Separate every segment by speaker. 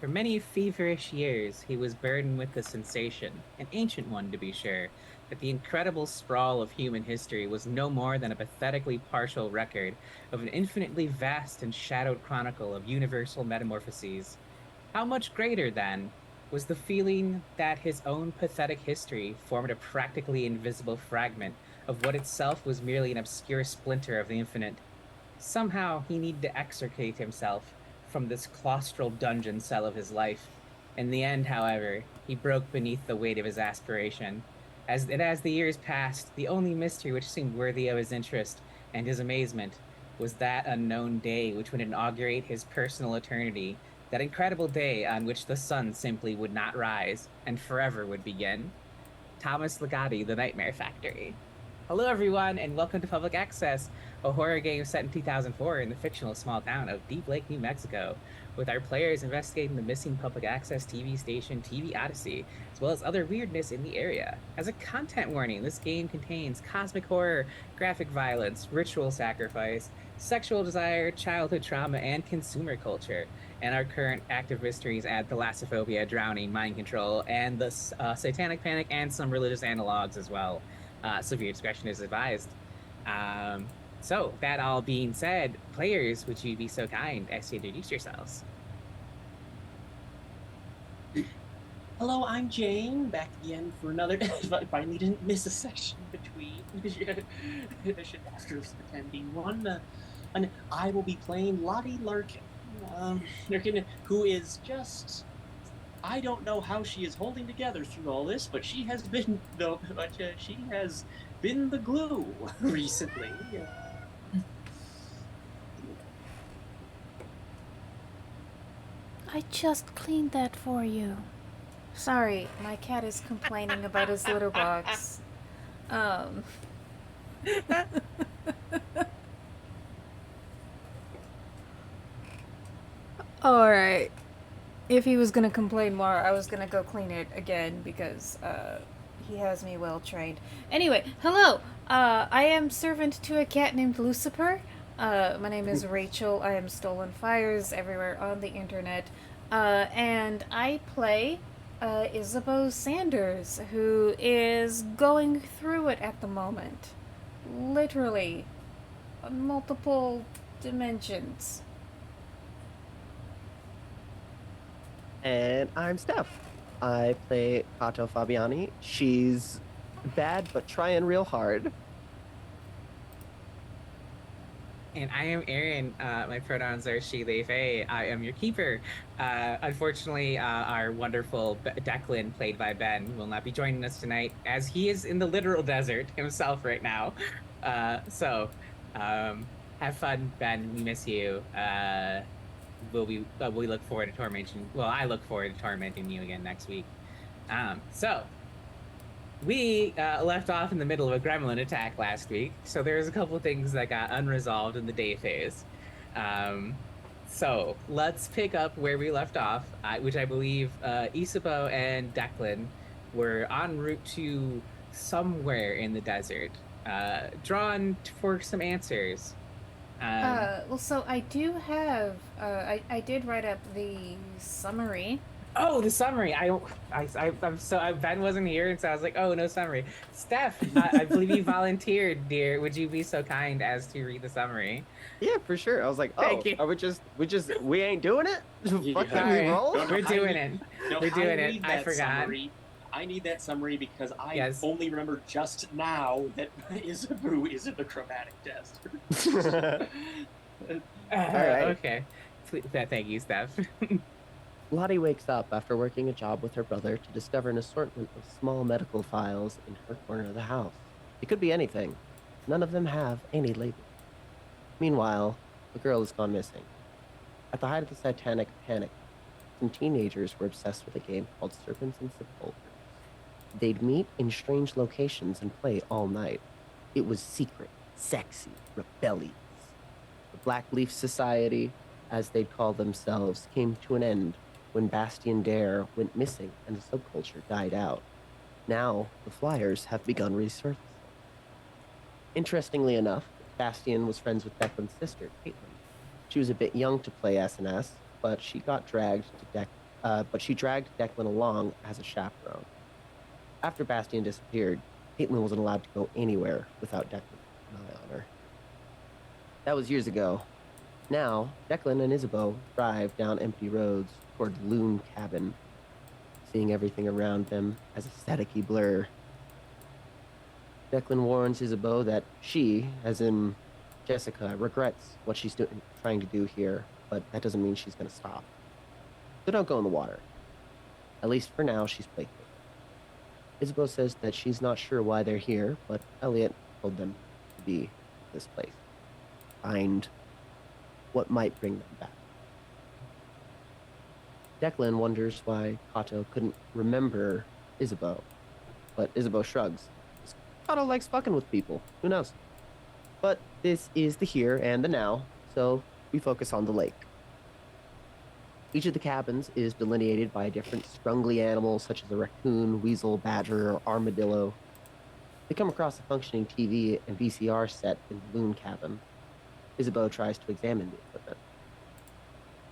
Speaker 1: For many feverish years, he was burdened with the sensation, an ancient one to be sure, that the incredible sprawl of human history was no more than a pathetically partial record of an infinitely vast and shadowed chronicle of universal metamorphoses. How much greater, then, was the feeling that his own pathetic history formed a practically invisible fragment of what itself was merely an obscure splinter of the infinite? Somehow he needed to extricate himself from this claustral dungeon cell of his life. In the end, however, he broke beneath the weight of his aspiration. As the years passed, the only mystery which seemed worthy of his interest and his amazement was that unknown day which would inaugurate his personal eternity, that incredible day on which the sun simply would not rise and forever would begin. Thomas Ligotti, The Nightmare Factory. Hello, everyone, and welcome to Public Access, a horror game set in 2004 in the fictional small town of Deep Lake, New Mexico, with our players investigating the missing public access TV station TV Odyssey, as well as other weirdness in the area. As a content warning, this game contains cosmic horror, graphic violence, ritual sacrifice, sexual desire, childhood trauma, and consumer culture. And our current active mysteries add thalassophobia, drowning, mind control, and the satanic panic, and some religious analogs as well. Severe discretion is advised. So, that all being said, players, would you be so kind as to introduce yourselves?
Speaker 2: Hello, I'm Jane, back again for another. I finally didn't miss a session between after attending one. And I will be playing Lottie Larkin, Larkin, who is just. I don't know how she is holding together through all this, but she has been though. But she has been the glue recently.
Speaker 3: I just cleaned that for you. Sorry, my cat is complaining about his litter box. Um. Alright. If he was gonna complain more, I was gonna go clean it again because, he has me well trained. Anyway, hello! I am servant to a cat named Lucifer. My name is Rachel. I am Stolen Fires everywhere on the internet. And I play Isabeau Sanders, who is going through it at the moment. Literally. On multiple dimensions.
Speaker 4: And I'm Steph. I play Kato Fabiani. She's bad, but trying real hard.
Speaker 1: And I am Aaron. My pronouns are she, they, they. I am your keeper. Unfortunately, our wonderful Declan, played by Ben, will not be joining us tonight as he is in the literal desert himself right now. So, have fun, Ben. We miss you. We look forward to tormenting. Well, I look forward to tormenting you again next week. So we left off in the middle of a gremlin attack last week, so there's a couple things that got unresolved in the day phase. So let's pick up where we left off, which I believe Isabeau and Declan were en route to somewhere in the desert, drawn for some answers.
Speaker 3: Well, so I do have, I did write up the summary.
Speaker 1: Oh, the summary. I'm so Ben wasn't here, and so I was like, oh, no summary. Steph, I believe you volunteered, dear. Would you be so kind as to read the summary?
Speaker 4: Yeah, for sure. I was like,
Speaker 1: Thank
Speaker 4: oh,
Speaker 1: you.
Speaker 4: are we ain't doing it? Fucking we roll?
Speaker 1: We're doing it.
Speaker 2: No,
Speaker 1: We're doing it.
Speaker 2: need
Speaker 1: I
Speaker 2: that
Speaker 1: forgot.
Speaker 2: Summary. I need that summary because I
Speaker 1: Yes.
Speaker 2: only remember just now that Isabu is in the chromatic test.
Speaker 4: right.
Speaker 1: Okay. Thank you, Steph.
Speaker 4: Lottie wakes up after working a job with her brother to discover an assortment of small medical files in her corner of the house. It could be anything. None of them have any label. Meanwhile, the girl has gone missing. At the height of the satanic panic, some teenagers were obsessed with a game called Serpents and Sepulchres. They'd meet in strange locations and play all night. It was secret, sexy, rebellious. The Black Leaf Society, as they'd call themselves, came to an end when Bastien Dare went missing and the subculture died out. Now, the Flyers have begun resurfacing. Interestingly enough, Bastien was friends with Declan's sister, Caitlin. She was a bit young to play S&S, but she got dragged to but she dragged Declan along as a chaperone. After Bastian disappeared, Caitlin wasn't allowed to go anywhere without Declan keeping an eye on her. That was years ago. Now, Declan and Isabeau drive down empty roads toward Loon Cabin, seeing everything around them as a staticky blur. Declan warns Isabeau that she, as in Jessica, regrets what she's trying to do here, but that doesn't mean she's going to stop. So don't go in the water. At least for now, she's played with. Isabeau says that she's not sure why they're here, but Elliot told them to be this place. Find what might bring them back. Declan wonders why Kato couldn't remember Isabeau, but Isabeau shrugs. Kato likes fucking with people. Who knows? But this is the here and the now, so we focus on the lake. Each of the cabins is delineated by a different scrungly animal, such as a raccoon, weasel, badger, or armadillo. They come across a functioning TV and VCR set in the Loon Cabin. Isabeau tries to examine the equipment.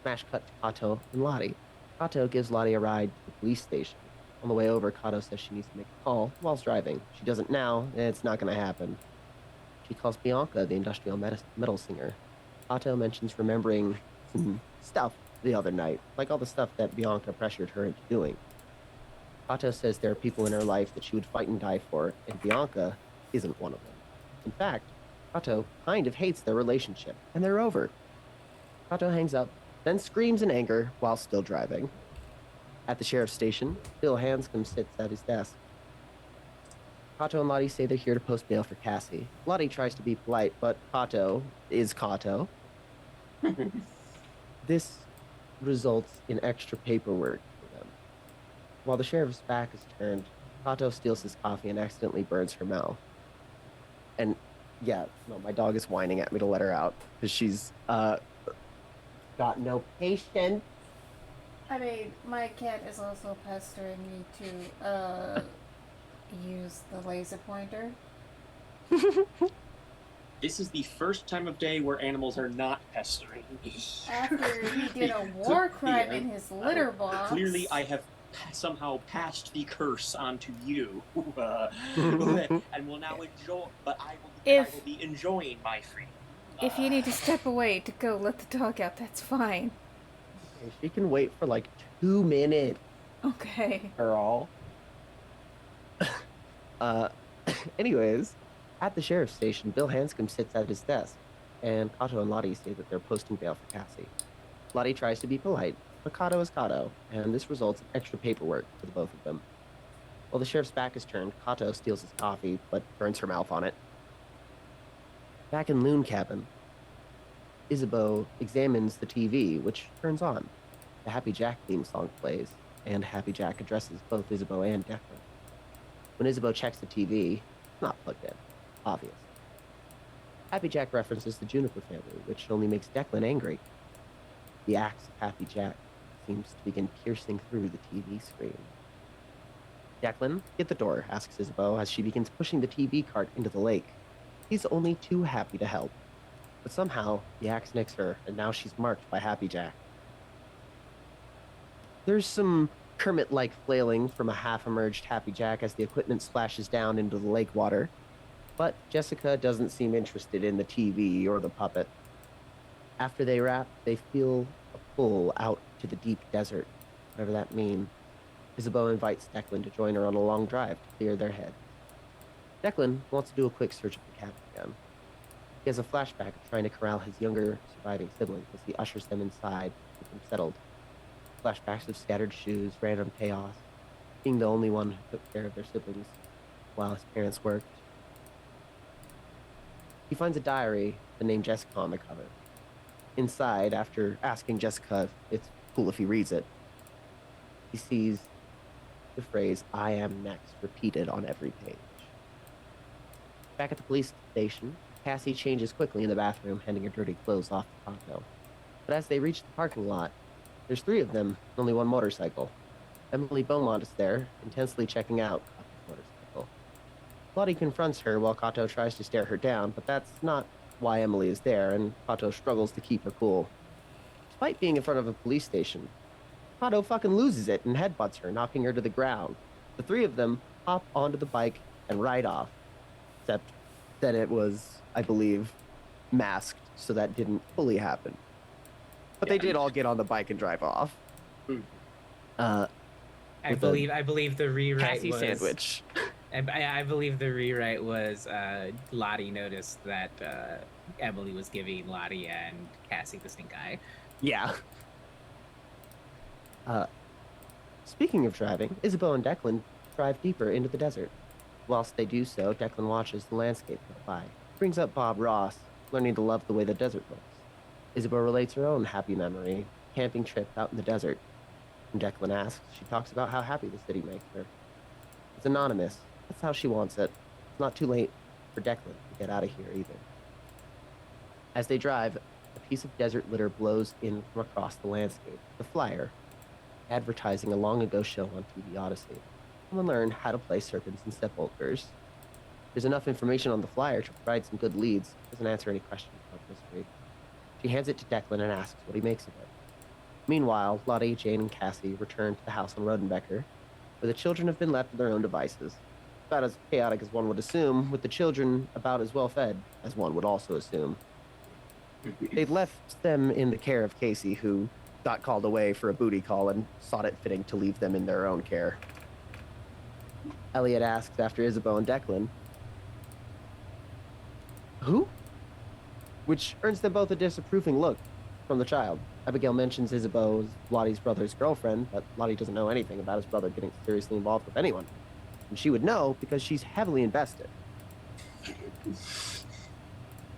Speaker 4: Smash cut to Kato and Lottie. Kato gives Lottie a ride to the police station. On the way over, Kato says she needs to make a call whilst driving. She doesn't now, and it's not going to happen. She calls Bianca, the industrial metal singer. Kato mentions remembering some stuff the other night, like all the stuff that Bianca pressured her into doing. Kato says there are people in her life that she would fight and die for, and Bianca isn't one of them. In fact, Kato kind of hates their relationship, and they're over. Kato hangs up, then screams in anger while still driving. At the sheriff's station, Bill Hanscom sits at his desk. Kato and Lottie say they're here to post bail for Cassie. Lottie tries to be polite, but Kato is Kato. This results in extra paperwork for them. While the sheriff's back is turned, Kato steals his coffee and accidentally burns her mouth. And yeah, no, my dog is whining at me to let her out because she's got no patience.
Speaker 3: I mean, my cat is also pestering me to use the laser pointer.
Speaker 2: This is the first time of day where animals are not pestering me.
Speaker 3: After he did a war crime in his litter box.
Speaker 2: Clearly, I have somehow passed the curse onto you, and will now enjoy. But I will be enjoying my freedom.
Speaker 3: If you need to step away to go let the dog out, that's fine.
Speaker 4: Okay, she can wait for like 2 minutes.
Speaker 3: Okay.
Speaker 4: Girl. Anyways, at the sheriff's station, Bill Hanscom sits at his desk, and Kato and Lottie say that they're posting bail for Cassie. Lottie tries to be polite, but Kato is Kato, and this results in extra paperwork for the both of them. While the sheriff's back is turned, Kato steals his coffee, but burns her mouth on it. Back in Loon Cabin, Isabeau examines the TV, which turns on. The Happy Jack theme song plays, and Happy Jack addresses both Isabeau and Declan. When Isabeau checks the TV, it's not plugged in. Obvious. Happy Jack references the Juniper family, which only makes Declan angry. The axe of Happy Jack seems to begin piercing through the TV screen. Declan, get the door, asks Isabeau as she begins pushing the TV cart into the lake. He's only too happy to help. But somehow, the axe nicks her, and now she's marked by Happy Jack. There's some Kermit-like flailing from a half-emerged Happy Jack as the equipment splashes down into the lake water. But Jessica doesn't seem interested in the TV or the puppet. After they wrap, they feel a pull out to the deep desert, whatever that means. Isabeau invites Declan to join her on a long drive to clear their head. Declan wants to do a quick search of the cabin again. He has a flashback of trying to corral his younger surviving siblings as he ushers them inside to keep them settled. Flashbacks of scattered shoes, random chaos, being the only one who took care of their siblings while his parents worked. He finds a diary with the name Jessica on the cover. Inside, after asking Jessica if it's cool if he reads it, he sees the phrase, "I am next," repeated on every page. Back at the police station, Cassie changes quickly in the bathroom, handing her dirty clothes off to Tonto. But as they reach the parking lot, there's 3 of them, only 1 motorcycle. Emily Beaumont is there, intensely checking out Kato's motorcycle. Lottie confronts her while Kato tries to stare her down, but that's not why Emily is there, and Kato struggles to keep her cool. Despite being in front of a police station, Kato fucking loses it and headbutts her, knocking her to the ground. The three of them hop onto the bike and ride off. Except that it was, I believe, masked, so that didn't fully happen. But they
Speaker 2: Yeah.
Speaker 4: did all get on the bike and drive off.
Speaker 1: I
Speaker 4: With a
Speaker 1: believe the rewrite
Speaker 4: Cassie
Speaker 1: was
Speaker 4: sandwich.
Speaker 1: I believe the rewrite was Lottie noticed that Emily was giving Lottie and Cassie the stink eye.
Speaker 4: Yeah. Speaking of driving, Isabeau and Declan drive deeper into the desert. Whilst they do so, Declan watches the landscape go by. Brings up Bob Ross, learning to love the way the desert looks. Isabeau relates her own happy memory, camping trip out in the desert. When Declan asks, she talks about how happy the city makes her. It's anonymous. That's how she wants it. It's not too late for Declan to get out of here either. As they drive, a piece of desert litter blows in from across the landscape. The flyer, advertising a long ago show on TV Odyssey. Come and learn how to play serpents and sepulchres. There's enough information on the flyer to provide some good leads. Doesn't answer any questions about mystery. She hands it to Declan and asks what he makes of it. Meanwhile, Lottie, Jane, and Cassie return to the house on Rodenbecker, where the children have been left to their own devices. About as chaotic as one would assume, with the children about as well fed as one would also assume. They'd left them in the care of Casey, who got called away for a booty call and thought it fitting to leave them in their own care. Elliot asks after Isabeau and Declan, "Who?" Which earns them both a disapproving look from the child. Abigail mentions Isabeau as Lottie's brother's girlfriend, but Lottie doesn't know anything about his brother getting seriously involved with anyone. And she would know because she's heavily invested.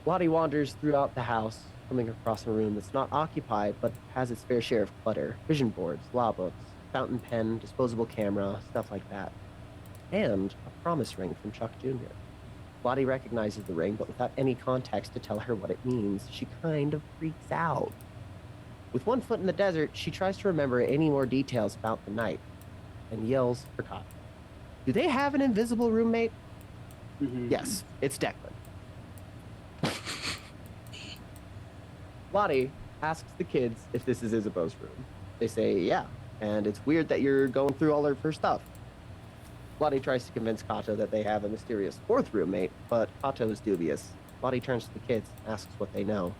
Speaker 4: Lottie wanders throughout the house, coming across a room that's not occupied, but has its fair share of clutter. Vision boards, law books, fountain pen, disposable camera, stuff like that. And a promise ring from Chuck Jr. Lottie recognizes the ring, but without any context to tell her what it means, she kind of freaks out. With one foot in the desert, she tries to remember any more details about the night and yells for Cotton. Do they have an invisible roommate? Yes, it's Declan. Lottie asks the kids if this is Isabeau's room. They say, yeah, and it's weird that you're going through all of her stuff. Lottie tries to convince Kato that they have a mysterious fourth roommate, but Kato is dubious. Lottie turns to the kids and asks what they know.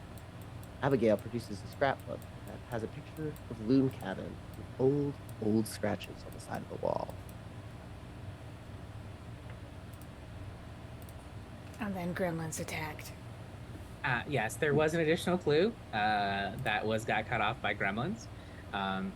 Speaker 4: Abigail produces a scrapbook that has a picture of Loon Cabin with old scratches on the side of the wall.
Speaker 3: And then gremlins attacked.
Speaker 1: Yes, there was an additional clue that got cut off by gremlins.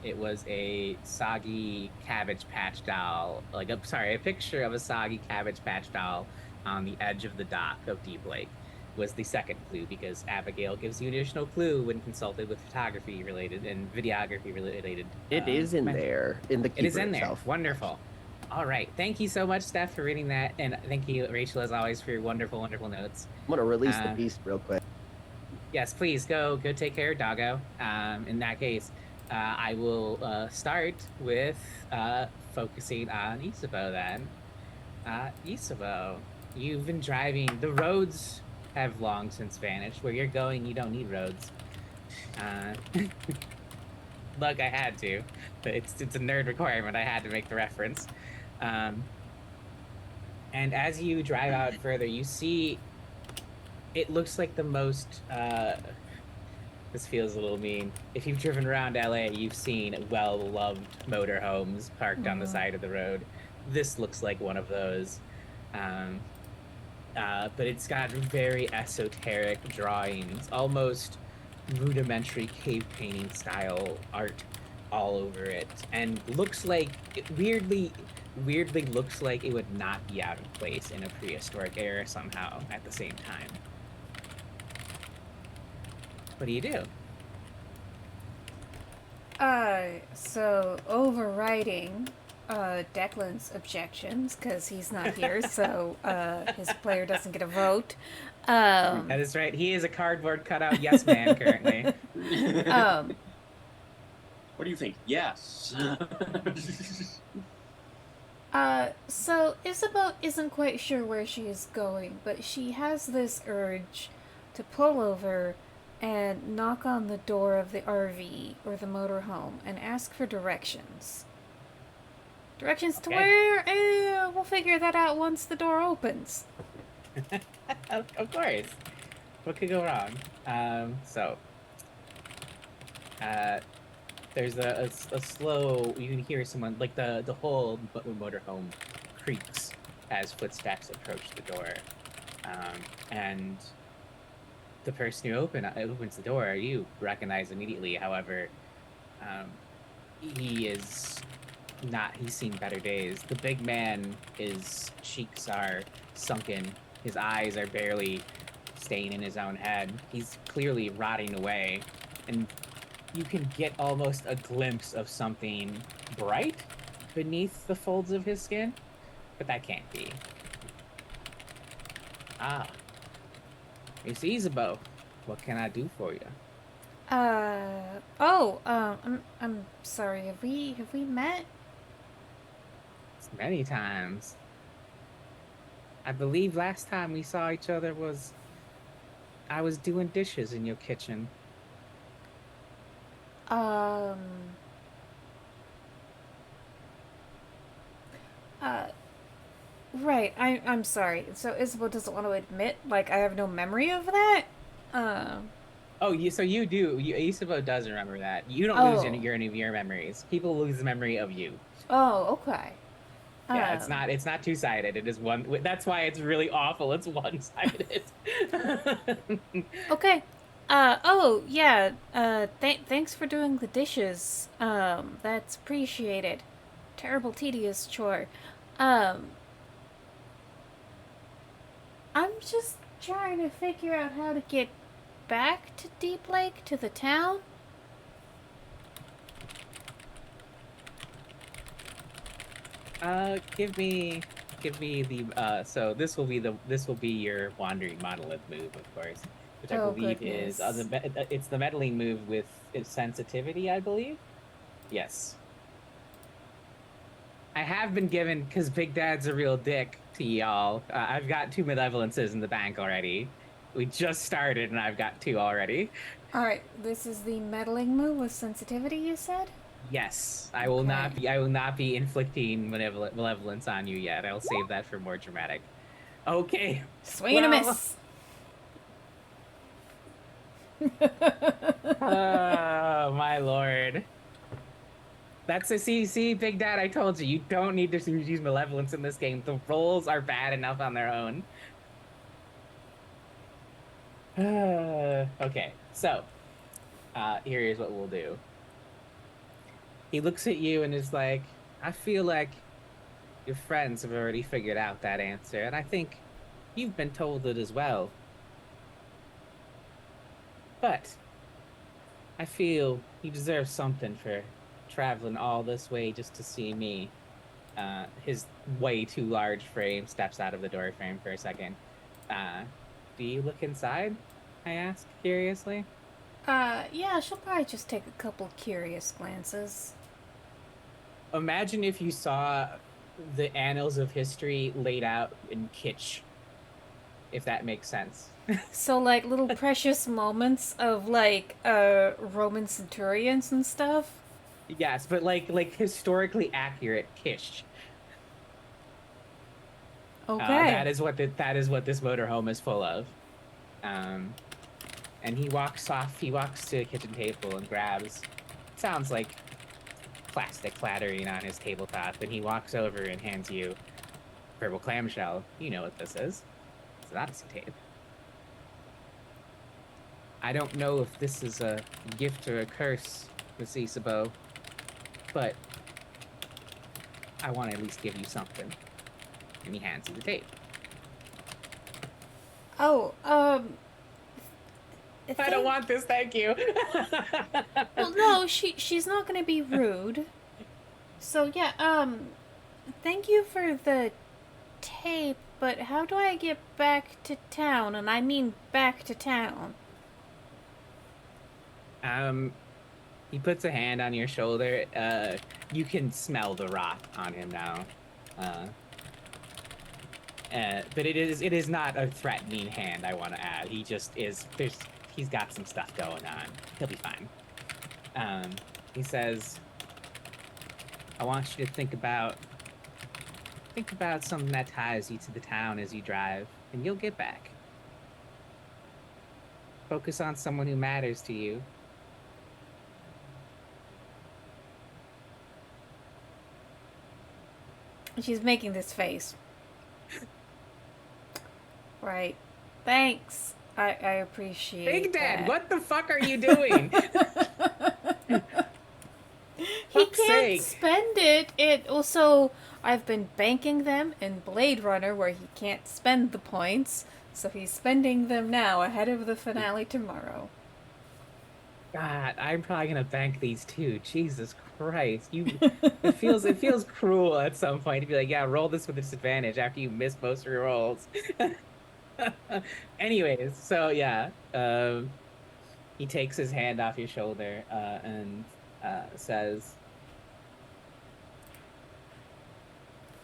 Speaker 1: It was a soggy Cabbage Patch doll, a picture of a soggy Cabbage Patch doll on the edge of the dock of Deep Lake was the second clue, because Abigail gives you an additional clue when consulted with photography related and videography related.
Speaker 4: It is in
Speaker 1: mention.
Speaker 4: there, in the keeper
Speaker 1: It is in
Speaker 4: itself.
Speaker 1: there. Wonderful. All right. Thank you so much, Steph, for reading that. And thank you, Rachel, as always, for your wonderful, wonderful notes.
Speaker 4: I'm gonna release the beast real quick.
Speaker 1: Yes, please go take care of Doggo. In that case, I will start with focusing on Isabeau then. Isabeau, you've been driving. The roads have long since vanished. Where you're going, you don't need roads. Look, I had to. But it's a nerd requirement. I had to make the reference. And as you drive out further, you see it looks like the most this feels a little mean. If you've driven around LA, you've seen well-loved motorhomes parked on the side of the road. This looks like one of those. But it's got very esoteric drawings, almost rudimentary cave painting style art all over it, and looks like weirdly looks like it would not be out of place in a prehistoric era somehow at the same time. What do you do?
Speaker 3: So overriding Declan's objections, because he's not here, so his player doesn't get a vote.
Speaker 1: That is right. He is a cardboard cutout yes man currently.
Speaker 2: What do you think? Yes.
Speaker 3: So Isabeau isn't quite sure where she is going, but she has this urge to pull over and knock on the door of the RV or the motorhome and ask for directions. Directions to
Speaker 1: Okay.
Speaker 3: where? We'll figure that out once the door opens.
Speaker 1: Of course. What could go wrong? So, there's a slow. You can hear someone like the whole motorhome creaks as footsteps approach the door, and the person who opens the door you recognize immediately. However, he is not. He's seen better days. The big man, his cheeks are sunken. His eyes are barely staying in his own head. He's clearly rotting away, and you can get almost a glimpse of something bright beneath the folds of his skin, but that can't be. Ah, Miss Isabeau, what can I do for you?
Speaker 3: I'm sorry. Have we met?
Speaker 1: Many times. I believe last time we saw each other was I was doing dishes in your kitchen.
Speaker 3: Uh, right. I'm sorry. So Isabel doesn't want to admit, like, I have no memory of that?
Speaker 1: Oh, so you do. Isabeau does remember that. You don't lose any of your memories. People lose the memory of you.
Speaker 3: Oh, okay.
Speaker 1: Yeah, it's not two-sided. It is one. That's why it's really awful. It's one-sided.
Speaker 3: Okay. Oh, yeah. Thanks for doing the dishes. That's appreciated. Terrible tedious chore. I'm just trying to figure out how to get back to Deep Lake, to the town.
Speaker 1: Give me the so this will be your wandering monolith move, of course, which I believe is it's the meddling move with its sensitivity, I believe. Yes. I have been given, because Big Dad's a real dick to y'all. I've got 2 malevolences in the bank already. We just started, and I've got 2 already.
Speaker 3: All right, this is the meddling move with sensitivity, you said?
Speaker 1: Yes, I will not be. I will not be inflicting malevolence on you yet. I'll save that for more dramatic. Okay.
Speaker 3: Swing and a miss.
Speaker 1: Oh my lord. That's a see, Big Dad. I told you, you don't need to use malevolence in this game. The rolls are bad enough on their own. Okay, so here is what we'll do. He looks at you and is like, I feel like your friends have already figured out that answer, and I think you've been told it as well. But I feel you deserve something for traveling all this way just to see me. His way too large frame steps out of the door frame for a second. Do you look inside? I ask curiously.
Speaker 3: Yeah, she'll probably just take a couple curious glances.
Speaker 1: Imagine if you saw the annals of history laid out in kitsch, if that makes sense.
Speaker 3: So, like, little precious moments of, like, Roman centurions and stuff?
Speaker 1: Yes, but like historically accurate kitsch.
Speaker 3: Okay.
Speaker 1: That is what this motorhome is full of. And he walks off. He walks to a kitchen table and grabs. Sounds like plastic clattering on his tabletop, and he walks over and hands you purple clamshell. You know what this is. It's an Odyssey tape. I don't know if this is a gift or a curse, Miss Isabeau, but I want to at least give you something. And he hands you the tape.
Speaker 3: Oh,
Speaker 1: I don't want this, thank you.
Speaker 3: Well, no, she's not gonna be rude. So yeah, thank you for the tape, but how do I get back to town? And I mean back to town.
Speaker 1: He puts a hand on your shoulder. You can smell the rot on him now. But it is not a threatening hand, I want to add. He just is, he's got some stuff going on. He'll be fine. He says, I want you to think about something that ties you to the town as you drive, and you'll get back. Focus on someone who matters to you.
Speaker 3: She's making this face. Right. Thanks. I appreciate
Speaker 1: Big Dad,
Speaker 3: that.
Speaker 1: what the fuck are you doing?
Speaker 3: He
Speaker 1: Fuck's
Speaker 3: can't
Speaker 1: sake.
Speaker 3: spend it. It also, I've been banking them in Blade Runner where he can't spend the points, so he's spending them now ahead of the finale tomorrow.
Speaker 1: God, I'm probably gonna bank these too. Jesus Christ, it feels cruel at some point to be like, yeah, roll this with disadvantage after you miss most of your rolls. Anyways, so yeah, he takes his hand off your shoulder and says,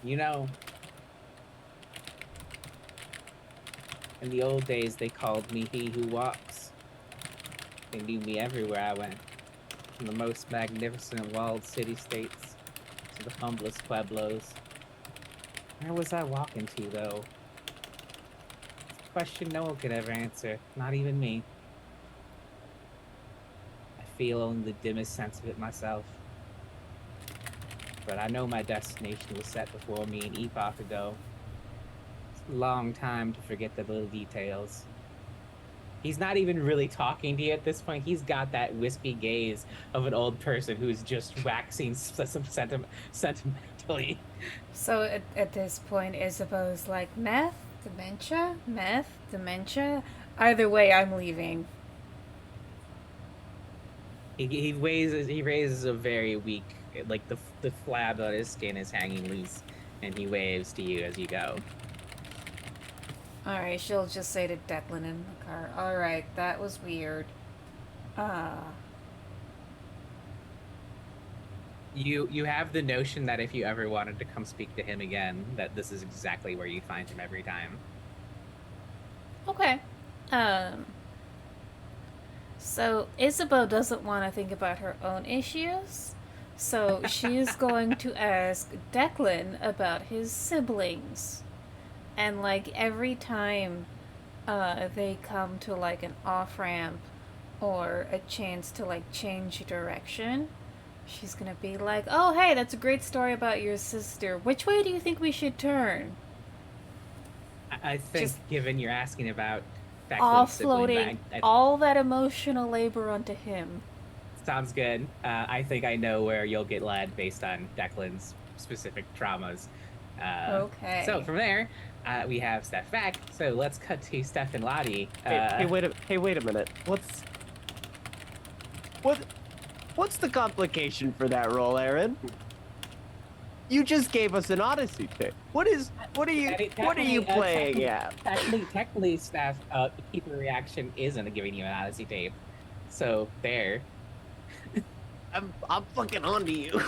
Speaker 1: you know, in the old days they called me He Who Walks. They knew me everywhere I went, from the most magnificent walled city-states to the humblest pueblos. Where was I walking to, though? It's a question no one could ever answer, not even me. I feel only the dimmest sense of it myself. But I know my destination was set before me an epoch ago. It's a long time to forget the little details. He's not even really talking to you at this point. He's got that wispy gaze of an old person who's just waxing sentimentally.
Speaker 3: So at this point, Isabeau's like, meth, dementia. Either way, I'm leaving.
Speaker 1: He raises a very weak, like the flab on his skin is hanging loose, and he waves to you as you go.
Speaker 3: Alright, she'll just say to Declan in the car, alright, that was weird.
Speaker 1: You have the notion that if you ever wanted to come speak to him again, that this is exactly where you find him every time.
Speaker 3: Okay. So Isabeau doesn't want to think about her own issues, so she's going to ask Declan about his siblings. And like every time they come to like an off-ramp or a chance to like change direction, she's gonna be like, oh hey, that's a great story about your sister. Which way do you think we should turn?
Speaker 1: I think,
Speaker 3: Just
Speaker 1: given you're asking about Declan's sibling,
Speaker 3: Offloading
Speaker 1: I
Speaker 3: all that emotional labor onto him.
Speaker 1: sounds good. I think I know where you'll get led based on Declan's specific traumas.
Speaker 3: Okay.
Speaker 1: So from there, we have Steph back. So let's cut to Steph and Lottie.
Speaker 4: Hey, wait a minute. What's the complication for that roll, Aaron? You just gave us an Odyssey tape. What are you playing at?
Speaker 1: Technically, Steph, keeper reaction isn't giving you an Odyssey tape. So there.
Speaker 4: I'm fucking onto you.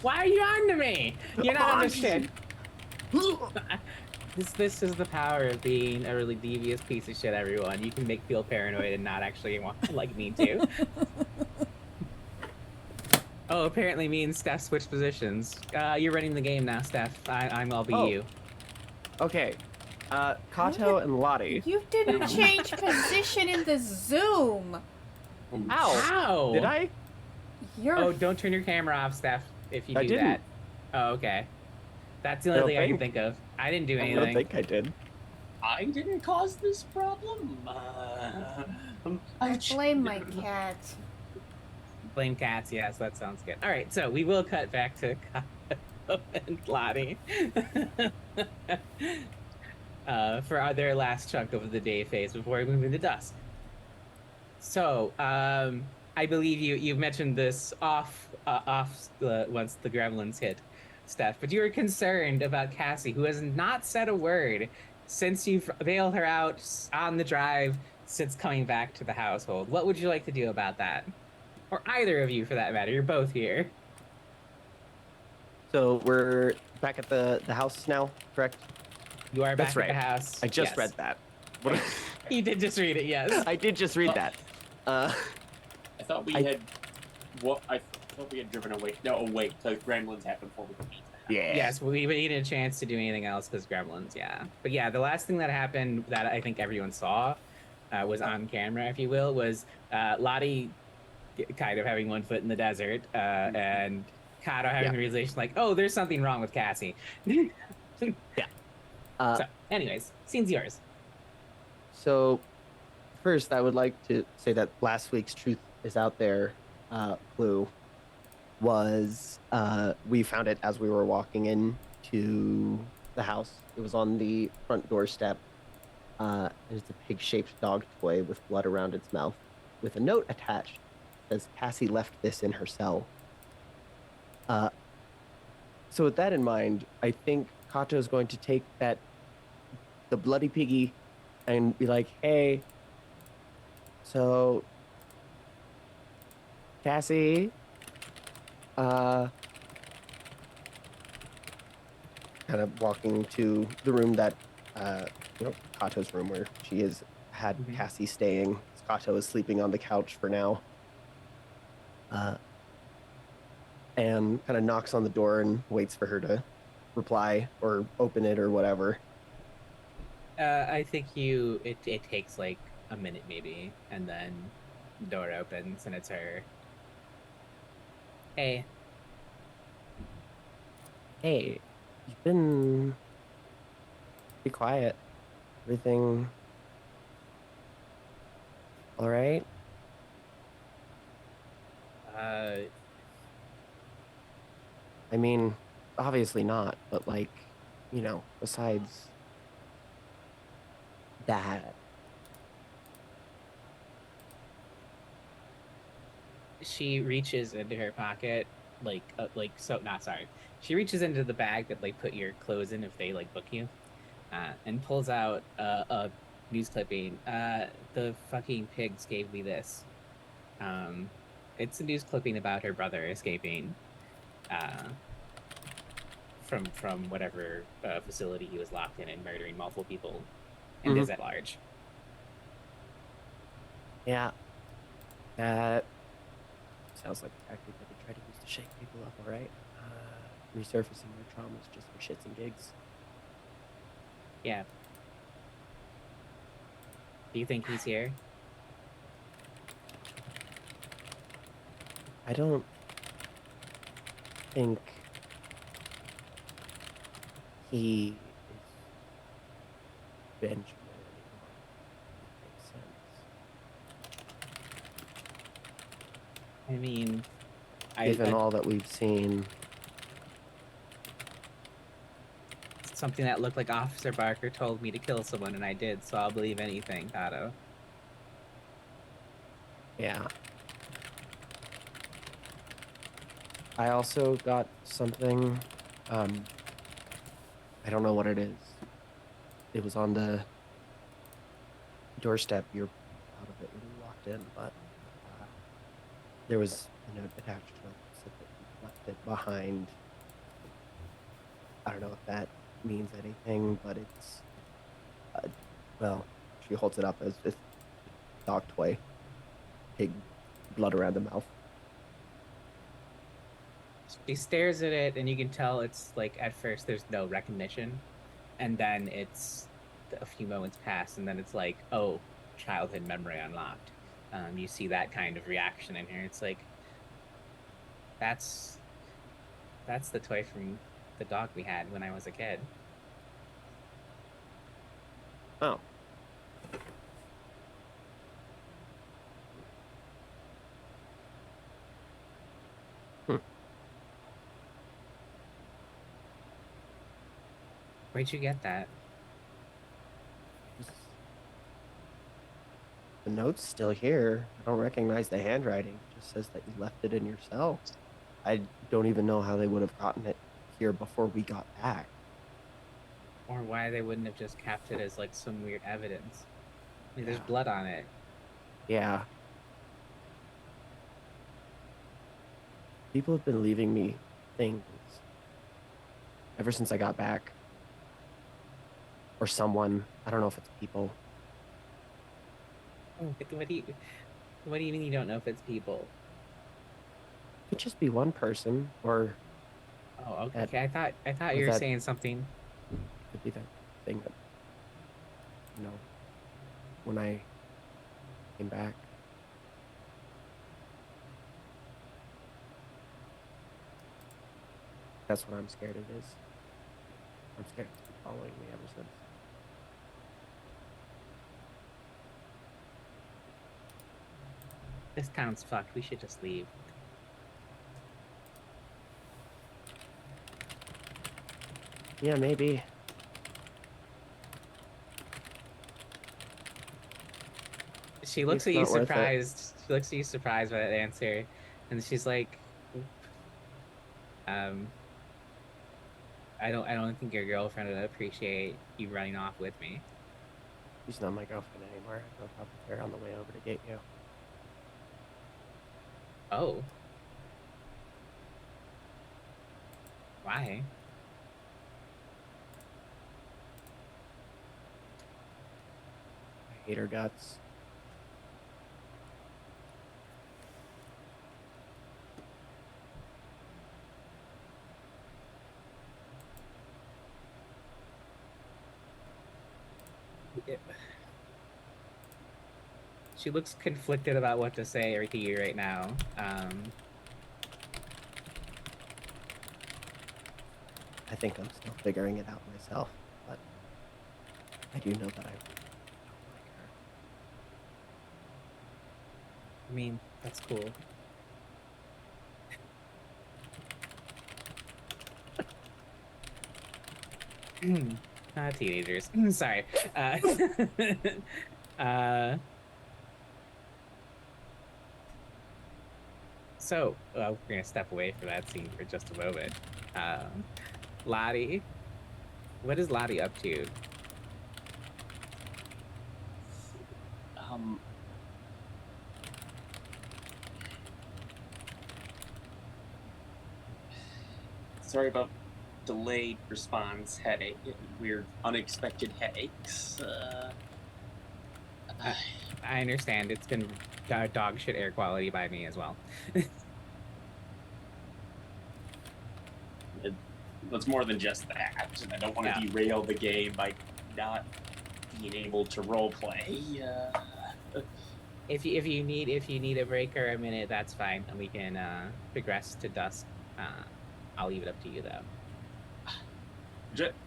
Speaker 1: Why are you on to me? You're not
Speaker 4: Oh,
Speaker 1: understood. This is the power of being a really devious piece of shit, everyone. You can make feel paranoid and not actually want to like me too. Oh, apparently me and Steph switched positions. You're running the game now, Steph. I'll be you.
Speaker 4: Okay. Kato and Lottie.
Speaker 3: You didn't change position in the Zoom.
Speaker 4: Ow!
Speaker 1: How?
Speaker 4: Did I?
Speaker 3: You're
Speaker 1: Oh, don't turn your camera off, Steph, if you do
Speaker 4: I didn't.
Speaker 1: that. Oh, okay. That's the only thing I can think of. I didn't do
Speaker 4: I
Speaker 1: anything.
Speaker 4: don't think I did.
Speaker 2: I didn't cause this problem.
Speaker 3: I blame my cat.
Speaker 1: Blame cats, yes, that sounds good. All right, so we will cut back to Kato and Lottie for their last chunk of the day phase before we move into dusk. So, I believe you've mentioned this off once the gremlins hit, Steph, but you were concerned about Cassie, who has not said a word since you've bailed her out on the drive since coming back to the household. What would you like to do about that? Or either of you, for that matter. You're both here.
Speaker 4: So we're back at the house now, correct?
Speaker 1: You are back
Speaker 4: That's
Speaker 1: at
Speaker 4: right.
Speaker 1: the house.
Speaker 4: I just
Speaker 1: Yes.
Speaker 4: read that. What?
Speaker 1: You did just read it, yes.
Speaker 4: I did just read
Speaker 2: Oh.
Speaker 4: that. Uh,
Speaker 2: I thought we
Speaker 4: I-
Speaker 2: had. What I thought we had driven away. No, wait. So gremlins happened before we could eat that.
Speaker 4: yeah.
Speaker 1: Yes, we needed a chance to do anything else because gremlins, yeah. But yeah, the last thing that happened that I think everyone saw was on camera, if you will, was Lottie kind of having one foot in the desert and Kato having
Speaker 4: Yeah.
Speaker 1: the realization like, oh, there's something wrong with Cassie.
Speaker 4: Uh,
Speaker 1: So, anyways, scene's yours.
Speaker 4: So, first, I would like to say that last week's Truth is Out There clue was we found it as we were walking into the house. It was on the front doorstep. And it's a pig shaped dog toy with blood around its mouth with a note attached that says Cassie left this in her cell. So, with that in mind, I think Kato is going to take the bloody piggy and be like, hey, so Cassie, kind of walking to the room that, Kato's room where she had
Speaker 1: Mhm.
Speaker 4: Cassie staying. Kato is sleeping on the couch for now. And kind of knocks on the door and waits for her to reply or open it or whatever.
Speaker 1: I think it takes like a minute maybe, and then door opens and it's her. Hey,
Speaker 4: Hey, you've been be quiet. Everything all right?
Speaker 1: uh,
Speaker 4: I mean, obviously not, but besides that,
Speaker 1: she reaches into her pocket not sorry. She reaches into the bag that like put your clothes in if they like book you, and pulls out a news clipping. The fucking pigs gave me this. Um, it's a news clipping about her brother escaping from whatever facility he was locked in and murdering multiple people and
Speaker 4: Mhm.
Speaker 1: is at large.
Speaker 4: yeah, that sounds like a tactic that they try to use to shake people up, all right? Resurfacing their traumas just for shits and gigs.
Speaker 1: Yeah. Do you think he's here?
Speaker 4: I don't think he is Benjamin anymore. If that makes sense.
Speaker 1: I mean,
Speaker 4: Given all that we've seen,
Speaker 1: something that looked like Officer Barker told me to kill someone, and I did, so I'll believe anything, Otto.
Speaker 4: yeah. I also got something. I don't know what it is. It was on the doorstep. You're out of it when you walked in, but there was a note attached to it that said that you left it behind. I don't know if that means anything, but it's she holds it up as this dog toy, pig blood around the mouth.
Speaker 1: She stares at it, and you can tell it's like at first there's no recognition, and then it's a few moments pass, and then it's like, oh, childhood memory unlocked. You see that kind of reaction in here. It's like that's the toy from the dog we had when I was a kid.
Speaker 4: Oh.
Speaker 1: Where'd you get that?
Speaker 4: The note's still here. I don't recognize the handwriting. It just says that you left it in your cell. I don't even know how they would have gotten it here before we got back.
Speaker 1: Or why they wouldn't have just kept it as like some weird evidence. I mean, there's
Speaker 4: Yeah.
Speaker 1: blood on it.
Speaker 4: Yeah. People have been leaving me things ever since I got back. Or someone. I don't know if it's people.
Speaker 1: What do you mean you don't know if it's people?
Speaker 4: Could just be one person, or
Speaker 1: Oh,
Speaker 4: that,
Speaker 1: okay. I thought
Speaker 4: or
Speaker 1: you were
Speaker 4: that
Speaker 1: saying something.
Speaker 4: could be that thing that, when I came back. That's what I'm scared it is. I'm scared it's been following me ever since.
Speaker 1: This town's fucked. We should just leave.
Speaker 4: Yeah, maybe.
Speaker 1: She looks
Speaker 4: It's
Speaker 1: at you
Speaker 4: not worth it.
Speaker 1: surprised. She looks at you surprised by that answer, and she's like, um, I don't think your girlfriend would appreciate you running off with me."
Speaker 4: She's not my girlfriend anymore. I broke up with her on the way over to get you.
Speaker 1: Oh, why?
Speaker 4: I hate her guts.
Speaker 1: She looks conflicted about what to say to you right now.
Speaker 4: I think I'm still figuring it out myself, but I do know that I really don't like her.
Speaker 1: I mean, that's cool. Teenagers. Sorry. Uh, so, we're gonna step away from that scene for just a moment. Lottie, what is Lottie up to?
Speaker 2: Um, sorry about delayed response, headache, weird, unexpected headaches.
Speaker 1: I understand. It's been dog shit air quality by me as well.
Speaker 2: It's more than just that. I don't want to derail the game by not being able to roleplay.
Speaker 1: If you need a break or a minute, that's fine, and we can progress to dusk. I'll leave it up to you though.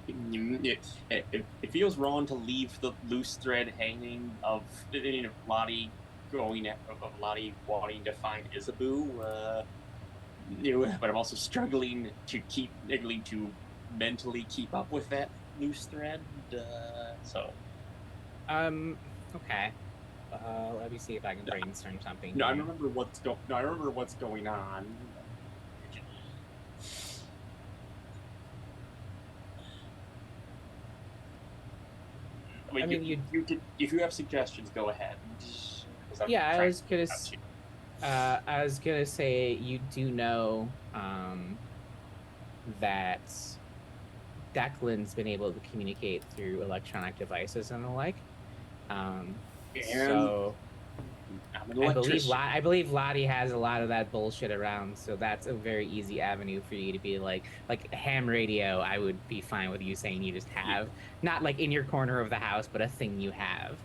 Speaker 2: It feels wrong to leave the loose thread hanging of Lottie Lottie wanting to find Isabu. But I'm also struggling to mentally keep up with that loose thread.
Speaker 1: Okay. Let me see if I can brainstorm something.
Speaker 2: No, I remember what's going on. I mean, you could, if you have suggestions, go ahead.
Speaker 1: Yeah, I was gonna say you do know that Declan's been able to communicate through electronic devices and the like. So I believe Lottie has a lot of that bullshit around, so that's a very easy avenue for you to be like ham radio. I would be fine with you saying you just have, not like in your corner of the house, but a thing you have.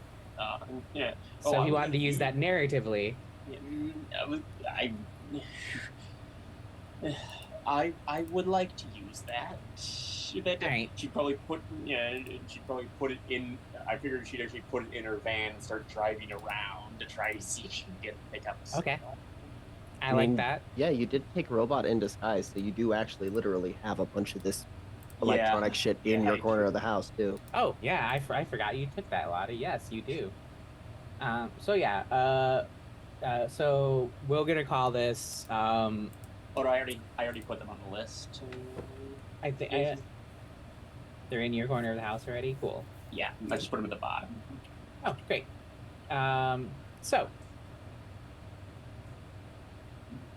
Speaker 2: Yeah.
Speaker 1: So he wanted to use that narratively.
Speaker 2: I would like to use that.
Speaker 1: Right.
Speaker 2: She'd probably put it in. I figured she'd actually put it in her van and start driving around to try to see if she can pick up.
Speaker 1: Okay. I mean, like that.
Speaker 4: Yeah, you did take robot in disguise, so you do actually literally have a bunch of this electronic shit in your corner of the house too.
Speaker 1: Oh yeah, I forgot you took that, Lottie. Yes, you do. So yeah. So we're gonna call this.
Speaker 2: I already put them on the list.
Speaker 1: I think they're in your corner of the house already. Cool.
Speaker 2: Yeah, I just put them at the bottom.
Speaker 1: Oh, great. So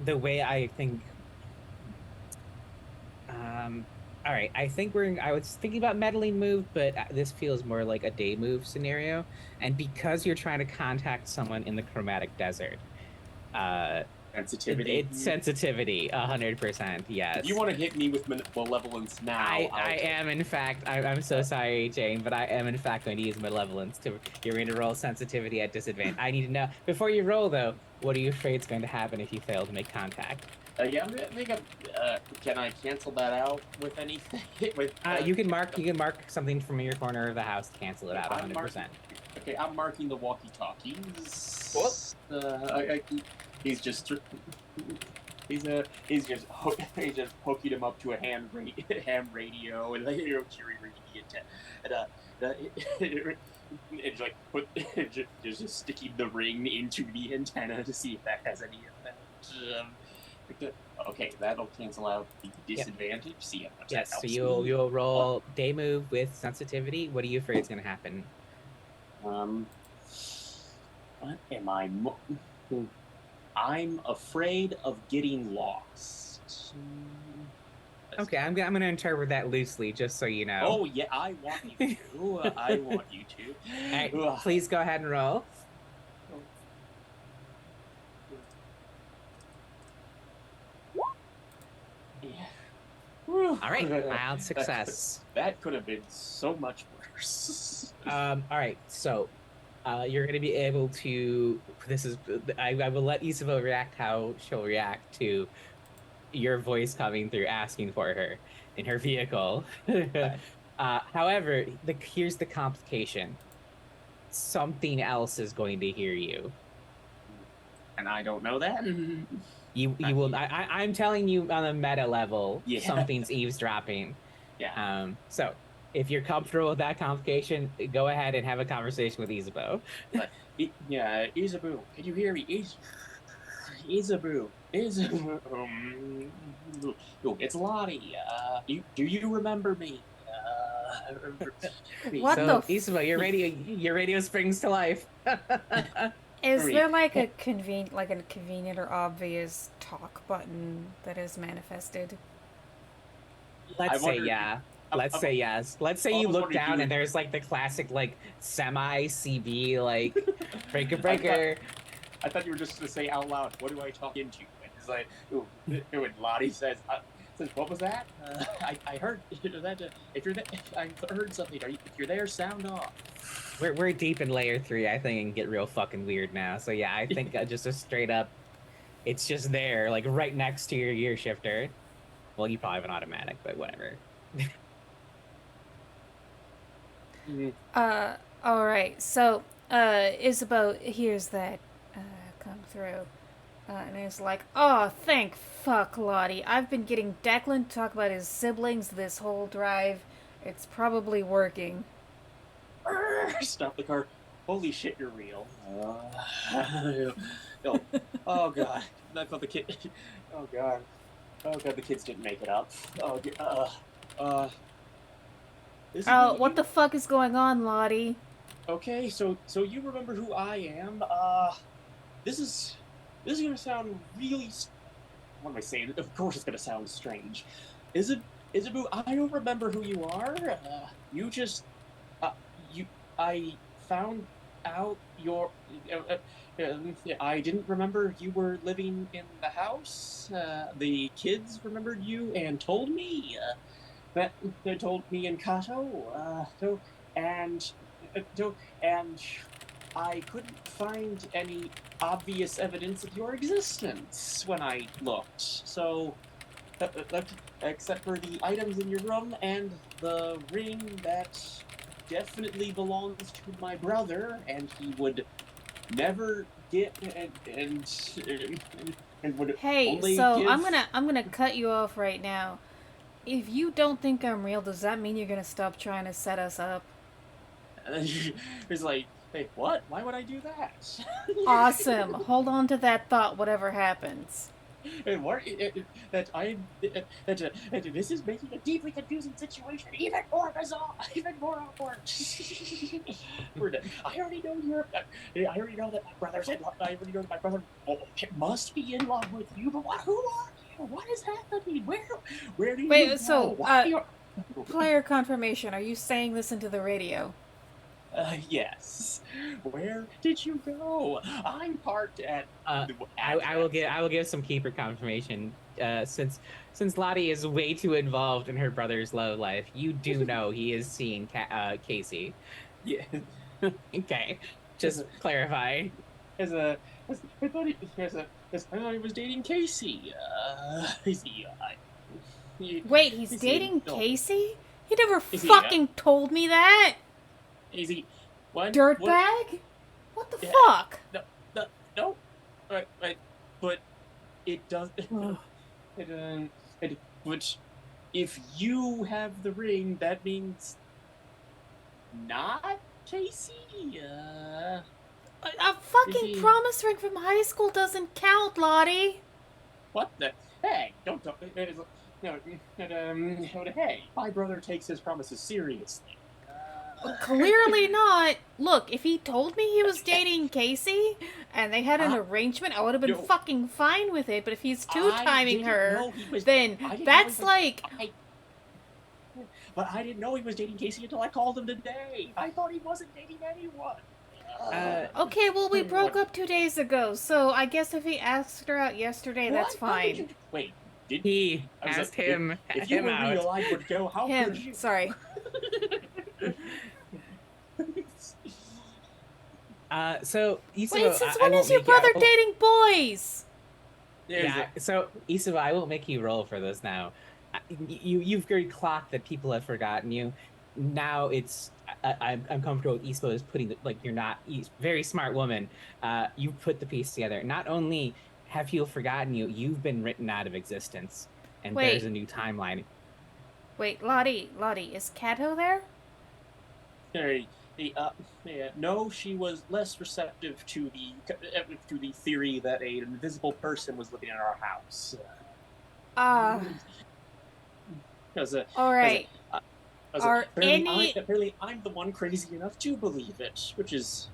Speaker 1: the way I think All right, I think I was thinking about meddling move, but this feels more like a day move scenario. And because you're trying to contact someone in the chromatic desert, uh,
Speaker 2: Sensitivity.
Speaker 1: it's sensitivity, 100%.
Speaker 2: If you
Speaker 1: Yes.
Speaker 2: want to hit me with malevolence now,
Speaker 1: I am in fact. I'm so sorry, Jane, but I am in fact going to use malevolence to. You're going to roll sensitivity at disadvantage. I need to know before you roll though. What are you afraid is going to happen if you fail to make contact?
Speaker 2: Yeah, I'm gonna make a. Can I cancel that out with anything? with
Speaker 1: You can mark something from your corner of the house to cancel it out 100%.
Speaker 2: Okay, I'm marking the walkie-talkies.
Speaker 1: Cool.
Speaker 2: He's just he's just poking him up to a ham radio and jury reading it and like just sticking the ring into the antenna to see if that has any effect. Okay, that'll cancel out the disadvantage. Yep. See how much
Speaker 1: yes,
Speaker 2: that helps.
Speaker 1: So you'll roll day move with sensitivity. What are you afraid is going to happen?
Speaker 2: What am I? I'm afraid of getting lost.
Speaker 1: Okay, I'm going to interpret that loosely, just so you know.
Speaker 2: Oh yeah, I want you to. I want you to.
Speaker 1: Right, please go ahead and roll.
Speaker 2: Yeah.
Speaker 1: All right, mild success.
Speaker 2: That could have been so much worse.
Speaker 1: All right, so you're going to be able to. I will let Isabel react how she'll react to your voice coming through asking for her in her vehicle. However, here's the complication. Something else is going to hear you.
Speaker 2: And I don't know that.
Speaker 1: You will. I'm telling you on a meta level,
Speaker 2: yeah.
Speaker 1: Something's eavesdropping.
Speaker 2: Yeah.
Speaker 1: So if you're comfortable with that complication, go ahead and have a conversation with Isabeau.
Speaker 2: Yeah, Isabeau, can you hear me? Isabeau. It's Lottie. Do you remember me?
Speaker 3: What
Speaker 1: so, Isabeau, your radio springs to life.
Speaker 3: Is there like a convenient or obvious talk button that is manifested?
Speaker 1: Let's say yeah. Let's say yes. Let's say you look down and there's like the classic like semi CB like breaker.
Speaker 2: I thought you were just gonna say out loud, "What do I talk into?" And it's like, when Lottie says, "What was that?" I heard that. If I heard something. If you're there, sound off.
Speaker 1: We're deep in layer 3, I think, and get real fucking weird now. So yeah, I think just a straight up, it's just there, like right next to your gear shifter. Well, you probably have an automatic, but whatever.
Speaker 3: All right. So, Isabeau hears that come through, and it's like, oh, thank fuck, Lottie. I've been getting Declan to talk about his siblings this whole drive. It's probably working.
Speaker 2: Stop the car. Holy shit, you're real. Oh god. I thought the kid. Oh god. Oh god, the kids didn't make it up.
Speaker 3: What the fuck is going on, Lottie?
Speaker 2: Okay, so you remember who I am? This is gonna sound really. What am I saying? Of course, it's gonna sound strange. Isabeau, I don't remember who you are. I found out your. I didn't remember you were living in the house. The kids remembered you and told me. That they told me and Kato. And I couldn't find any obvious evidence of your existence when I looked. So, except for the items in your room and the ring that definitely belongs to my brother, and he would never get and would.
Speaker 3: Hey, so I'm gonna cut you off right now. If you don't think I'm real, does that mean you're gonna stop trying to set us up?
Speaker 2: He's like, hey, what? Why would I do that?
Speaker 3: Awesome. Hold on to that thought, whatever happens.
Speaker 2: And this is making a deeply confusing situation even more bizarre, even more awkward. I already know that my brother's in love. I already know that my brother must be in love with you. But who are What is happening? Where do you
Speaker 3: Wait,
Speaker 2: go?
Speaker 3: so,
Speaker 2: Why are...
Speaker 3: player confirmation, are you saying this into the radio?
Speaker 2: Yes. Where did you go? I'm parked at. the
Speaker 1: I will
Speaker 2: address.
Speaker 1: give some keeper confirmation. Since Lottie is way too involved in her brother's love life, you do know he is seeing Casey.
Speaker 2: Yeah.
Speaker 1: Okay, just clarify.
Speaker 2: As a, I thought I thought he was dating Casey. Is
Speaker 3: Wait, he's
Speaker 2: is
Speaker 3: dating
Speaker 2: no,
Speaker 3: Casey? He never
Speaker 2: Is he,
Speaker 3: fucking told me that!
Speaker 2: Is he? What?
Speaker 3: Dirtbag? What the
Speaker 2: Yeah.
Speaker 3: fuck?
Speaker 2: No. But it does. Which, if you have the ring, that means not Casey.
Speaker 3: A fucking
Speaker 2: he-
Speaker 3: promise ring from high school doesn't count, Lottie.
Speaker 2: What the? Hey, don't talk. No, hey, my brother takes his promises seriously.
Speaker 3: Clearly not. Look, if he told me he was dating Casey and they had an arrangement, I would have been
Speaker 2: No.
Speaker 3: fucking fine with it. But if he's two-timing her, then
Speaker 2: I didn't know
Speaker 3: that's
Speaker 2: he was-
Speaker 3: like...
Speaker 2: But I didn't know he was dating Casey until I called him today. I thought he wasn't dating anyone.
Speaker 3: Okay, well, we broke up 2 days ago, so I guess if he asked her out yesterday, that's
Speaker 2: What? How did
Speaker 3: fine.
Speaker 2: you... Wait, did
Speaker 1: He
Speaker 2: I was
Speaker 1: asked
Speaker 2: like,
Speaker 1: him
Speaker 2: if you
Speaker 1: him
Speaker 2: were
Speaker 1: out.
Speaker 2: real, I would go. How could
Speaker 3: Him,
Speaker 2: you?
Speaker 3: sorry.
Speaker 1: So Isaba,
Speaker 3: Wait, since
Speaker 1: I
Speaker 3: when
Speaker 1: won't
Speaker 3: is your
Speaker 1: make you-
Speaker 3: brother dating boys?
Speaker 1: Yeah, so Isaba, I won't make you roll for this now. You've already clocked that people have forgotten you. Now I'm comfortable with Isaba is putting you're not very smart woman. You put the piece together. Not only have people forgotten you, you've been written out of existence, and
Speaker 3: Wait.
Speaker 1: there's a new timeline.
Speaker 3: Wait, Lottie, is Kato there?
Speaker 2: No, she was less receptive to the theory that an invisible person was living in our house.
Speaker 3: Alright. Are any-
Speaker 2: apparently I'm the one crazy enough to believe it, which is...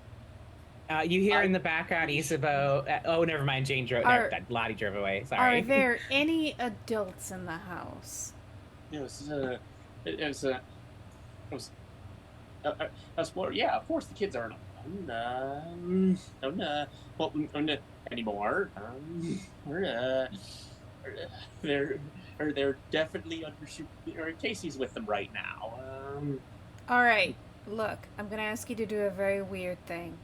Speaker 1: You hear in the background Isaba. Oh, never mind. Jane drove. Lottie drove away. Sorry.
Speaker 3: Are there any adults in the house?
Speaker 2: Yeah, of course the kids aren't anymore. They're definitely under Casey's with them right now.
Speaker 3: Alright, look, I'm gonna ask you to do a very weird thing.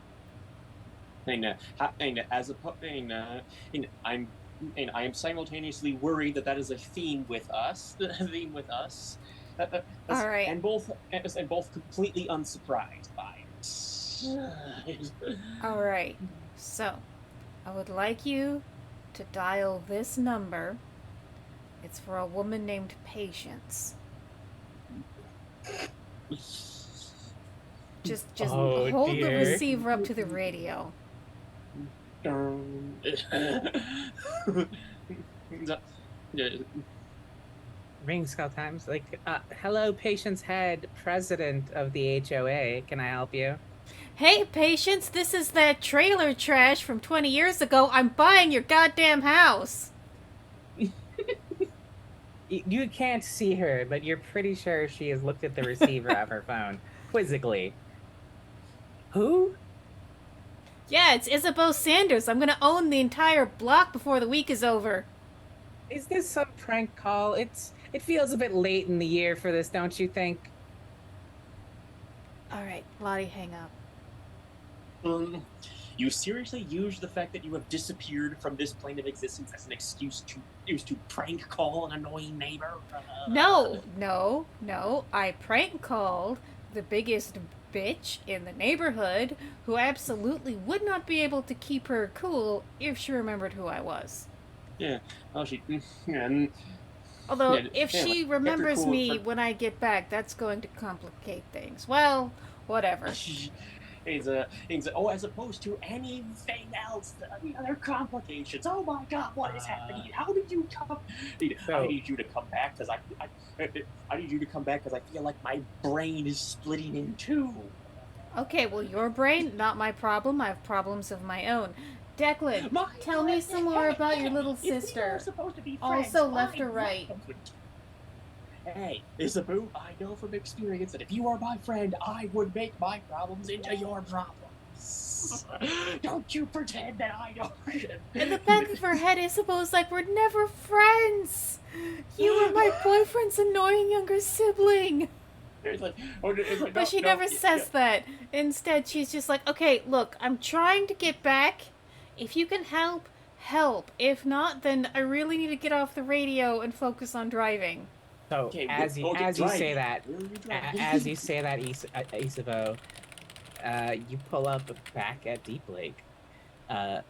Speaker 2: I am simultaneously worried that is a theme with us.
Speaker 3: Alright.
Speaker 2: And both completely unsurprised by it.
Speaker 3: Alright, so, I would like you to dial this number. It's for a woman named Patience. Just
Speaker 1: Oh,
Speaker 3: hold the
Speaker 1: dear.
Speaker 3: receiver up to the radio.
Speaker 1: Ring skull times. Hello, Patience Head, president of the HOA. Can I help you?
Speaker 3: Hey, Patience, this is that trailer trash from 20 years ago. I'm buying your goddamn house.
Speaker 1: You can't see her, but you're pretty sure she has looked at the receiver of her phone quizzically. Who?
Speaker 3: Yeah, it's Isabeau Sanders. I'm gonna own the entire block before the week is over.
Speaker 1: Is this some prank call? It feels a bit late in the year for this, don't you think?
Speaker 3: Alright, Lottie, hang up.
Speaker 2: You seriously use the fact that you have disappeared from this plane of existence as an excuse to prank call an annoying neighbor?
Speaker 3: No. I prank called the biggest bitch in the neighborhood who absolutely would not be able to keep her cool if she remembered who I was.
Speaker 2: Yeah. Well,
Speaker 3: Although,
Speaker 2: Yeah,
Speaker 3: if
Speaker 2: yeah,
Speaker 3: she
Speaker 2: kept her
Speaker 3: remembers
Speaker 2: cool
Speaker 3: me
Speaker 2: for-
Speaker 3: when I get back, that's going to complicate things. Well, whatever.
Speaker 2: as opposed to anything else, the other complications. Oh my God, what is happening? How did you come? I need you to come back because I need you to come back because I feel like my brain is splitting in two.
Speaker 3: Okay, well, your brain, not my problem. I have problems of my own. Declan,
Speaker 2: My-
Speaker 3: tell me some more about your little
Speaker 2: if we are
Speaker 3: sister.
Speaker 2: supposed to be friends,
Speaker 3: Also, left
Speaker 2: my
Speaker 3: or right?
Speaker 2: problems would- Hey, Isabu, I know from experience that if you are my friend, I would make my problems into your problems. Don't you pretend that I don't.
Speaker 3: In the back of her head, Isabeau's like, we're never friends. You were my boyfriend's annoying younger sibling.
Speaker 2: It's like,
Speaker 3: But she never says that. Instead, she's just like, okay, look, I'm trying to get back. If you can help, help. If not, then I really need to get off the radio and focus on driving.
Speaker 1: So
Speaker 2: Okay,
Speaker 1: as you say that, Isabeau, you pull up back at Deep Lake.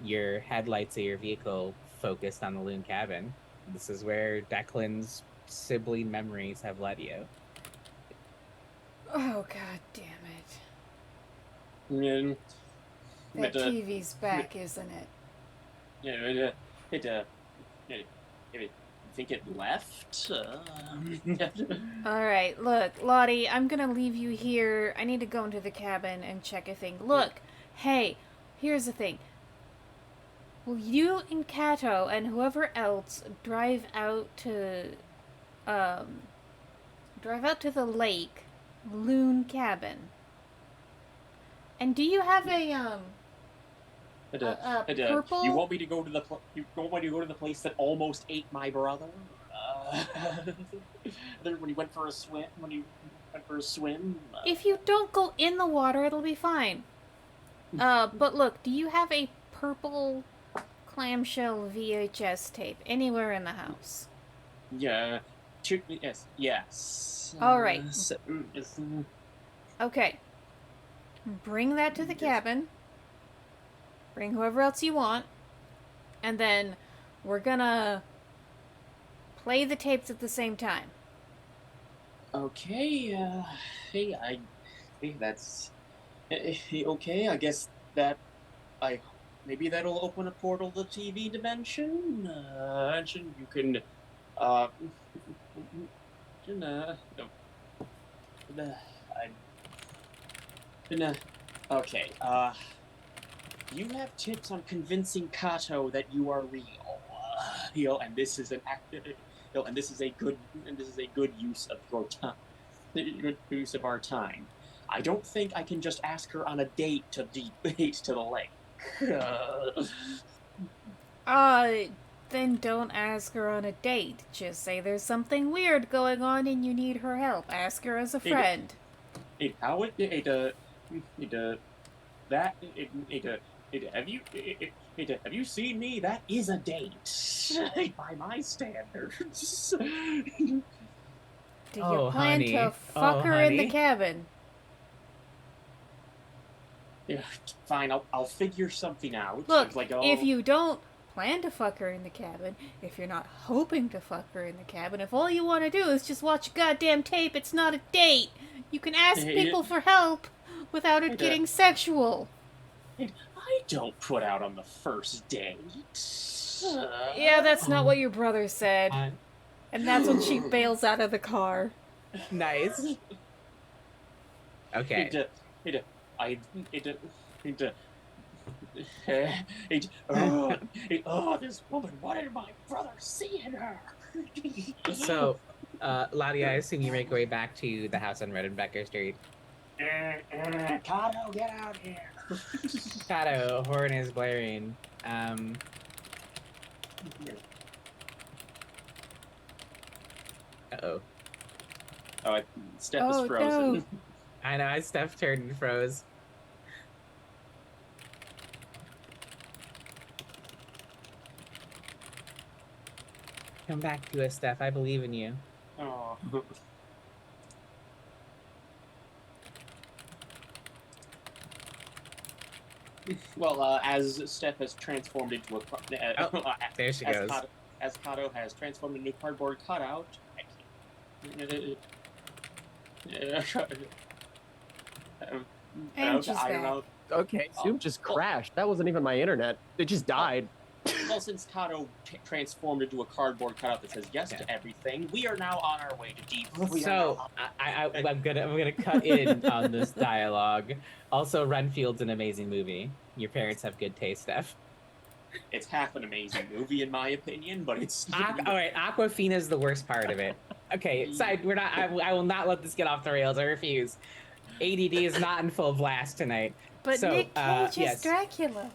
Speaker 1: Your headlights of your vehicle focused on the Loon cabin. This is where Declan's sibling memories have led you.
Speaker 3: Oh, god damn it.
Speaker 2: Mm,
Speaker 3: That
Speaker 2: but,
Speaker 3: TV's back, isn't it?
Speaker 2: I think it left.
Speaker 3: Alright, look, Lottie, I'm gonna leave you here. I need to go into the cabin and check a thing. Look, hey, here's the thing. Will you and Kato and whoever else drive out to the lake, Loon Cabin? And do you have a purple?
Speaker 2: You want me to go to the place that almost ate my brother? When he went for a swim.
Speaker 3: If you don't go in the water, it'll be fine. But look, do you have a purple clamshell VHS tape anywhere in the house?
Speaker 2: Yeah. Yes.
Speaker 3: All right.
Speaker 2: Yes.
Speaker 3: Okay. Bring that to the cabin. Bring whoever else you want. And then we're gonna play the tapes at the same time.
Speaker 2: Okay. That's okay. I guess that maybe that'll open a portal to the TV dimension. You can okay. You have tips on convincing Kato that you are real, and this is a good use of your time. Good use of our time. I don't think I can just ask her on a date to the lake.
Speaker 3: Then don't ask her on a date. Just say there's something weird going on and you need her help. Ask her as a friend.
Speaker 2: Have you seen me? That is a date by my standards.
Speaker 3: Do you
Speaker 1: Oh,
Speaker 3: plan
Speaker 1: honey.
Speaker 3: to fuck her in the
Speaker 1: honey.
Speaker 3: cabin?
Speaker 2: Yeah, fine. I'll figure something out.
Speaker 3: Look,
Speaker 2: It's like,
Speaker 3: if you don't plan to fuck her in the cabin, if you're not hoping to fuck her in the cabin, if all you want to do is just watch a goddamn tape, it's not a date. You can ask people for help without it getting sexual.
Speaker 2: I don't put out on the first date.
Speaker 3: Yeah, that's not what your brother said. And that's when she bails out of the car.
Speaker 1: Nice. Okay.
Speaker 2: This woman, what did my brother see in her?
Speaker 1: So, Lottie, I assume you make your way back to the house on Redenbecker Street.
Speaker 2: Kato, get out here.
Speaker 1: Kato, horn is blaring. Uh-oh.
Speaker 2: Steph is frozen.
Speaker 3: No.
Speaker 1: I know, Steph turned and froze. Come back to us, Steph. I believe in you.
Speaker 2: Oh. Well, as Steph has transformed into
Speaker 1: There she goes.
Speaker 2: As Kato has transformed into a cardboard cutout.
Speaker 3: And she's
Speaker 2: I don't
Speaker 3: back.
Speaker 2: know.
Speaker 4: Okay, Zoom just crashed. That wasn't even my internet. It just died.
Speaker 2: Well, since Kato transformed into a cardboard cutout that says yes to everything, we are now on our way to Deep.
Speaker 1: So I'm gonna cut in on this dialogue. Also, Renfield's an amazing movie. Your parents have good taste, Steph.
Speaker 2: it's half an amazing movie in my opinion, but it's
Speaker 1: All right, Aquafina is the worst part of it. Okay, side. We're not. I will not let this get off the rails. I refuse. ADD is not in full blast tonight.
Speaker 3: But
Speaker 1: So,
Speaker 3: Nick Cage is
Speaker 1: yes,
Speaker 3: Dracula.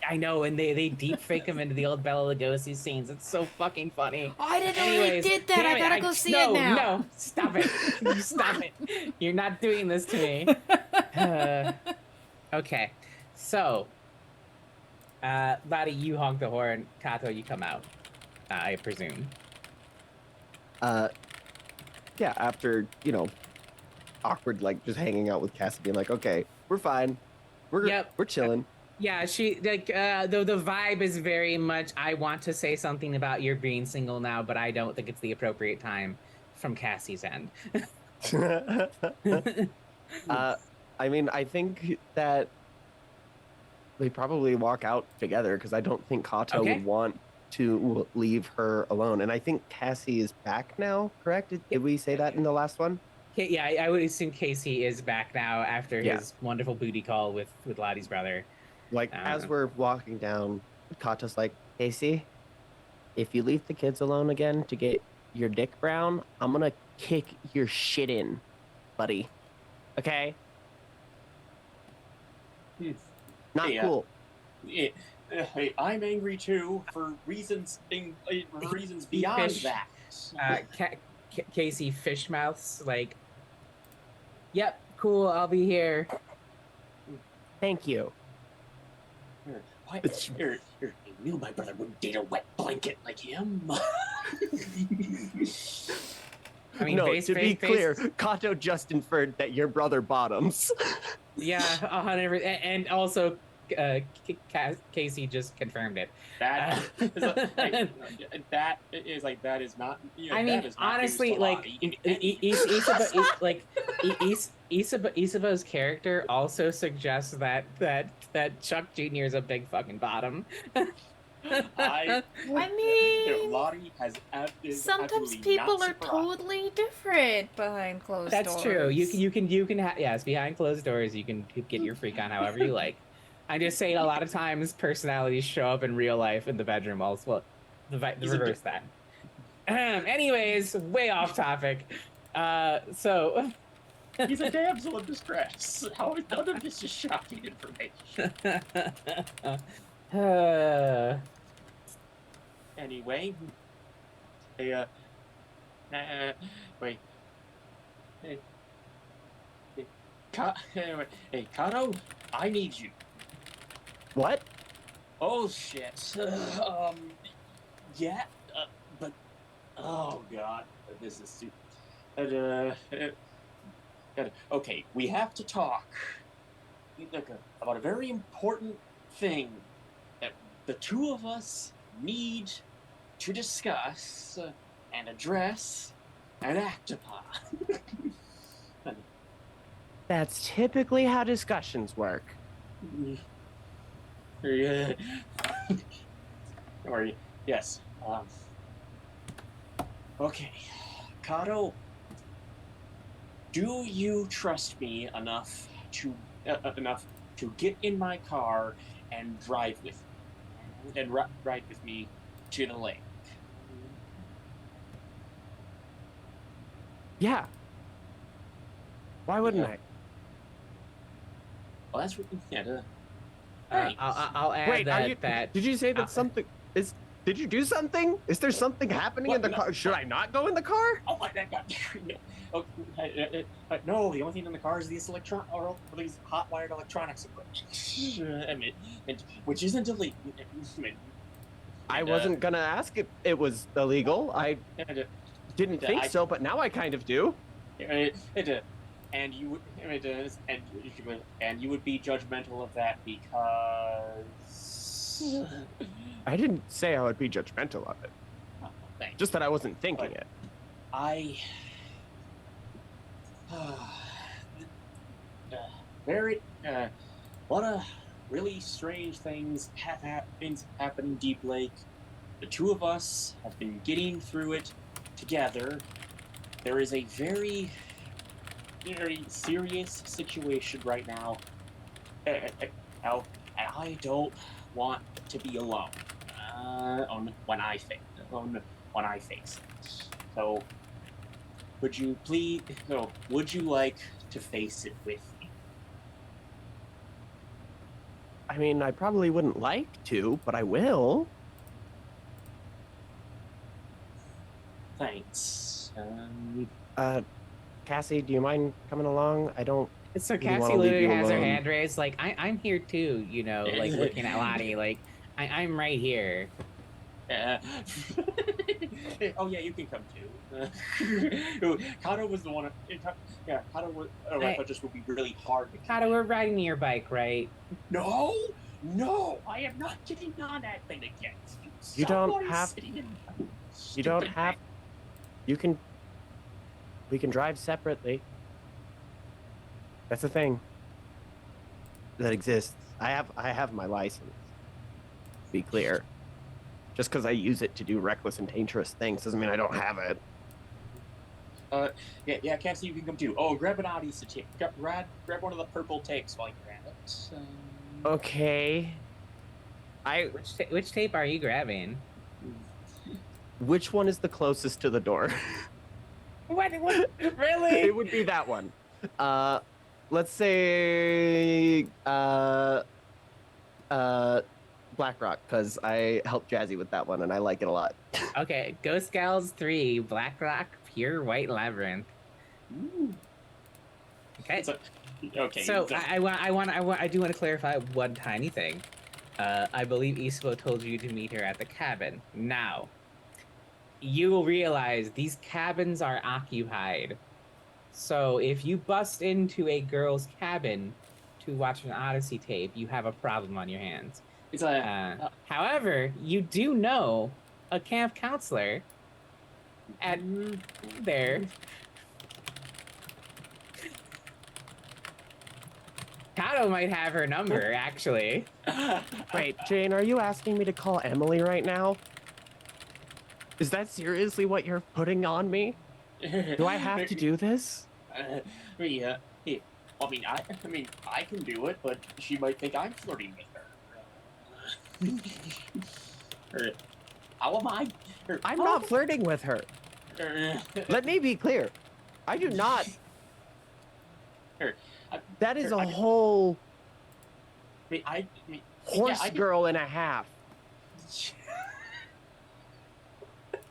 Speaker 1: I know, and they deep fake him into the old Bela Lugosi scenes. It's so fucking funny.
Speaker 3: Oh, I didn't know
Speaker 1: Anyways,
Speaker 3: they did that.
Speaker 1: damn
Speaker 3: I
Speaker 1: it,
Speaker 3: gotta go see
Speaker 1: no,
Speaker 3: it now.
Speaker 1: No, stop it. Stop it. You're not doing this to me. Okay, so, Lottie, you honk the horn. Kato, you come out. I presume.
Speaker 4: Yeah, after, awkward, like, just hanging out with Cassie, being like, okay, we're fine. We're chilling.
Speaker 1: Yeah, she like the vibe is very much I want to say something about your being single now, but I don't think it's the appropriate time from Cassie's end.
Speaker 4: I mean, I think that they probably walk out together because I don't think Kato
Speaker 1: Okay.
Speaker 4: would want to leave her alone. And I think Cassie is back now, correct? Did we say that in the last one?
Speaker 1: Yeah, I would assume Casey is back now after
Speaker 4: Yeah.
Speaker 1: his wonderful booty call with Lottie's brother.
Speaker 4: Like, as we're walking down, Kato's like, Casey, if you leave the kids alone again to get your dick brown, I'm gonna kick your shit in, buddy. Okay? Not
Speaker 2: Hey,
Speaker 4: cool.
Speaker 2: Hey, I'm angry too for reasons beyond
Speaker 1: Fish.
Speaker 2: that.
Speaker 1: Casey fishmouths like, yep, cool, I'll be here.
Speaker 4: Thank you.
Speaker 2: Why? I knew my brother wouldn't date a wet blanket like him.
Speaker 1: I mean,
Speaker 4: No, to be clear, Kato just inferred that your brother bottoms.
Speaker 1: Yeah, 100%, and also Casey just confirmed it.
Speaker 2: That is not.
Speaker 1: I mean, honestly, like Isaba's character also suggests that Chuck Jr. is a big fucking bottom.
Speaker 2: I
Speaker 3: mean,
Speaker 2: Lottie has.
Speaker 3: sometimes people are totally different behind closed doors.
Speaker 1: That's true. You can yes, behind closed doors you can get your freak on however you like. I'm just saying, a lot of times personalities show up in real life in the bedroom. Also, the reverse that. Anyways, way off topic. So
Speaker 2: he's a damsel in distress. How none of this is shocking information. Anyway, hey, wait. Hey, Kato, I need you.
Speaker 4: What?
Speaker 2: Oh shit. Yeah, but oh god, this is stupid. Okay, we have to talk about a very important thing that the two of us need to discuss and address and act upon.
Speaker 4: That's typically how discussions work.
Speaker 2: Or yes. Okay, Kato, do you trust me enough to get in my car and drive with me, and ride with me to the lake?
Speaker 4: Yeah. Why wouldn't I?
Speaker 2: Well, that's what. Yeah.
Speaker 1: I'll add
Speaker 4: Wait,
Speaker 1: that.
Speaker 4: Did you say that something is? Did you do something? Is there something happening in the car? Should I not go in the car?
Speaker 2: Oh my god! No, the only thing in the car is these these hot wired electronics equipment, which isn't illegal.
Speaker 4: I wasn't gonna ask if it was illegal. I didn't think so, but now I kind of do.
Speaker 2: And you would, and you would be judgmental of that because
Speaker 4: I didn't say I would be judgmental of it.
Speaker 2: Oh, thanks.
Speaker 4: Just that I wasn't thinking it.
Speaker 2: What a really strange things have happened in Deep Lake. The two of us have been getting through it together. There is a very, very serious situation right now. And I don't want to be alone on when I face it. So would you please? So would you like to face it with me?
Speaker 4: I mean, I probably wouldn't like to, but I will.
Speaker 2: Thanks.
Speaker 4: Cassie, do you mind coming along? I don't.
Speaker 1: So
Speaker 4: Really
Speaker 1: Cassie
Speaker 4: wanna leave
Speaker 1: literally
Speaker 4: you
Speaker 1: has her
Speaker 4: alone.
Speaker 1: hand raised, like I'm here too, you know, like looking at Lottie, like I'm right here.
Speaker 2: Oh yeah, you can come too. Kato was the one. Yeah, Kato was. Oh, I thought this would be really hard.
Speaker 1: Kato, we're riding your bike, right?
Speaker 2: No, no, I am not getting on that thing again.
Speaker 4: You don't
Speaker 2: Somebody's
Speaker 4: have-
Speaker 2: sitting in
Speaker 4: You don't
Speaker 2: stupid
Speaker 4: have. You can. We can drive separately. That's a thing that exists. I have my license. To be clear. Just because I use it to do reckless and dangerous things doesn't mean I don't have it.
Speaker 2: Yeah, Cassie, you can come too. Oh, grab an Odyssey tape. Grab one of the purple tapes while you're at it.
Speaker 4: Okay.
Speaker 1: Which tape are you grabbing?
Speaker 4: Which one is the closest to the door?
Speaker 1: What? Really?
Speaker 4: It would be that one. Let's say BlackRock, because I helped Jazzy with that one and I like it a lot.
Speaker 1: Okay, Ghost Gals 3, Blackrock, Pure White Labyrinth.
Speaker 2: Ooh.
Speaker 1: Okay.
Speaker 2: Okay.
Speaker 1: So I do want to clarify one tiny thing. I believe Isabeau told you to meet her at the cabin. Now, you will realize these cabins are occupied. So if you bust into a girl's cabin to watch an Odyssey tape, you have a problem on your hands.
Speaker 2: It's a.
Speaker 1: However, you do know a camp counselor at there. Kato might have her number, actually.
Speaker 4: Wait, Jane, are you asking me to call Emily right now? Is that seriously what you're putting on me? Do I have to do this?
Speaker 2: Yeah. I can do it, but she might think I'm flirting with her. How am I?
Speaker 4: I'm not flirting with her. Let me be clear. I do not. That is a whole horse
Speaker 2: yeah,
Speaker 4: girl and a half.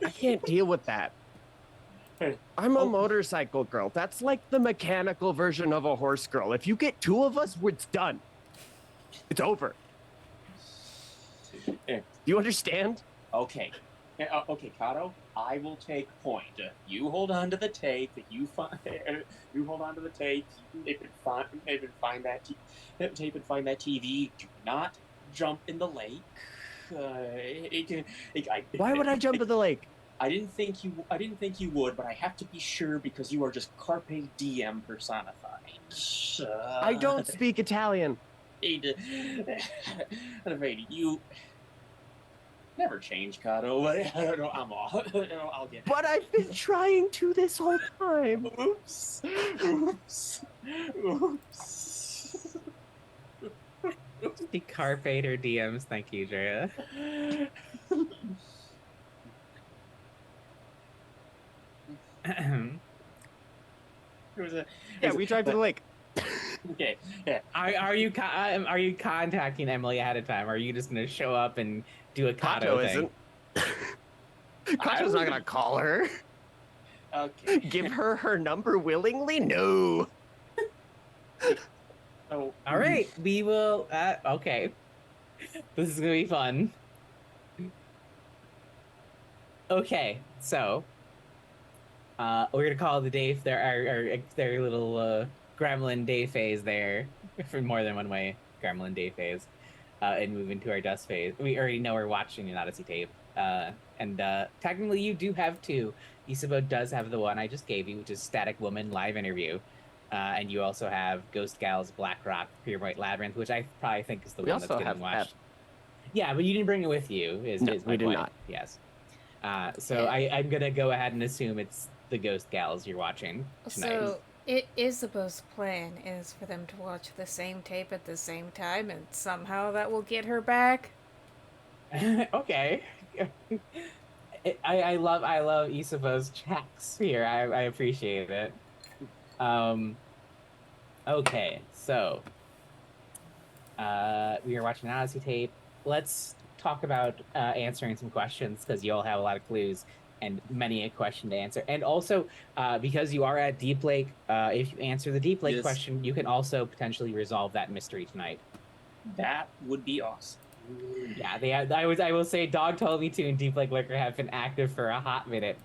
Speaker 4: I can't deal with that. I'm a motorcycle girl. That's like the mechanical version of a horse girl. If you get two of us, it's done. It's over. Do you understand?
Speaker 2: Okay. Okay, Kato, I will take point. You hold on to the tape. You hold on to the tape. Maybe find that tape and find that TV. Do not jump in the lake.
Speaker 4: Why would I jump in the lake?
Speaker 2: I didn't think you would, but I have to be sure because you are just carpe diem personified.
Speaker 4: I don't speak Italian.
Speaker 2: I'm afraid you never change, Kato. I'm off. I'll get.
Speaker 4: But I've been trying to this whole time.
Speaker 2: Oops.
Speaker 1: The Carpater DMs, thank you, Drea.
Speaker 4: Yeah, we drive to the lake.
Speaker 2: Okay, yeah.
Speaker 1: Are you contacting Emily ahead of time? Or are you just gonna show up and do a Kato thing?
Speaker 4: Isn't. Kato's not gonna call her.
Speaker 2: Okay.
Speaker 4: Give her number willingly? No.
Speaker 2: Oh,
Speaker 1: All right, we will. Okay, this is gonna be fun. Okay, so we're gonna call the day their little gremlin day phase there for more than one way gremlin day phase, and move into our dust phase. We already know we're watching an Odyssey tape, and technically you do have two. Isabeau does have the one I just gave you, which is Static Woman live interview. And you also have Ghost Gals, Blackrock, Pure White Labyrinth, which I probably think is the
Speaker 4: We
Speaker 1: one that's
Speaker 4: also
Speaker 1: getting
Speaker 4: have
Speaker 1: watched. Yeah, but you didn't bring it with you. Is my
Speaker 4: we did
Speaker 1: point.
Speaker 4: not.
Speaker 1: Yes. So I'm gonna go ahead and assume it's the Ghost Gals you're watching tonight.
Speaker 3: So It is supposed to plan is for them to watch the same tape at the same time, and somehow that will get her back.
Speaker 1: Okay. I love Isabeau's checks here. I appreciate it. Um, okay, so we are watching an Odyssey tape. Let's talk about answering some questions because you all have a lot of clues and many a question to answer. And also, because you are at Deep Lake, if you answer the Deep Lake
Speaker 2: Yes.
Speaker 1: question, you can also potentially resolve that mystery tonight.
Speaker 2: That would be awesome.
Speaker 1: Yeah, they. I will say, Dog told me to, and Deep Lake Liquor have been active for a hot minute.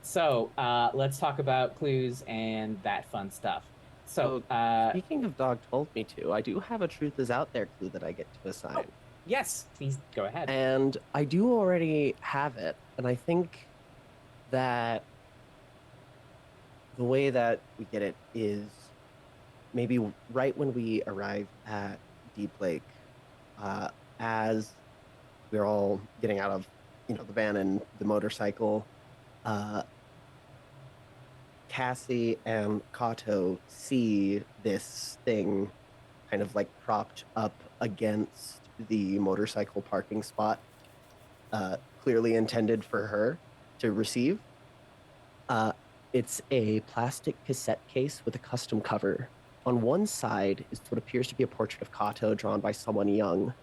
Speaker 1: So let's talk about clues and that fun stuff. So,
Speaker 4: Speaking of Dog told me to, I do have a truth is out there clue that I get to assign.
Speaker 1: yes, please go ahead.
Speaker 4: And I do already have it. And I think that the way that we get it is maybe right when we arrive at Deep Lake, as we're all getting out of, the van and the motorcycle, uh, Cassie and Kato see this thing kind of like propped up against the motorcycle parking spot, clearly intended for her to receive. It's a plastic cassette case with a custom cover. On one side is what appears to be a portrait of Kato drawn by someone young.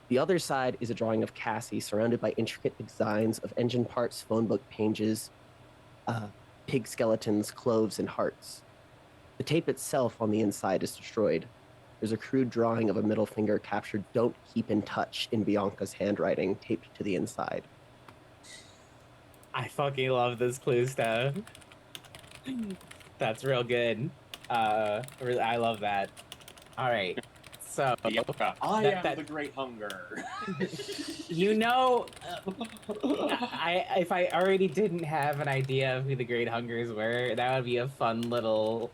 Speaker 4: The other side is a drawing of Cassie surrounded by intricate designs of engine parts, phone book pages, pig skeletons, cloves, and hearts. The tape itself on the inside is destroyed. There's a crude drawing of a middle finger captured "Don't keep in touch" in Bianca's handwriting taped to the inside.
Speaker 1: I fucking love this clue stuff. That's real good. I love that. All right. So
Speaker 2: Bianca, I
Speaker 1: that-
Speaker 2: am
Speaker 1: that-
Speaker 2: the Great Hunger.
Speaker 1: you know, if I already didn't have an idea of who the Great Hungers were, that would be a fun little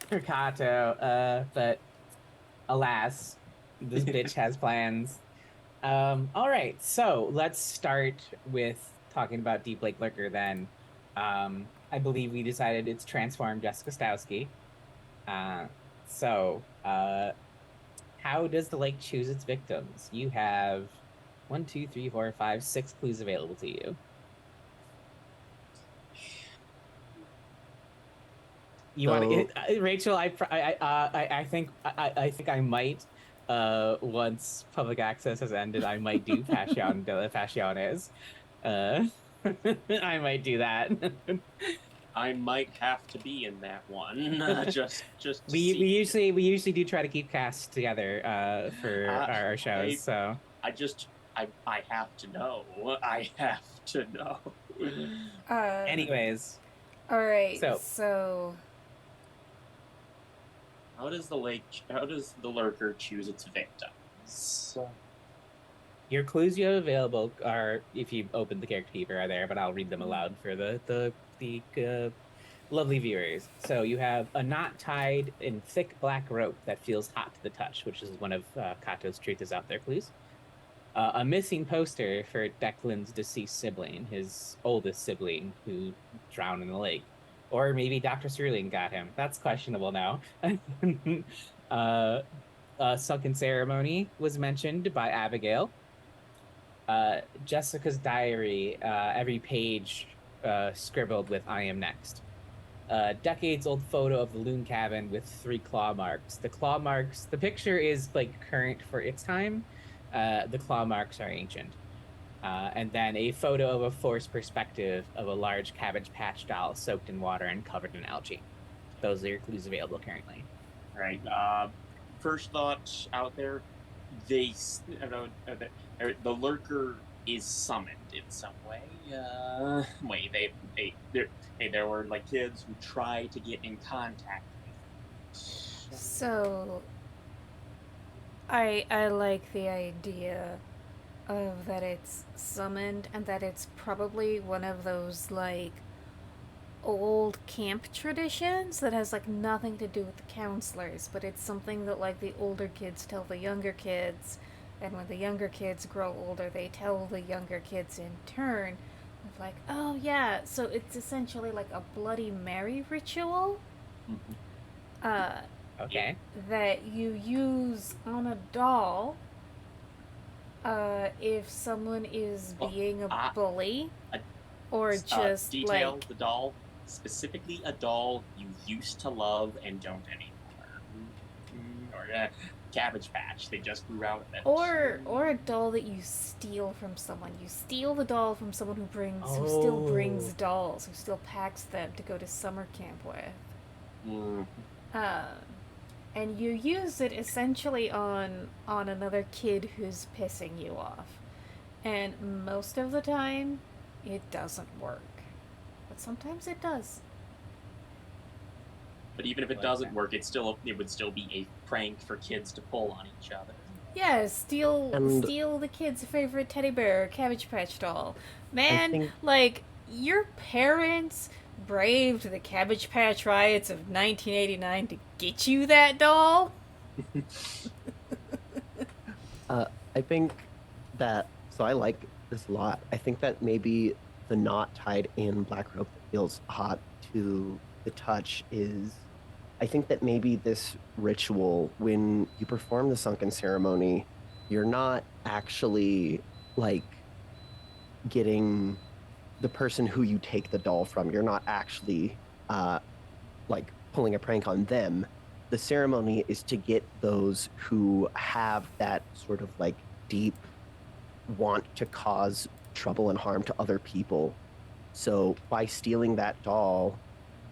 Speaker 1: Kato. But alas, this bitch has plans. All right, so let's start with talking about Deep Lake Liquor then. I believe we decided it's Transform Jessica Stowski. So, how does the lake choose its victims? You have 1, 2, 3, 4, 5, 6 clues available to you. You want to get Rachel? I think I might. Once public access has ended, I might do Passiones. I might do that.
Speaker 2: I might have to be in that one. just to
Speaker 1: we
Speaker 2: see.
Speaker 1: usually do try to keep casts together for our shows. So
Speaker 2: I have to know. I have to know.
Speaker 1: anyways,
Speaker 3: All right.
Speaker 1: So-
Speaker 3: So
Speaker 2: How does the lurker choose its victims?
Speaker 1: your clues you have available are, if you open the character keeper, are there, but I'll read them aloud for the lovely viewers. So you have a knot tied in thick black rope that feels hot to the touch, which is one of Kato's truth is out there clues. A missing poster for Declan's deceased sibling, his oldest sibling, who drowned in the lake. Or maybe Dr. Sterling got him. That's questionable now. Sunken Ceremony was mentioned by Abigail. Jessica's diary, every page scribbled with "I am next." Decades-old photo of the loon cabin with 3 claw marks. The claw marks, the picture is like current for its time. The claw marks are ancient. And then a photo of a forced perspective of a large Cabbage Patch doll soaked in water and covered in algae. Those are your clues available currently.
Speaker 2: Right. First thought out there, the lurker is summoned in some way. There were like kids who tried to get in contact with.
Speaker 3: So I like the idea of that it's summoned and that it's probably one of those like old camp traditions that has like nothing to do with the counselors, but it's something that like the older kids tell the younger kids, and when the younger kids grow older they tell the younger kids in turn, Of like, oh yeah, so it's essentially like a Bloody Mary ritual
Speaker 2: Mhm.
Speaker 3: uh,
Speaker 1: Okay.
Speaker 3: that you use on a doll if someone is
Speaker 2: Well,
Speaker 3: being a
Speaker 2: I-
Speaker 3: bully
Speaker 2: a
Speaker 3: or just
Speaker 2: detail
Speaker 3: like
Speaker 2: the doll, specifically a doll you used to love and don't anymore. Or Cabbage Patch, they just grew out of it.
Speaker 3: or a doll that you steal from someone. You steal the doll from someone who still brings
Speaker 1: Oh.
Speaker 3: dolls, who still packs them to go to summer camp with.
Speaker 2: Mm.
Speaker 3: Um, and you use it essentially on another kid who's pissing you off. And most of the time, it doesn't work. But sometimes it does.
Speaker 2: But even if it
Speaker 1: Like
Speaker 2: doesn't
Speaker 1: that.
Speaker 2: work, it would still be a prank for kids to pull on each other.
Speaker 3: Yeah,
Speaker 4: And
Speaker 3: steal the kid's favorite teddy bear or Cabbage Patch doll.
Speaker 4: I
Speaker 3: Man,
Speaker 4: think
Speaker 3: like your parents braved the Cabbage Patch riots of 1989 to get you that doll.
Speaker 4: Uh, I think that so I like this a lot. I think that maybe the knot tied in black rope that feels hot to the touch is I think that maybe this ritual, when you perform the sunken ceremony, you're not actually like getting the person who you take the doll from. You're not actually like pulling a prank on them. The ceremony is to get those who have that sort of like deep want to cause trouble and harm to other people. So by stealing that doll,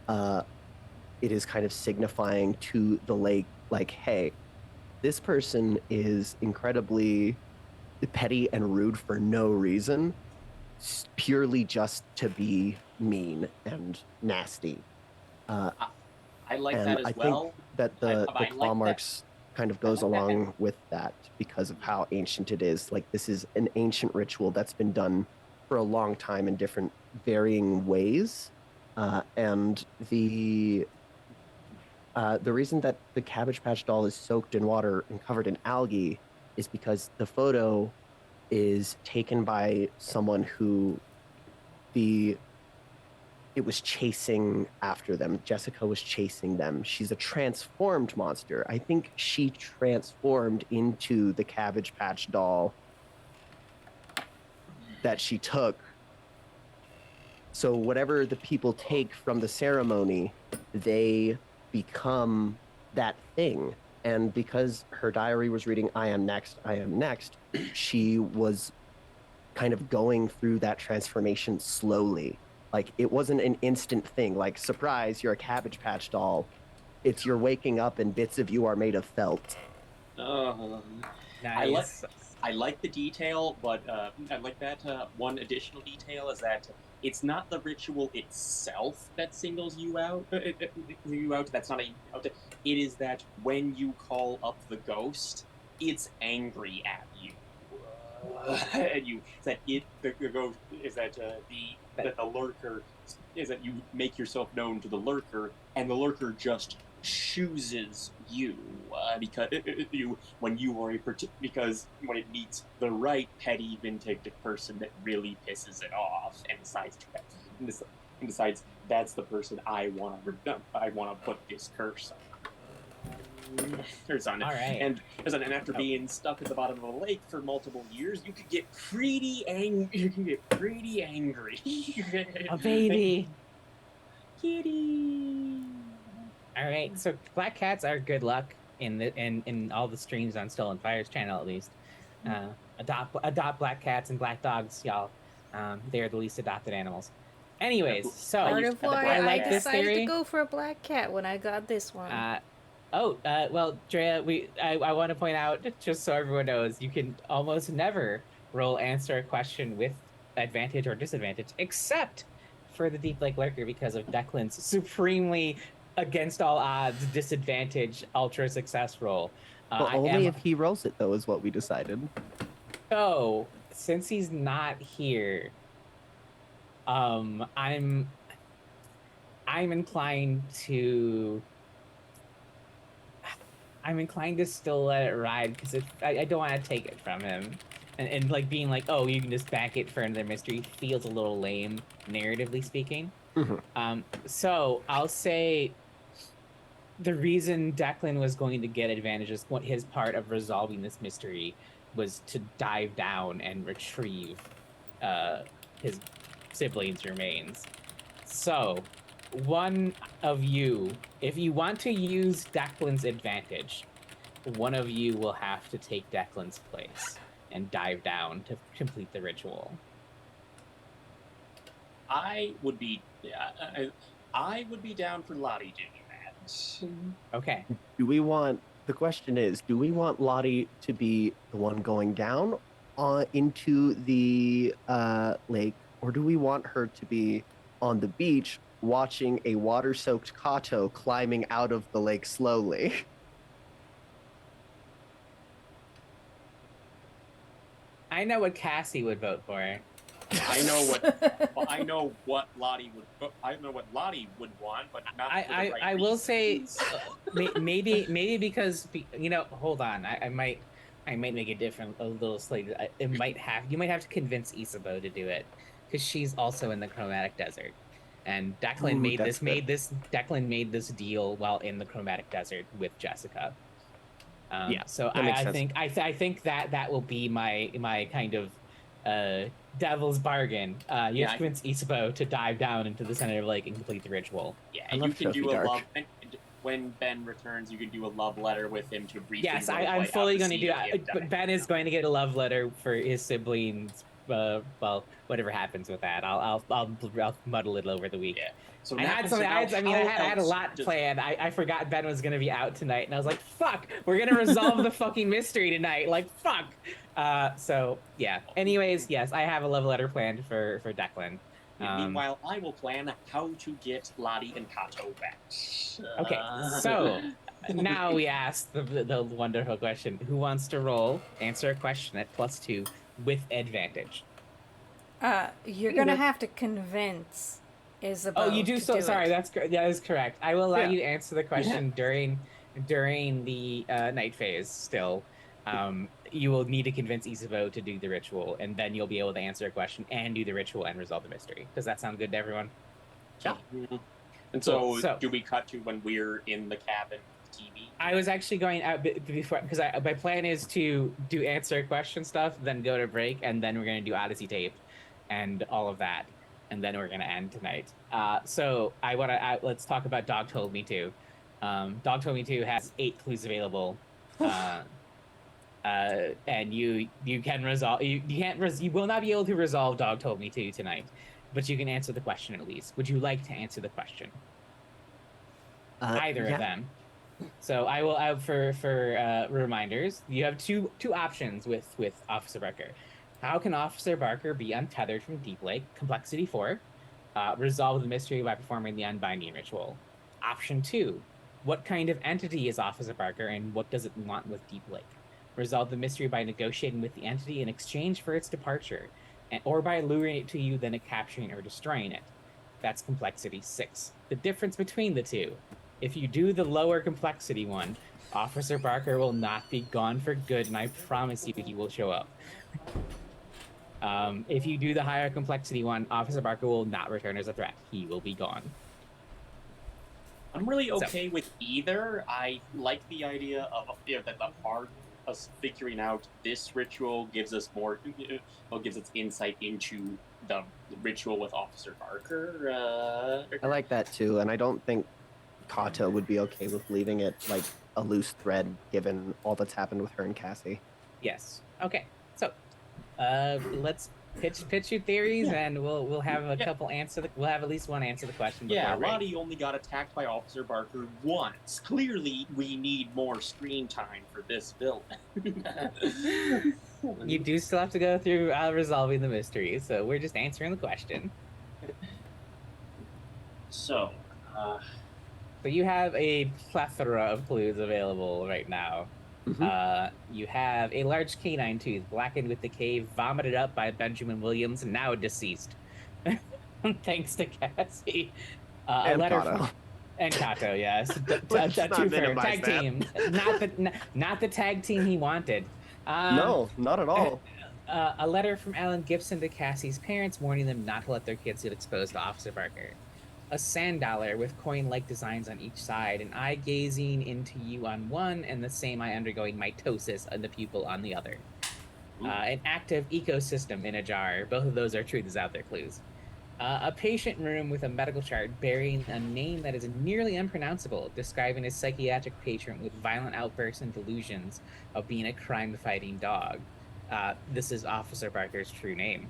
Speaker 4: it is kind of signifying to the lake, like, hey, this person is incredibly petty and rude for no reason, purely just to be mean and nasty.
Speaker 2: I like
Speaker 4: And
Speaker 2: that as
Speaker 4: I think
Speaker 2: well.
Speaker 4: that
Speaker 2: I,
Speaker 4: the
Speaker 2: I
Speaker 4: claw
Speaker 2: like that.
Speaker 4: marks kind of
Speaker 2: I
Speaker 4: goes
Speaker 2: like that.
Speaker 4: along with that because of how ancient it is. Like this is an ancient ritual that's been done for a long time in different varying ways. And the reason that the Cabbage Patch doll is soaked in water and covered in algae is because the photo is taken by someone who the it was chasing after them. Jessica was chasing them. She's a transformed monster. I think she transformed into the Cabbage Patch doll that she took. So whatever the people take from the ceremony, they become that thing. And because her diary was reading I am next, she was kind of going through that transformation slowly. Like it wasn't an instant thing, like, surprise, you're a Cabbage Patch doll. It's you're waking up and bits of you are made of felt.
Speaker 2: Uh, I like
Speaker 1: Nice.
Speaker 2: I like the detail, but I like that one additional detail is that it's not the ritual itself that singles you out. That's not a out. It is that when you call up the ghost, it's angry at you. And you that it the ghost is that the lurker is that you make yourself known to the lurker, and the lurker just chooses you because you when you are because when it meets the right petty vindictive person that really pisses it off and decides that's the person I want to put this curse on.
Speaker 1: All right.
Speaker 2: And after being stuck at the bottom of a lake for multiple years, you could get pretty angry. You can get pretty angry.
Speaker 1: A baby.
Speaker 2: Kitty.
Speaker 1: All right. So black cats are good luck in all the streams on Stolen Fires channel at least. Adopt black cats and black dogs, y'all. They are the least adopted animals. Anyways, so
Speaker 3: Part
Speaker 2: used
Speaker 3: of
Speaker 2: to have the
Speaker 3: why
Speaker 1: I
Speaker 2: black
Speaker 3: I
Speaker 1: like
Speaker 2: cat.
Speaker 1: this
Speaker 3: decided to
Speaker 1: theory.
Speaker 3: go for a black cat when I got this one.
Speaker 1: Well, Drea, I want to point out, just so everyone knows, you can almost never roll answer a question with advantage or disadvantage, except for the Deep Lake Lurker because of Declan's supremely against all odds disadvantage ultra success roll.
Speaker 4: But
Speaker 1: I
Speaker 4: only
Speaker 1: am
Speaker 4: if he rolls it, though, is what we decided.
Speaker 1: so since he's not here, I'm inclined to still let it ride because I don't want to take it from him. and like being like, oh, you can just back it for another mystery feels a little lame, narratively speaking. So I'll say the reason Declan was going to get advantages, what his part of resolving this mystery was to dive down and retrieve his siblings' remains. So, one of you, if you want to use Declan's advantage, one of you will have to take Declan's place and dive down to complete the ritual.
Speaker 2: I would be down for Lottie doing that.
Speaker 1: Okay.
Speaker 4: The question is, do we want Lottie to be the one going down into the lake, or do we want her to be on the beach watching a water-soaked Kato climbing out of the lake slowly?
Speaker 1: I know what Cassie would vote for.
Speaker 2: I know what Lottie would want, but not.
Speaker 1: I will say maybe because hold on, I might make it different a little slightly. You might have to convince Isabeau to do it because she's also in the Chromatic Desert, and Declan Declan made this deal while in the Chromatic Desert with Jessica. So I think that will be my kind of devil's bargain. You have to convince Isabeau to dive down into the center of the lake and complete the ritual.
Speaker 2: Yeah, and you can do a love. When Ben returns, you can do a love letter with him to briefly.
Speaker 1: Yes, I'm fully going to do that. But Ben is going to get a love letter for his siblings. Well, whatever happens with that, I'll muddle it over the week. Yeah. So I had a lot planned. I forgot Ben was going to be out tonight, and I was like, "Fuck, we're going to resolve the fucking mystery tonight." Like, fuck. So yeah. Anyways, yes, I have a love letter planned for Declan.
Speaker 2: Meanwhile, I will plan how to get Lottie and Kato back.
Speaker 1: Okay, so now we ask the wonderful question: who wants to roll? Answer a question at +2 with advantage.
Speaker 3: You're gonna have to convince Isabeau.
Speaker 1: Oh, you do so. Sorry, that is correct. I will allow you to answer the question during the night phase. Still, you will need to convince Isabeau to do the ritual, and then you'll be able to answer a question and do the ritual and resolve the mystery. Does that sound good to everyone?
Speaker 2: Yeah. And so, do we cut to when we're in the cabin TV?
Speaker 1: I was actually going out before because my plan is to do answer question stuff, then go to break, and then we're going to do Odyssey tape and all of that, and then we're going to end tonight. So let's talk about Dog Told Me To. Dog Told Me To has 8 clues available. And you can resolve. You will not be able to resolve Dog Told Me To tonight, but you can answer the question at least. Would you like to answer the question? Either of them. So I will for reminders. You have two options with Officer Barker. How can Officer Barker be untethered from Deep Lake? Complexity 4. Resolve the mystery by performing the unbinding ritual. Option 2. What kind of entity is Officer Barker, and what does it want with Deep Lake? Resolve the mystery by negotiating with the entity in exchange for its departure, or by luring it to you, then capturing or destroying it. That's complexity 6. The difference between the two: if you do the lower complexity one, Officer Barker will not be gone for good, and I promise you he will show up. If you do the higher complexity one, Officer Barker will not return as a threat. He will be gone.
Speaker 2: I'm really okay with either. I like the idea of that the part us figuring out this ritual gives us gives us insight into the ritual with Officer Barker.
Speaker 4: I like that too, and I don't think Kato would be okay with leaving it like a loose thread given all that's happened with her and Cassie.
Speaker 1: Yes. Okay. So, let's pitch your theories, and we'll have a couple we'll have at least one answer the question.
Speaker 2: Yeah, Lottie only got attacked by Officer Barker once. Clearly, we need more screen time for this villain.
Speaker 1: You do still have to go through resolving the mystery, so we're just answering the question.
Speaker 2: So
Speaker 1: you have a plethora of clues available right now. Mm-hmm. You have a large canine tooth, blackened with decay, vomited up by Benjamin Williams, and now deceased. Thanks to Cassie.
Speaker 4: And
Speaker 1: a letter
Speaker 4: Kato.
Speaker 1: And Kato, yes.
Speaker 4: Tag
Speaker 1: team. Not the tag team he wanted.
Speaker 4: No, not at all.
Speaker 1: A letter from Ellen Gibson to Cassie's parents warning them not to let their kids get exposed to Officer Barker. A sand dollar with coin-like designs on each side, an eye gazing into you on one, and the same eye undergoing mitosis on the pupil on the other. An active ecosystem in a jar. Both of those are truth is out there clues. A patient room with a medical chart bearing a name that is nearly unpronounceable, describing a psychiatric patient with violent outbursts and delusions of being a crime-fighting dog. This is Officer Barker's true name.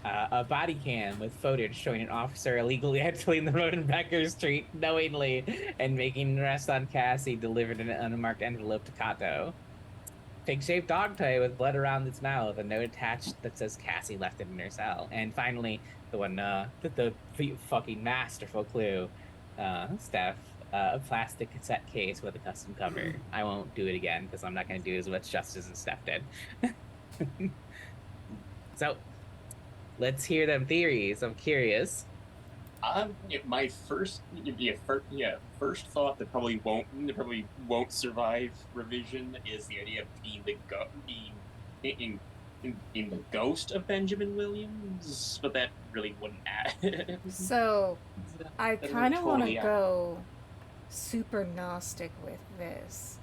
Speaker 1: A body cam with footage showing an officer illegally entering the road in Becker Street knowingly and making an arrest on Cassie, delivered in an unmarked envelope to Kato. Pig-shaped dog toy with blood around its mouth, a note attached that says Cassie left it in her cell. And finally, the one, the fucking masterful clue, Steph, a plastic cassette case with a custom cover. I won't do it again because I'm not going to do as much justice as Steph did. So, let's hear them theories. I'm curious.
Speaker 2: My first thought that probably won't survive revision is the idea of being being in the ghost of Benjamin Williams, but that really wouldn't add.
Speaker 3: So, I
Speaker 2: That
Speaker 3: kind of want to
Speaker 2: totally
Speaker 3: go super Gnostic with this.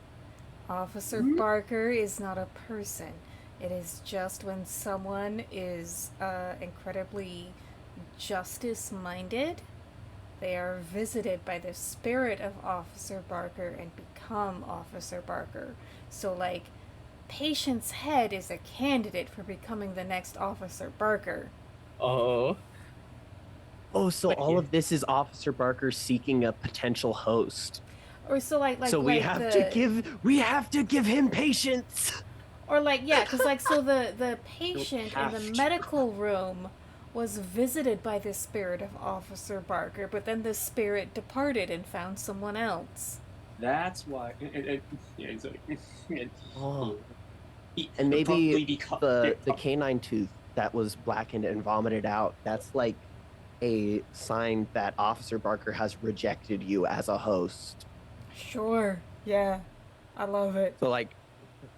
Speaker 3: Officer
Speaker 2: Mhm.
Speaker 3: Barker is not a person. It is just when someone is incredibly justice-minded, they are visited by the spirit of Officer Barker and become Officer Barker. So, like, Patient's head is a candidate for becoming the next Officer Barker.
Speaker 1: Oh.
Speaker 4: Oh, so
Speaker 1: But
Speaker 4: all
Speaker 1: yeah.
Speaker 4: of this is Officer Barker seeking a potential host.
Speaker 3: Or so
Speaker 4: So we
Speaker 3: like
Speaker 4: have to give him patience.
Speaker 3: Or like, yeah, because like, so the patient in the
Speaker 4: have to.
Speaker 3: medical room was visited by the spirit of Officer Barker, but then the spirit departed and found someone else.
Speaker 2: That's why.
Speaker 4: Oh.
Speaker 2: He-
Speaker 4: And maybe
Speaker 2: probably because-
Speaker 4: the canine tooth that was blackened and vomited out, that's like a sign that Officer Barker has rejected you as a host.
Speaker 3: Sure, yeah, I love it.
Speaker 4: So like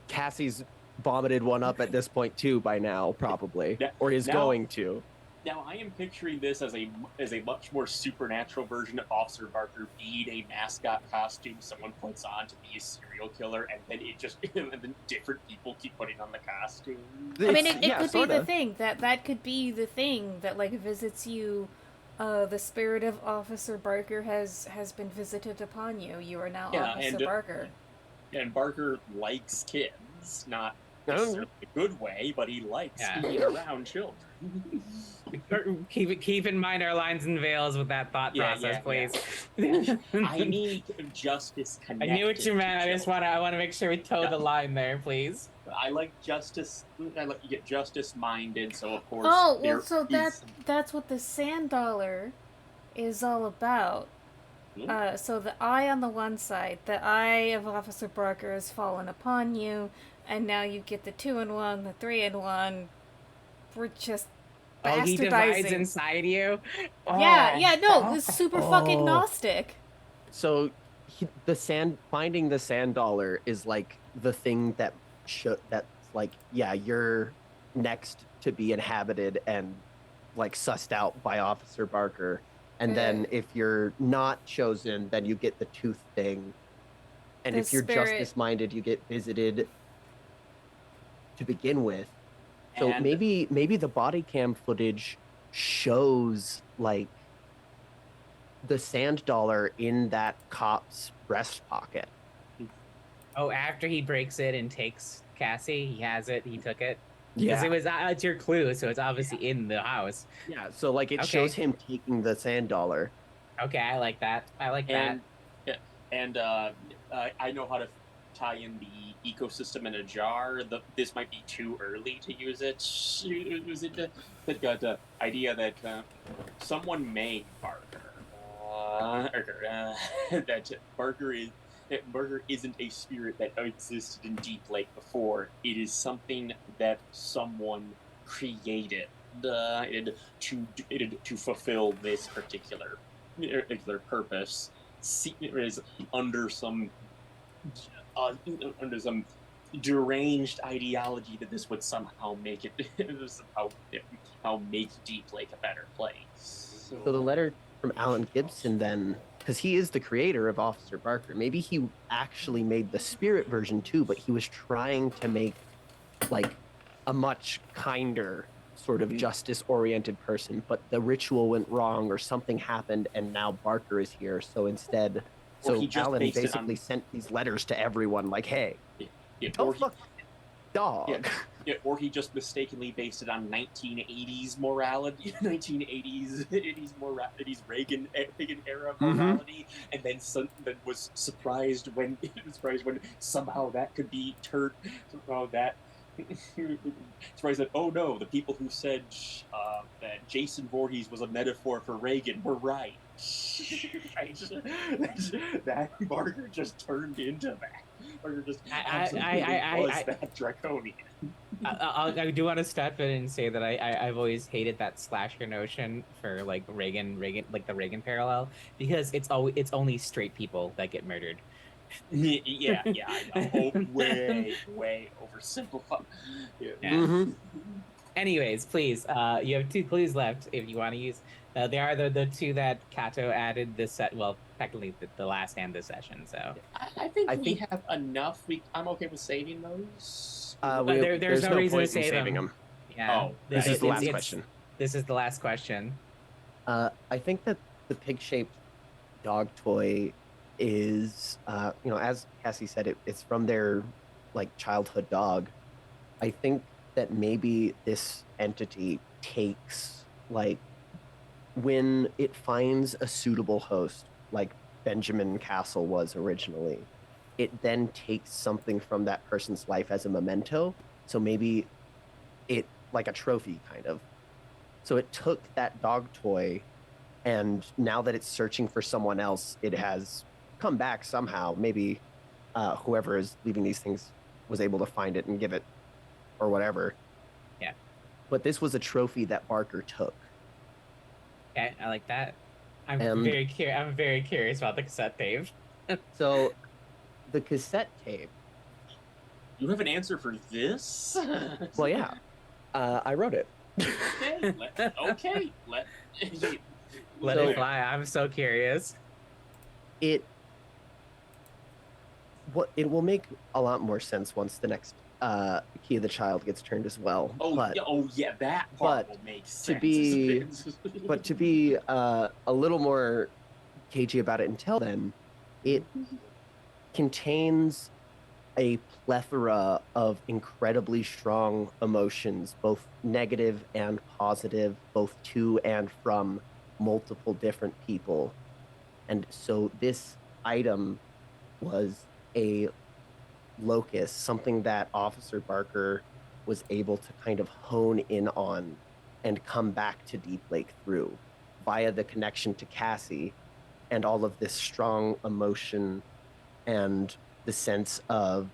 Speaker 4: Cassie's vomited one up at this point too by now, probably.
Speaker 2: Yeah,
Speaker 4: Or is
Speaker 2: now-
Speaker 4: going to.
Speaker 2: Now I am picturing this as a much more supernatural version of Officer Barker being a mascot costume someone puts on to be a serial killer, and then and then different people keep putting on the costume.
Speaker 3: I mean,
Speaker 4: It's-
Speaker 3: it
Speaker 4: yeah,
Speaker 3: could be the
Speaker 4: sorta.
Speaker 3: thing that could be the thing that like visits you. The spirit of Officer Barker has been visited upon you. You are now
Speaker 2: Yeah,
Speaker 3: Officer
Speaker 2: and-
Speaker 3: Barker.
Speaker 2: And Barker likes kids, not
Speaker 4: Oh.
Speaker 2: necessarily a good way, but he likes
Speaker 1: Yeah.
Speaker 2: being around children.
Speaker 1: Keep in mind our lines and veils with that thought
Speaker 2: Yeah,
Speaker 1: process,
Speaker 2: yeah,
Speaker 1: please.
Speaker 2: I need justice
Speaker 1: I
Speaker 2: connected.
Speaker 1: knew what you meant. I
Speaker 2: to
Speaker 1: want to make sure we toe
Speaker 2: Yeah.
Speaker 1: the line there, please.
Speaker 2: children. I like justice. I like you get justice minded. So of course.
Speaker 3: Oh, well,
Speaker 2: there
Speaker 3: so
Speaker 2: is-
Speaker 3: that's what the sand dollar is all about. So the eye on the one side, the eye of Officer Barker has fallen upon you, and now you get the 2-in-1, the 3-in-1. We're just
Speaker 1: Oh, he divides
Speaker 3: bastardizing.
Speaker 1: inside you.
Speaker 3: Yeah, no, it's super fucking
Speaker 4: Oh.
Speaker 3: Gnostic.
Speaker 4: So finding the sand dollar is like the thing that that's like, yeah, you're next to be inhabited and like sussed out by Officer Barker. And then if you're not chosen, then you get the tooth thing. And
Speaker 3: The
Speaker 4: if you're
Speaker 3: spirit-
Speaker 4: justice minded, you get visited to begin with. So
Speaker 2: And-
Speaker 4: maybe the body cam footage shows like the sand dollar in that cop's breast pocket.
Speaker 1: Oh, after he breaks it and takes Cassie, he has it. He took it. Because it was it's your clue, so it's obviously in the house.
Speaker 4: Yeah, so like it
Speaker 1: Okay.
Speaker 4: shows him taking the sand dollar.
Speaker 1: Okay, I like that. I like that.
Speaker 2: And I know how to tie in the ecosystem in a jar. This might be too early to use it. But got the idea that someone made Barker. That Barker isn't a spirit that existed in Deep Lake before. It is something that someone created to fulfill this particular purpose. Is under some deranged ideology that this would somehow make it somehow make Deep Lake a better place.
Speaker 4: So the letter from Alan Gibson then, because he is the creator of Officer Barker, maybe he actually made the spirit version too, but he was trying to make like a much kinder sort of justice-oriented person, but the ritual went wrong or something happened, and now Barker is here. So instead,
Speaker 2: Or
Speaker 4: so
Speaker 2: he just
Speaker 4: Alan
Speaker 2: based it
Speaker 4: basically
Speaker 2: on-
Speaker 4: sent these letters to everyone, like, "Hey,
Speaker 2: Yeah,
Speaker 4: don't fuck dog."
Speaker 2: or he just mistakenly based it on 1980s morality, 1980s Reagan era morality, and then was surprised when somehow that could be turned somehow that. Surprised that, oh no, the people who said that Jason Voorhees was a metaphor for Reagan were right. That Barker just turned into that. Barker just absolutely was that draconian.
Speaker 1: I do want to step in and say that I've always hated that slasher notion for like Reagan, like the Reagan parallel, because it's only straight people that get murdered.
Speaker 2: Yeah, I know. Way oversimplified. Yeah.
Speaker 4: Mhm.
Speaker 1: Anyways, please, you have 2 clues left if you want to use. They are the 2 that Kato added this set. Well, technically the last and this session. So
Speaker 2: I think we have enough. I'm okay with saving those.
Speaker 1: there's no reason
Speaker 4: point
Speaker 1: to
Speaker 4: in
Speaker 1: save
Speaker 4: saving
Speaker 1: them.
Speaker 4: them.
Speaker 1: Yeah.
Speaker 2: Oh,
Speaker 4: This is the last
Speaker 1: it's-
Speaker 4: question.
Speaker 1: This is the last question.
Speaker 4: I think that the pig-shaped dog toy is, as Cassie said, it's from their like childhood dog. I think that maybe this entity takes like when it finds a suitable host, like Benjamin Castle was originally, it then takes something from that person's life as a memento. So maybe it like a trophy kind of. So it took that dog toy, and now that it's searching for someone else, it has come back somehow. Maybe whoever is leaving these things was able to find it and give it or whatever.
Speaker 1: Yeah.
Speaker 4: But this was a trophy that Barker took.
Speaker 1: Okay, I like that. I'm
Speaker 4: And-
Speaker 1: very curious about the cassette tape.
Speaker 4: So the cassette tape,
Speaker 2: You have an answer for this?
Speaker 4: well, yeah, I wrote it.
Speaker 2: Okay.
Speaker 1: Let
Speaker 4: So-
Speaker 1: it fly. I'm so curious.
Speaker 4: It will make a lot more sense once the next Key of the Child gets turned as well. But
Speaker 2: That part
Speaker 4: but
Speaker 2: will make
Speaker 4: to
Speaker 2: sense.
Speaker 4: be- but to be a little more cagey about it until then, it contains a plethora of incredibly strong emotions, both negative and positive, both to and from multiple different people. And so this item was a locus, something that Officer Barker was able to kind of hone in on and come back to Deep Lake through via the connection to Cassie and all of this strong emotion and the sense of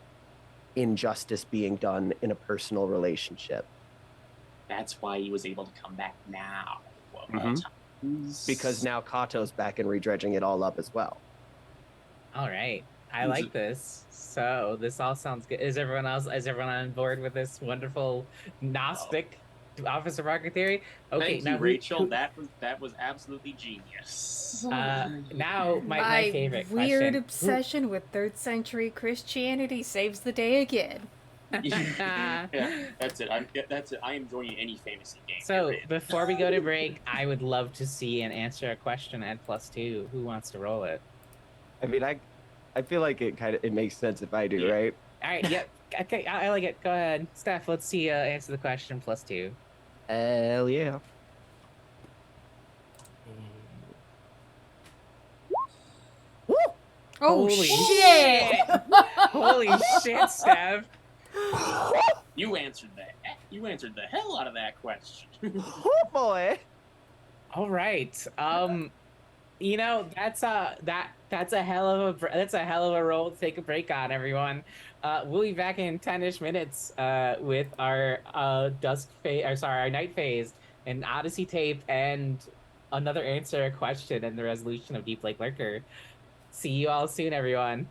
Speaker 4: injustice being done in a personal relationship.
Speaker 2: That's why he was able to come back now.
Speaker 4: Because now Kato's back and redredging it all up as well.
Speaker 1: All right. I like this. So this all sounds good. Is everyone on board with this wonderful Gnostic Officer Barker theory? Okay,
Speaker 2: Thank
Speaker 1: now
Speaker 2: you, Rachel. That was absolutely genius.
Speaker 1: now my favorite
Speaker 3: weird
Speaker 1: question.
Speaker 3: obsession with 3rd century Christianity saves the day again.
Speaker 2: Yeah, that's it. That's it. I am joining any fantasy game.
Speaker 1: So
Speaker 2: you're in.
Speaker 1: before we go to break, I would love to see and answer a question at +2. Who wants to roll it?
Speaker 4: I mean, I feel like it makes sense if I do,
Speaker 2: Yeah.
Speaker 4: right?
Speaker 1: All right. Yep. Okay. I like it. Go ahead, Steph. Let's see. Answer the question +2.
Speaker 4: Hell yeah. Woo!
Speaker 3: Oh
Speaker 1: Holy
Speaker 3: shit!
Speaker 1: Holy shit, Steph.
Speaker 2: You answered that. You answered the hell out of that question.
Speaker 4: Oh boy.
Speaker 1: All right. That's a hell of a roll to take a break on, everyone. We'll be back in 10-ish minutes with our our night phase and Odyssey tape and another answer a question and the resolution of Deep Lake Lurker. See you all soon, everyone.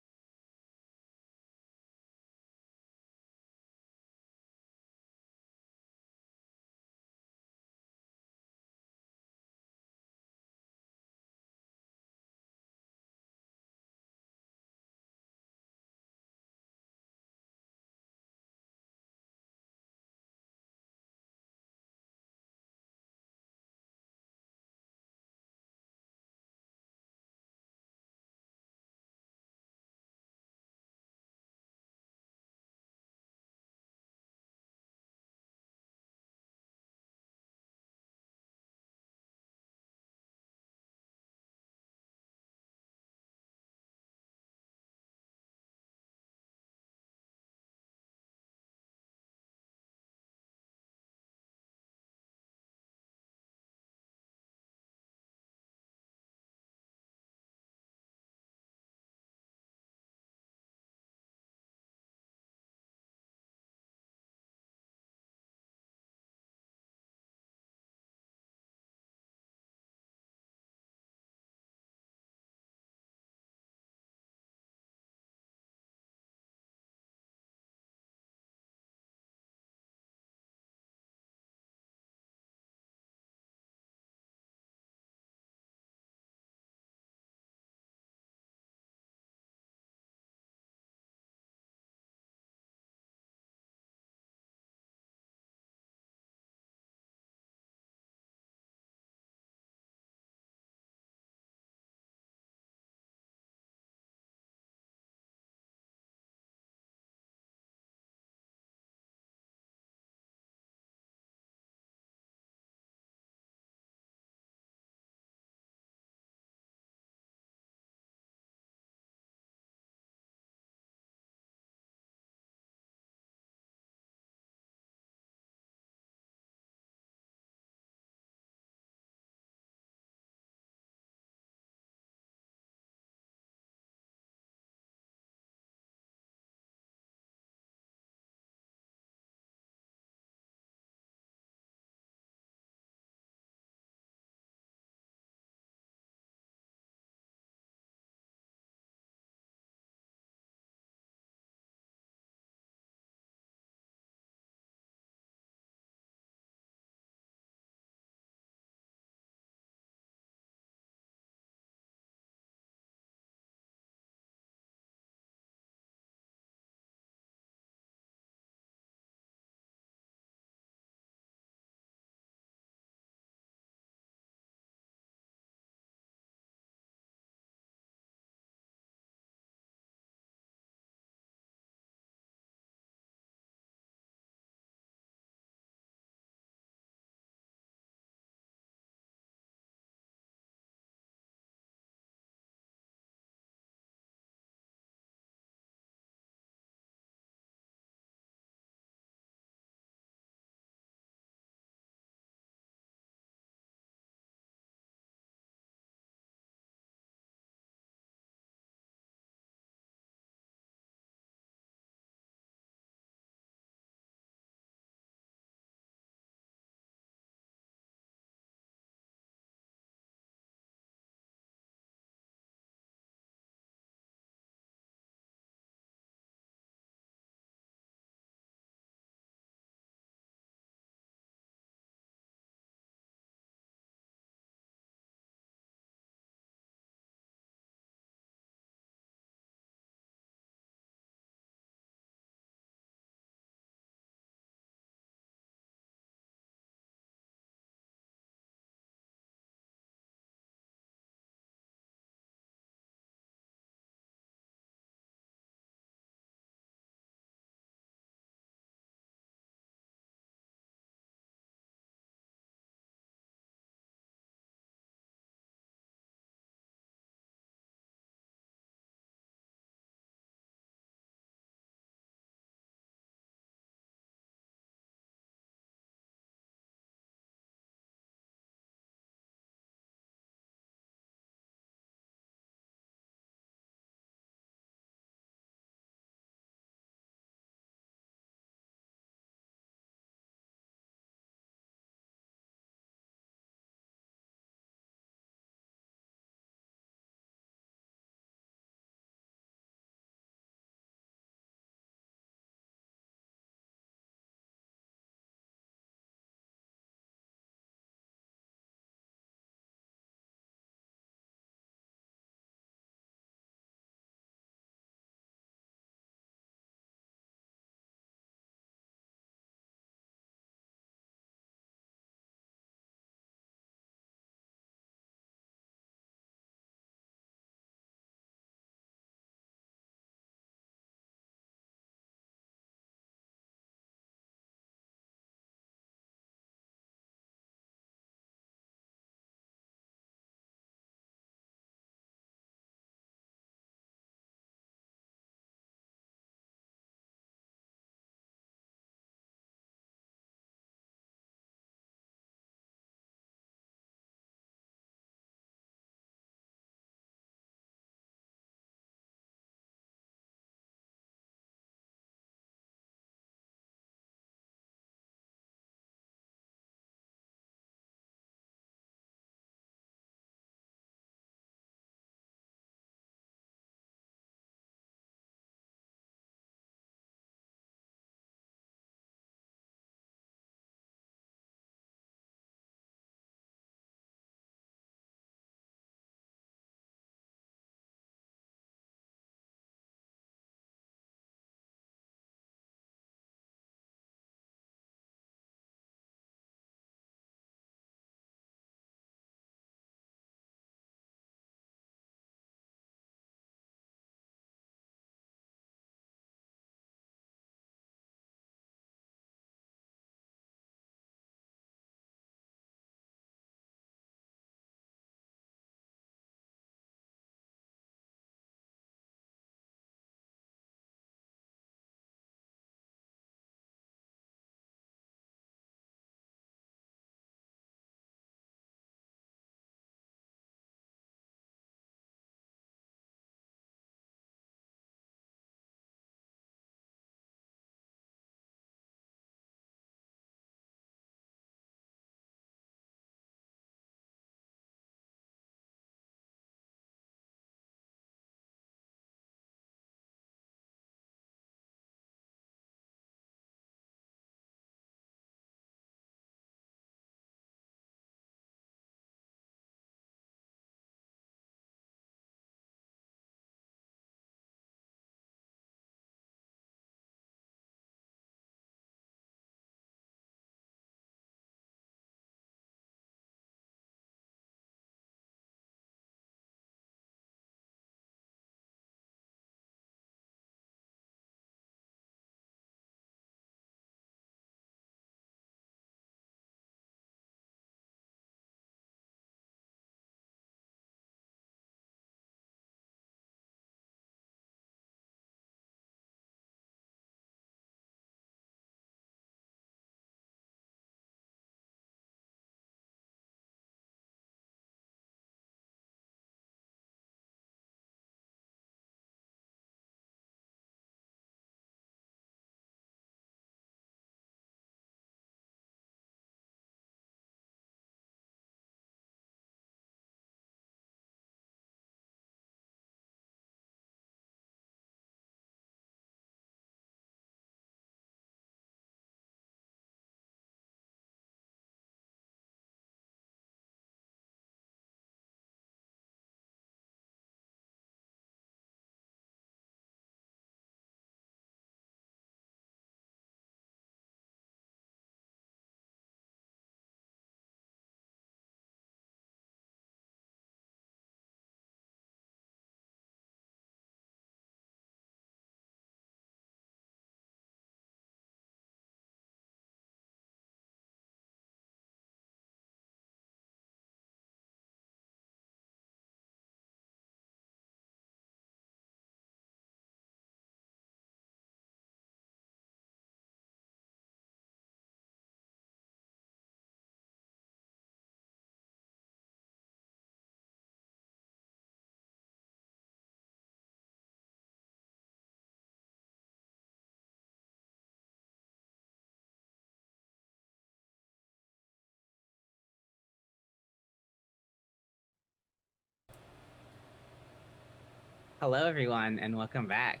Speaker 1: Hello, everyone, and welcome back.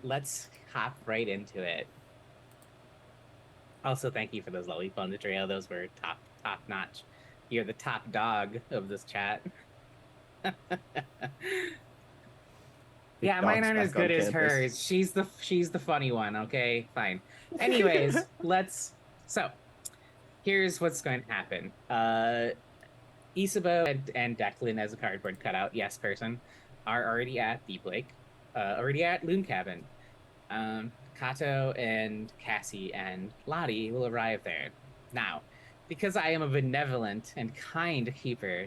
Speaker 1: Let's hop right into it. Also, thank you for those lovely puns, Trail. Those were top notch. You're the top dog of this chat. Yeah, mine
Speaker 4: dog's
Speaker 1: aren't as
Speaker 4: back on
Speaker 1: good as
Speaker 4: campus.
Speaker 1: hers. She's the funny one. Okay, fine. Anyways, so here's what's going to happen. Isabeau and Declan as a cardboard cutout, yes person, are already at Deep Lake, already at Loon Cabin. Kato and Cassie and Lottie will arrive there. Now, because I am a benevolent and kind keeper,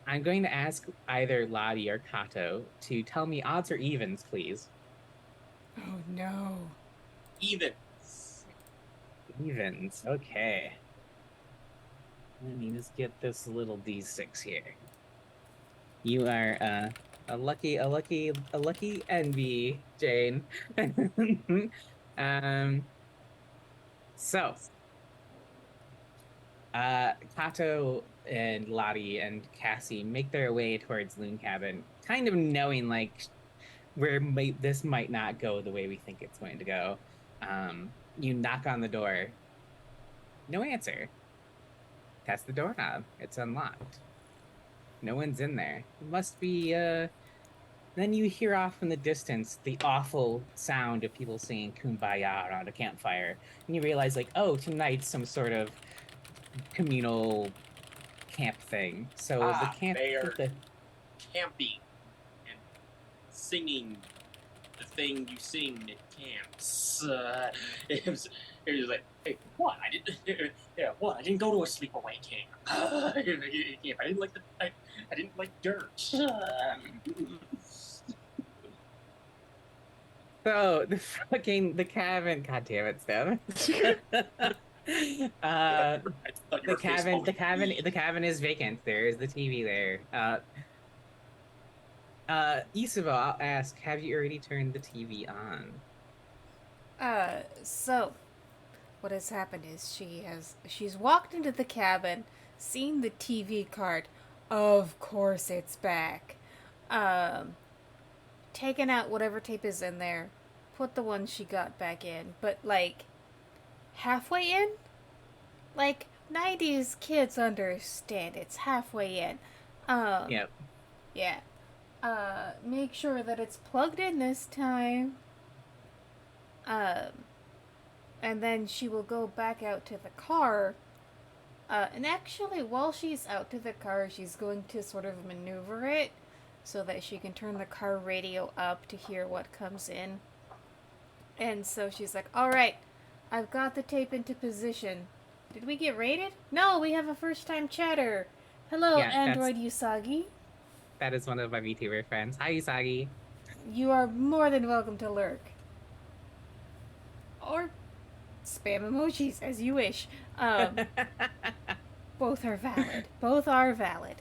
Speaker 1: I'm going to ask either Lottie or Kato to tell me odds or evens, please.
Speaker 3: Oh no.
Speaker 2: Evens.
Speaker 1: Evens, okay. Let me just get this little d6 here. You are a lucky NB, Jane. So Kato and Lottie and Cassie make their way towards Loon Cabin, kind of knowing like this might not go the way we think it's going to go. You knock on the door. No answer. Test the doorknob. It's unlocked. No one's in there. It must be, Then you hear off in the distance the awful sound of people singing Kumbaya around a campfire. And you realize, like, oh, tonight's some sort of communal camp thing. So the camp...
Speaker 2: They are camping and singing the thing you sing at camps. It was like, hey, what? I didn't. Yeah, what? I didn't go to a sleepaway camp. I didn't like I didn't like dirt.
Speaker 1: So the cabin. God damn it, Steph.
Speaker 2: I thought you were
Speaker 1: the cabin is vacant. There is the TV there. Isabeau, I'll ask, have you already turned the TV on?
Speaker 3: So what has happened is she's walked into the cabin, seen the TV card. Of course it's back. Taken out whatever tape is in there, put the one she got back in, but like halfway in? Like 90s kids understand it's halfway in.
Speaker 1: Yep.
Speaker 3: Yeah. Make sure that it's plugged in this time. And then she will go back out to the car. And actually, while she's out to the car, she's going to sort of maneuver it so that she can turn the car radio up to hear what comes in. And so she's like, alright, I've got the tape into position. Did we get raided? No, we have a first-time chatter. Hello,
Speaker 1: Yeah,
Speaker 3: Android Usagi.
Speaker 1: That is one of my VTuber friends. Hi, Usagi.
Speaker 3: You are more than welcome to lurk. Or spam emojis, as you wish. Both are valid. Both are valid.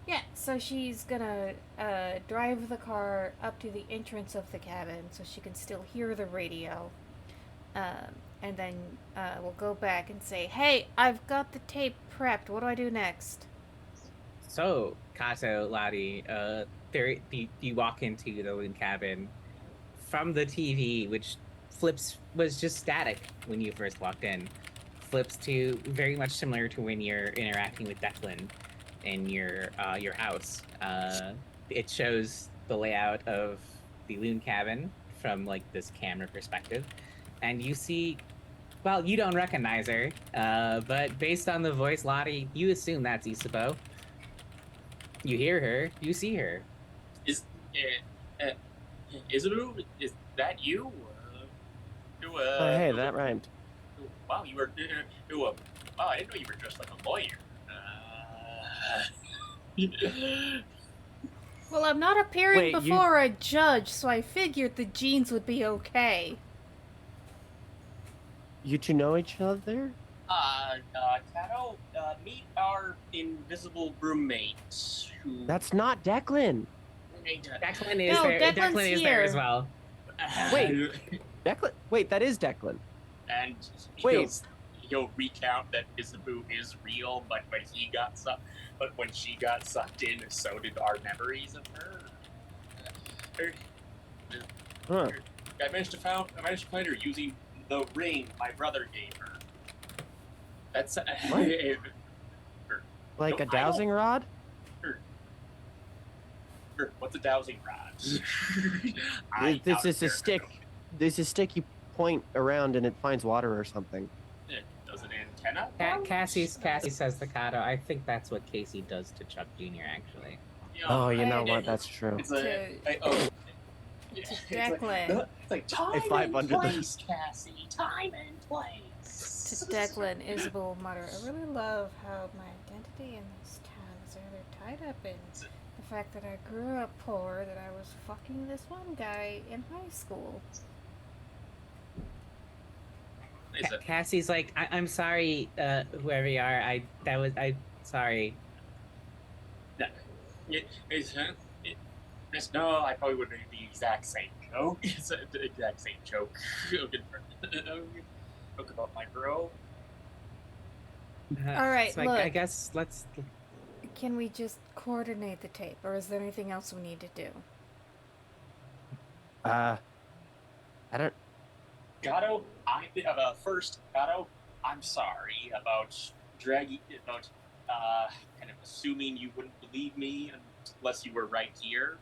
Speaker 3: Yeah, so she's gonna drive the car up to the entrance of the cabin so she can still hear the radio. And then we'll go back and say, hey, I've got the tape prepped. What do I do next?
Speaker 1: So, Kato, Lottie, you walk into the Loon Cabin from the TV, which was just static when you first walked in, flips to very much similar to when you're interacting with Declan in your house. It shows the layout of the Loon Cabin from like this camera perspective, and you see, well, you don't recognize her, but based on the voice, Lottie, you assume that's Isabeau. You hear her, you see her.
Speaker 2: Isabeau, is that you?
Speaker 4: Hey, that rhymed.
Speaker 2: Wow, you were. Wow, I didn't know you were dressed like a lawyer.
Speaker 3: Well, I'm not appearing
Speaker 4: Wait,
Speaker 3: before a judge, so I figured the jeans would be okay.
Speaker 4: You two know each other?
Speaker 2: Kato, meet our invisible roommate. Who...
Speaker 4: That's not Declan.
Speaker 1: Declan is
Speaker 3: No,
Speaker 1: there.
Speaker 3: Declan's
Speaker 1: Declan is there
Speaker 3: here.
Speaker 1: as well.
Speaker 4: Wait. Declan? Wait, that is Declan.
Speaker 2: And
Speaker 4: Wait.
Speaker 2: he'll recount that Isabu is real, but when she got sucked in, so did our memories of her.
Speaker 4: Huh.
Speaker 2: I managed to find her using the ring my brother gave her. That's
Speaker 4: What?
Speaker 2: No,
Speaker 4: Like a
Speaker 2: I don't-
Speaker 4: dowsing rod?
Speaker 2: What's a dowsing rod?
Speaker 4: This is a stick. This is a stick you point around and it finds water or something.
Speaker 2: Does an antenna?
Speaker 1: Cassie says the Kato. I think that's what Casey does to Chuck Jr. Actually.
Speaker 4: Oh, you
Speaker 3: I-
Speaker 4: know what? That's true.
Speaker 2: It's
Speaker 3: Declan.
Speaker 2: It's like time
Speaker 4: If I've
Speaker 2: and
Speaker 4: under the-
Speaker 2: place, Cassie. Time and place.
Speaker 3: To Declan, Isabel mutter, I really love how my identity in this town is rather tied up in the fact that I grew up poor, that I was fucking this one guy in high school.
Speaker 1: Cassie's like, I'm sorry, whoever you are. Sorry.
Speaker 2: No, I probably wouldn't do the exact same joke. It's the exact same joke. Joke about my girl.
Speaker 3: All right,
Speaker 1: so
Speaker 3: look.
Speaker 1: I guess let's.
Speaker 3: Can we just coordinate the tape, or is there anything else we need to do?
Speaker 4: I don't.
Speaker 2: Gato, Gato, I'm sorry about kind of assuming you wouldn't believe me unless you were right here.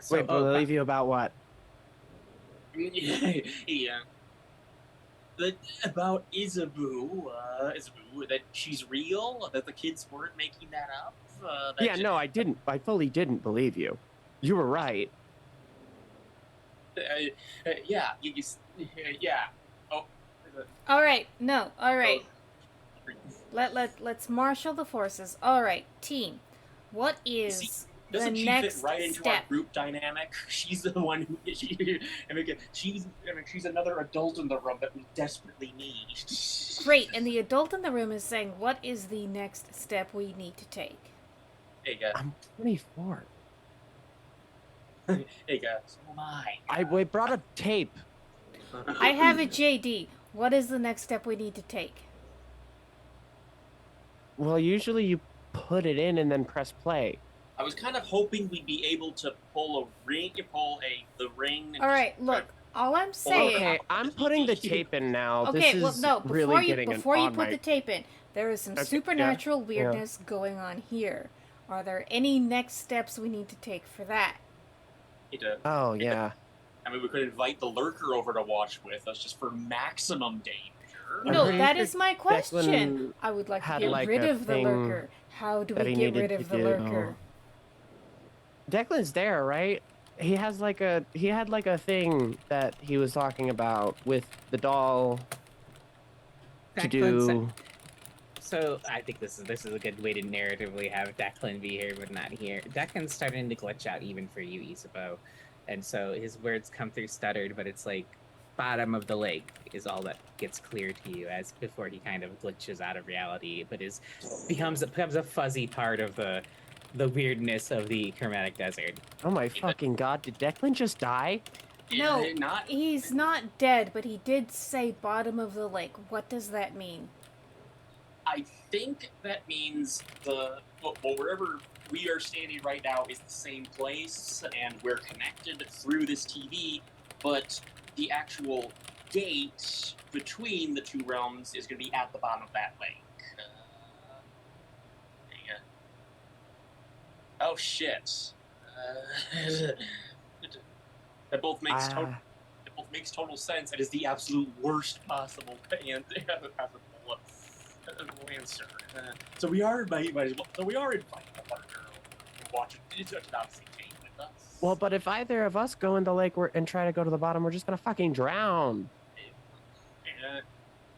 Speaker 4: Wait, believe you about what?
Speaker 2: Yeah. About Isabu, that she's real, that the kids weren't making that up.
Speaker 4: Yeah, no, I didn't. I fully didn't believe you. You were right.
Speaker 2: Yeah, yeah. Oh.
Speaker 3: All right, no, all right.
Speaker 2: Oh.
Speaker 3: Let's marshal the forces. All right, team. What is
Speaker 2: Doesn't
Speaker 3: the
Speaker 2: she
Speaker 3: next
Speaker 2: fit right into our
Speaker 3: step?
Speaker 2: group dynamic? She's the one who she's another adult in the room that we desperately need.
Speaker 3: Great, and the adult in the room is saying, what is the next step we need to take?
Speaker 2: Hey guys,
Speaker 4: I'm 24.
Speaker 2: hey guys, so am I.
Speaker 4: We brought a tape.
Speaker 3: I have a JD. What is the next step we need to take?
Speaker 4: Well, usually you put it in and then press play.
Speaker 2: I was kind of hoping we'd be able to pull the ring. And
Speaker 3: All right, look. All I'm saying.
Speaker 4: Okay, I'm putting the tape in now.
Speaker 3: Okay,
Speaker 4: this
Speaker 3: well,
Speaker 4: is
Speaker 3: no.
Speaker 4: really getting
Speaker 3: Before you
Speaker 4: on
Speaker 3: put
Speaker 4: my...
Speaker 3: the tape in, there is some
Speaker 4: Okay,
Speaker 3: supernatural
Speaker 4: yeah.
Speaker 3: weirdness going on here. Are there any next steps we need to take for that?
Speaker 4: Oh, yeah.
Speaker 2: I mean, we could invite the lurker over to watch with us just for maximum danger.
Speaker 4: I'm
Speaker 3: No,
Speaker 4: pretty
Speaker 3: that
Speaker 4: sure
Speaker 3: is my question.
Speaker 4: Declan
Speaker 3: I would like to
Speaker 4: had,
Speaker 3: get
Speaker 4: like,
Speaker 3: rid
Speaker 4: a
Speaker 3: of the
Speaker 4: thing
Speaker 3: lurker. How do
Speaker 4: that
Speaker 3: we
Speaker 4: he
Speaker 3: get
Speaker 4: needed
Speaker 3: rid of
Speaker 4: to
Speaker 3: the
Speaker 4: do.
Speaker 3: lurker?
Speaker 4: Declan's there, right? He had like a thing that he was talking about with the doll to
Speaker 1: Declan
Speaker 4: do.
Speaker 1: So I think this is a good way to narratively have Declan be here but not here. Declan's starting to glitch out even for you, Isabeau. And so his words come through stuttered, but it's like bottom of the lake is all that gets clear to you as before he kind of glitches out of reality, but becomes a fuzzy part of the weirdness of the Chromatic Desert.
Speaker 4: Oh my fucking god! Did Declan just die?
Speaker 3: No,
Speaker 2: not.
Speaker 3: he's not dead, but he did say bottom of the lake. What does that mean?
Speaker 2: I think that means wherever we are standing right now is the same place, and we're connected through this TV, but the actual gate between the two realms is going to be at the bottom of that lake. Oh shit! That both makes total sense. It is the absolute worst possible answer. So we are inviting the other girl to watch it. To obviously change with us.
Speaker 4: Well, but if either of us go in the lake and try to go to the bottom, we're just gonna fucking drown.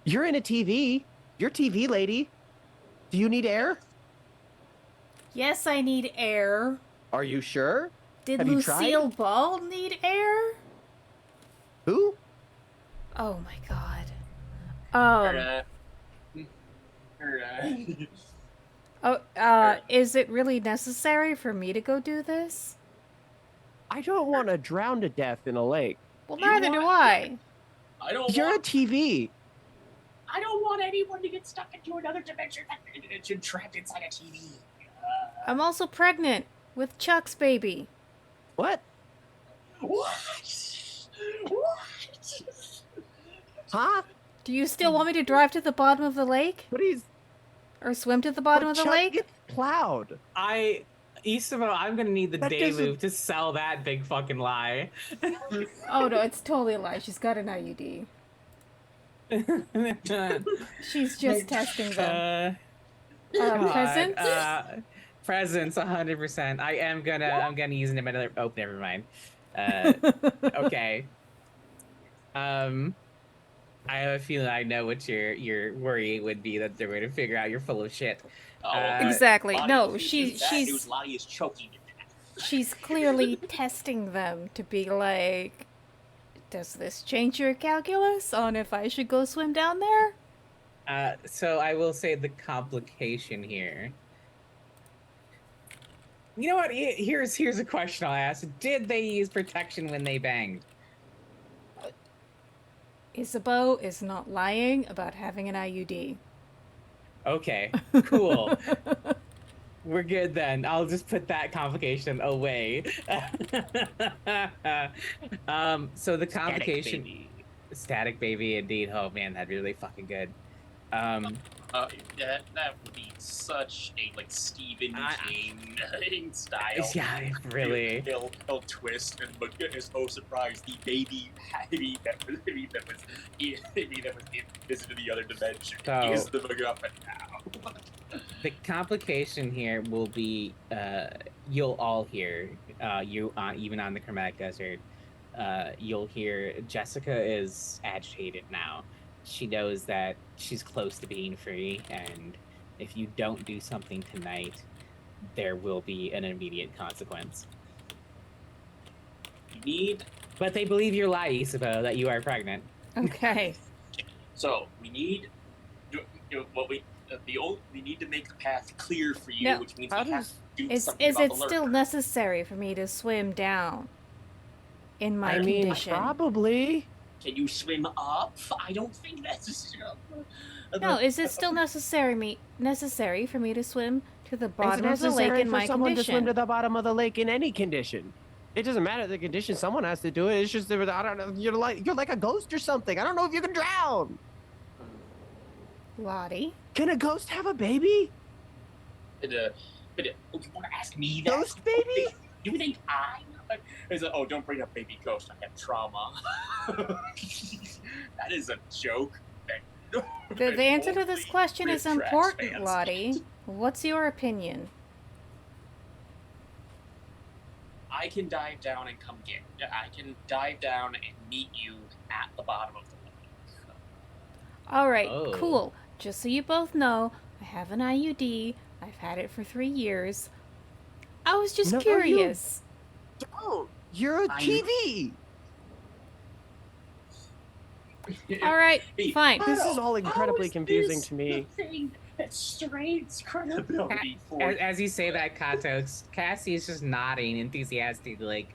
Speaker 4: You're in a TV. You're TV lady. Do you need air?
Speaker 3: Yes, I need air.
Speaker 4: Are you sure?
Speaker 3: Did
Speaker 4: Have you
Speaker 3: Lucille
Speaker 4: tried?
Speaker 3: Ball need air?
Speaker 4: Who?
Speaker 3: Oh my god. Is it really necessary for me to go do this?
Speaker 4: I don't want to drown to death in a lake.
Speaker 3: Well,
Speaker 2: You
Speaker 3: neither do
Speaker 2: want-
Speaker 3: I.
Speaker 4: You're a
Speaker 2: want,
Speaker 4: TV.
Speaker 2: I don't want anyone to get stuck into another dimension trapped inside a TV.
Speaker 3: I'm also pregnant with Chuck's baby.
Speaker 4: What?
Speaker 2: What? What?
Speaker 4: Huh?
Speaker 3: Do you still want me to drive to the bottom of the lake?
Speaker 4: But he's
Speaker 3: Or swim to the bottom of the
Speaker 4: Chuck
Speaker 3: lake?
Speaker 4: gets plowed.
Speaker 1: Isabel, I'm gonna need the
Speaker 4: That
Speaker 1: day
Speaker 4: doesn't-
Speaker 1: move to sell that big fucking lie.
Speaker 3: Oh no, it's totally a lie. She's got an IUD. She's just testing them.
Speaker 1: God,
Speaker 3: Presents?
Speaker 1: Presents, 100%. I'm gonna use them another. Oh, never mind. Okay. I have a feeling I know what your worry would be, that they're going to figure out you're full of shit.
Speaker 3: Exactly.
Speaker 2: Lottie,
Speaker 3: No,
Speaker 2: if
Speaker 3: she's
Speaker 2: bad news, Lottie is choking to death.
Speaker 3: she's clearly testing them to be like, does this change your calculus on if I should go swim down there?
Speaker 1: So I will say the complication here. You know what? Here's a question I'll ask. Did they use protection when they banged?
Speaker 3: Isabeau is not lying about having an IUD.
Speaker 1: Okay, cool. We're good then. I'll just put that complication away. So the complication, static baby, indeed. Oh man, that'd be really fucking good.
Speaker 2: That would be such a Stephen King style.
Speaker 1: Yeah, really.
Speaker 2: He'll twist and is so surprised the baby that was visited the other dimension is the MacGuffin now.
Speaker 1: The complication here will be you'll all hear even on the Chromatic Desert. You'll hear Jessica is agitated now. She knows that she's close to being free, and if you don't do something tonight, there will be an immediate consequence. But they believe your lie, Isabeau, that you are pregnant.
Speaker 3: Okay.
Speaker 2: So we need we need to make the path clear for you,
Speaker 3: No.
Speaker 2: which means we have to do
Speaker 3: Is
Speaker 2: something about
Speaker 3: it
Speaker 2: the lurk.
Speaker 3: still necessary for me to swim down in my
Speaker 4: I mean,
Speaker 3: condition?
Speaker 4: probably.
Speaker 2: Can you swim up? I don't think that's
Speaker 3: No, is it still necessary for me to swim to the bottom
Speaker 4: It's
Speaker 3: of the lake
Speaker 4: necessary
Speaker 3: in
Speaker 4: for
Speaker 3: my
Speaker 4: someone to swim
Speaker 3: condition?
Speaker 4: to the bottom of the lake in any condition. It doesn't matter the condition. Someone has to do it. It's just that I don't know. You're like a ghost or something. I don't know if you can drown.
Speaker 3: Lottie?
Speaker 4: Can a ghost have a baby?
Speaker 2: you want to ask me that?
Speaker 4: Ghost baby?
Speaker 2: You think don't bring up baby ghost. I have trauma. That is a joke.
Speaker 3: The answer to this
Speaker 2: Only
Speaker 3: question is
Speaker 2: Riff Tracks
Speaker 3: important,
Speaker 2: fans.
Speaker 3: Lottie. What's your opinion?
Speaker 2: I can dive down and come get. I can dive down and meet you at the bottom of the lake.
Speaker 3: Alright,
Speaker 1: Oh.
Speaker 3: cool. Just so you both know, I have an IUD. I've had it for 3 years. I was just
Speaker 4: No,
Speaker 3: curious.
Speaker 4: Don't. You're a
Speaker 2: I-
Speaker 4: TV.
Speaker 3: Alright, fine.
Speaker 4: This is all incredibly
Speaker 2: How is
Speaker 4: confusing
Speaker 2: this
Speaker 4: to me.
Speaker 2: the thing that strains credibility for
Speaker 1: As you say that, Kato, Cassie is just nodding enthusiastically, like,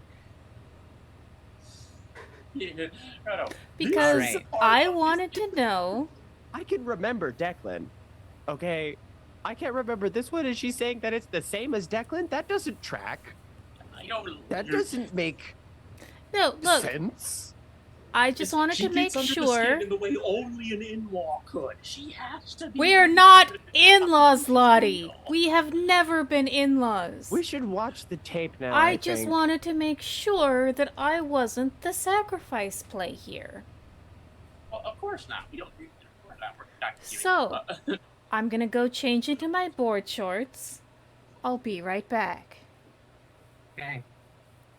Speaker 2: No.
Speaker 3: Because
Speaker 1: Alright.
Speaker 3: I wanted to know.
Speaker 4: I can remember Declan. Okay. I can't remember this one. Is she saying that it's the same as Declan? That doesn't track. That doesn't make
Speaker 3: No, look,
Speaker 4: sense.
Speaker 3: I just wanted
Speaker 2: She
Speaker 3: to make
Speaker 2: gets under the
Speaker 3: sure.
Speaker 2: skin in the way only an in-law could. She has to be.
Speaker 3: We are not in-laws, Lottie. We have never been in-laws.
Speaker 4: We should watch the tape now.
Speaker 3: I just
Speaker 4: think.
Speaker 3: wanted to make sure that I wasn't the sacrifice play here.
Speaker 2: Well, of course not. We're not giving
Speaker 3: So-
Speaker 2: up.
Speaker 3: I'm gonna go change into my board shorts. I'll be right back.
Speaker 1: okay.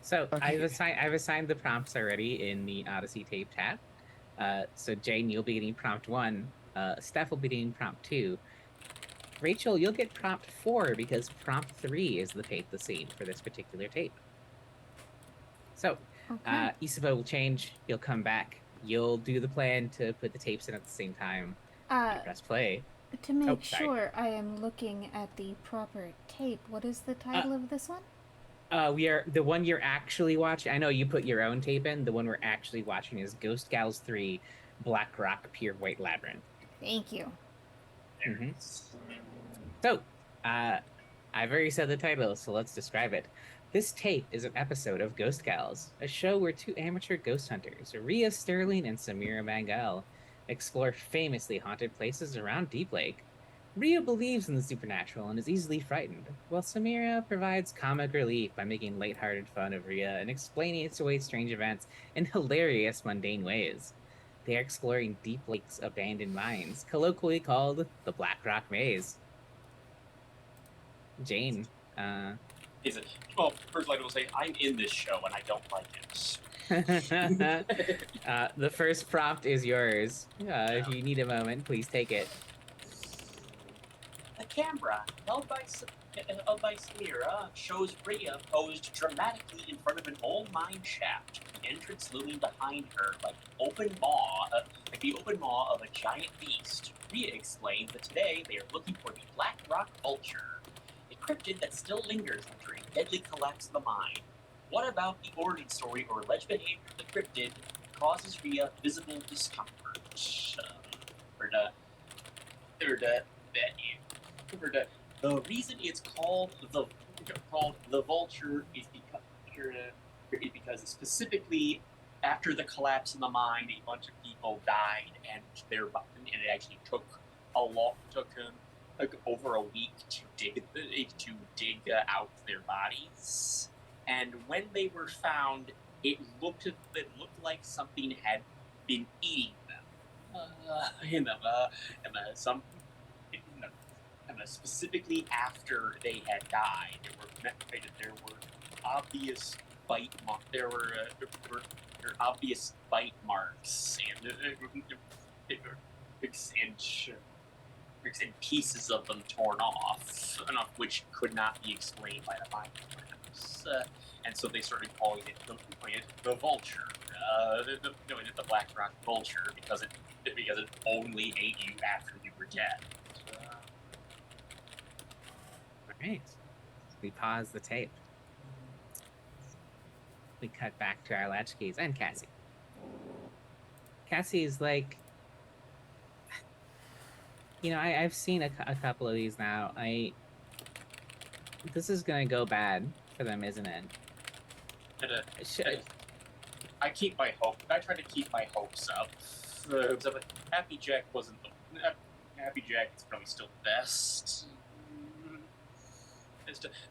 Speaker 1: So
Speaker 4: Okay.
Speaker 1: I've assigned the prompts already in the Odyssey tape tab. So Jane, you'll be getting prompt 1. Steph will be getting prompt 2. Rachel, you'll get prompt 4 because prompt 3 is the tape the scene for this particular tape. So
Speaker 3: Okay.
Speaker 1: Isabeau will change. You'll come back. You'll do the plan to put the tapes in at the same time. You press play.
Speaker 3: To make
Speaker 1: oh, sorry.
Speaker 3: sure I am looking at the proper tape, what is the title of this one?
Speaker 1: We are the one you're actually watching. I know you put your own tape in. The one we're actually watching is Ghost Gals 3, Black Rock Pure White Labyrinth.
Speaker 3: Thank you.
Speaker 1: Mhm. So, I've already said the title, so let's describe it. This tape is an episode of Ghost Gals, a show where two amateur ghost hunters, Rhea Sterling and Samira Mangal, explore famously haunted places around Deep Lake. Rhea believes in the supernatural and is easily frightened, while Samira provides comic relief by making lighthearted fun of Rhea and explaining its away strange events in hilarious, mundane ways. They are exploring Deep Lake's abandoned mines, colloquially called the Black Rock Maze. Jane,
Speaker 2: Is it? Well, first I will say I'm in this show and I don't like it.
Speaker 1: the first prompt is yours. If you need a moment, please take it.
Speaker 2: The camera, held by Samira, shows Rhea posed dramatically in front of an old mine shaft, the entrance looming behind her like the open maw of a giant beast. Rhea explains that today they are looking for the Black Rock Vulture, a cryptid that still lingers after a deadly collapse of the mine. What about the origin story or alleged behavior of the cryptid causes Rhea visible discomfort? The reason it's called the Vulture is because specifically after the collapse in the mine, a bunch of people died, and it actually took like over a week to dig out their bodies. And when they were found, it looked like something had been eating them. Specifically after they had died, there were obvious bite marks. There were obvious bite marks and pieces of them torn off, enough which could not be explained by the mine workers. And so they started calling it the Vulture, the Black Rock Vulture, because it only ate you after you were dead.
Speaker 1: All right. We pause the tape. We cut back to our latchkeys and Cassie. Cassie's like, I've seen a couple of these now. This is gonna go bad for them, isn't it?
Speaker 2: I keep my hope. I try to keep my hopes up. Happy Jack wasn't the. Happy Jack is probably still the best.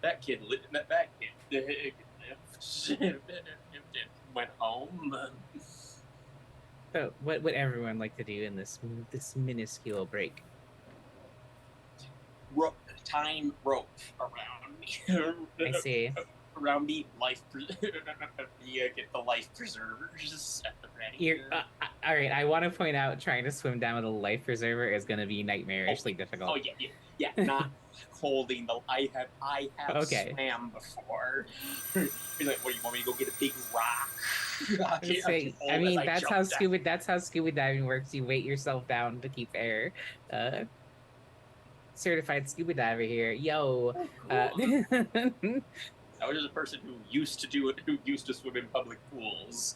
Speaker 2: That kid went home.
Speaker 1: So, what would everyone like to do in this minuscule break?
Speaker 2: Time rope around me.
Speaker 1: I see.
Speaker 2: Around me, get the life preservers at the ready.
Speaker 1: All right, I want to point out trying to swim down with a life preserver is going to be nightmarishly difficult.
Speaker 2: Oh yeah. Not holding the. I have
Speaker 1: okay.
Speaker 2: Swam before. He's like, what do you want me to go get a big rock?
Speaker 1: I mean, that's how scuba diving works. You weight yourself down to keep air. Certified scuba diver here, yo.
Speaker 2: Oh, cool. I was just a person who used to swim in public pools.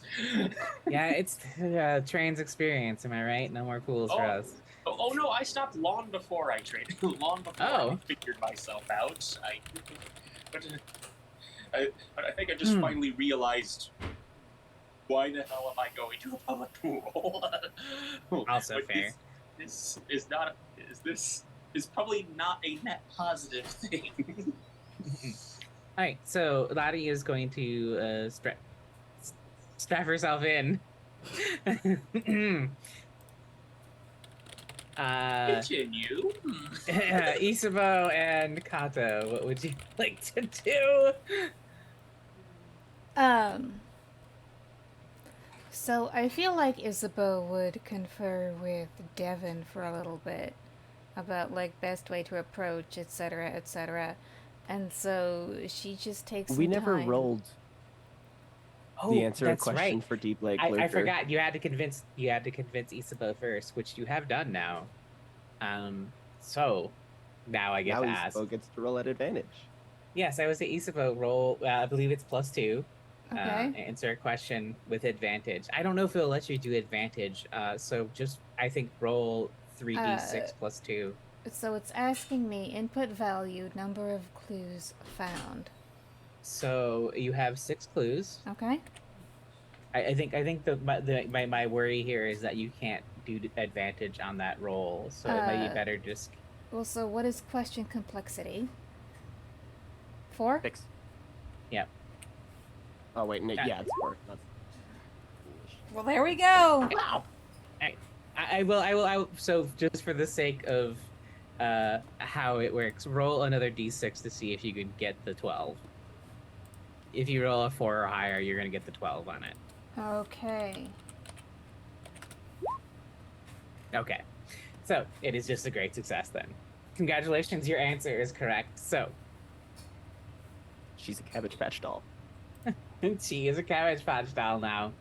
Speaker 1: Yeah, it's trans experience, am I right? No more pools for us.
Speaker 2: Oh no, I stopped long before I trained. Long before I figured myself out. But I think I just finally realized why the hell am I going to a public pool?
Speaker 1: Also fair.
Speaker 2: This is probably not a net positive thing.
Speaker 1: All right, so Lottie is going to strap herself in.
Speaker 2: Continue.
Speaker 1: Isabeau and Kato, what would you like to do?
Speaker 3: So I feel like Isabeau would confer with Devin for a little bit about like best way to approach, etc., etc. And so she just takes some
Speaker 4: We never
Speaker 3: time.
Speaker 4: rolled the answer to question for Deep Lake Lurker.
Speaker 1: I forgot you had to convince Isabeau first, which you have done now. So now I get to ask.
Speaker 4: Isabeau gets to roll at advantage.
Speaker 1: Yes, I would say Isabeau roll. I believe it's +2.
Speaker 3: Okay.
Speaker 1: answer a question with advantage. I don't know if it'll let you do advantage. So just I think roll 3d6 plus 2.
Speaker 3: So it's asking me input value, number of clues found.
Speaker 1: So you have 6 clues.
Speaker 3: Okay.
Speaker 1: I think my worry here is that you can't do advantage on that roll. So it might be better just
Speaker 3: Well, so what is question complexity? 4?
Speaker 4: 6.
Speaker 1: yeah.
Speaker 4: Oh wait, no,
Speaker 1: Yeah.
Speaker 4: yeah, it's 4. That's
Speaker 3: Well, there we go.
Speaker 1: Wow. I will. So just for the sake of how it works, roll another d6 to see if you can get the 12. If you roll a 4 or higher, you're gonna get the 12 on it.
Speaker 3: Okay.
Speaker 1: Okay. So it is just a great success then. Congratulations, your answer is correct. So
Speaker 4: she's a Cabbage Patch doll.
Speaker 1: she is a Cabbage Patch doll now.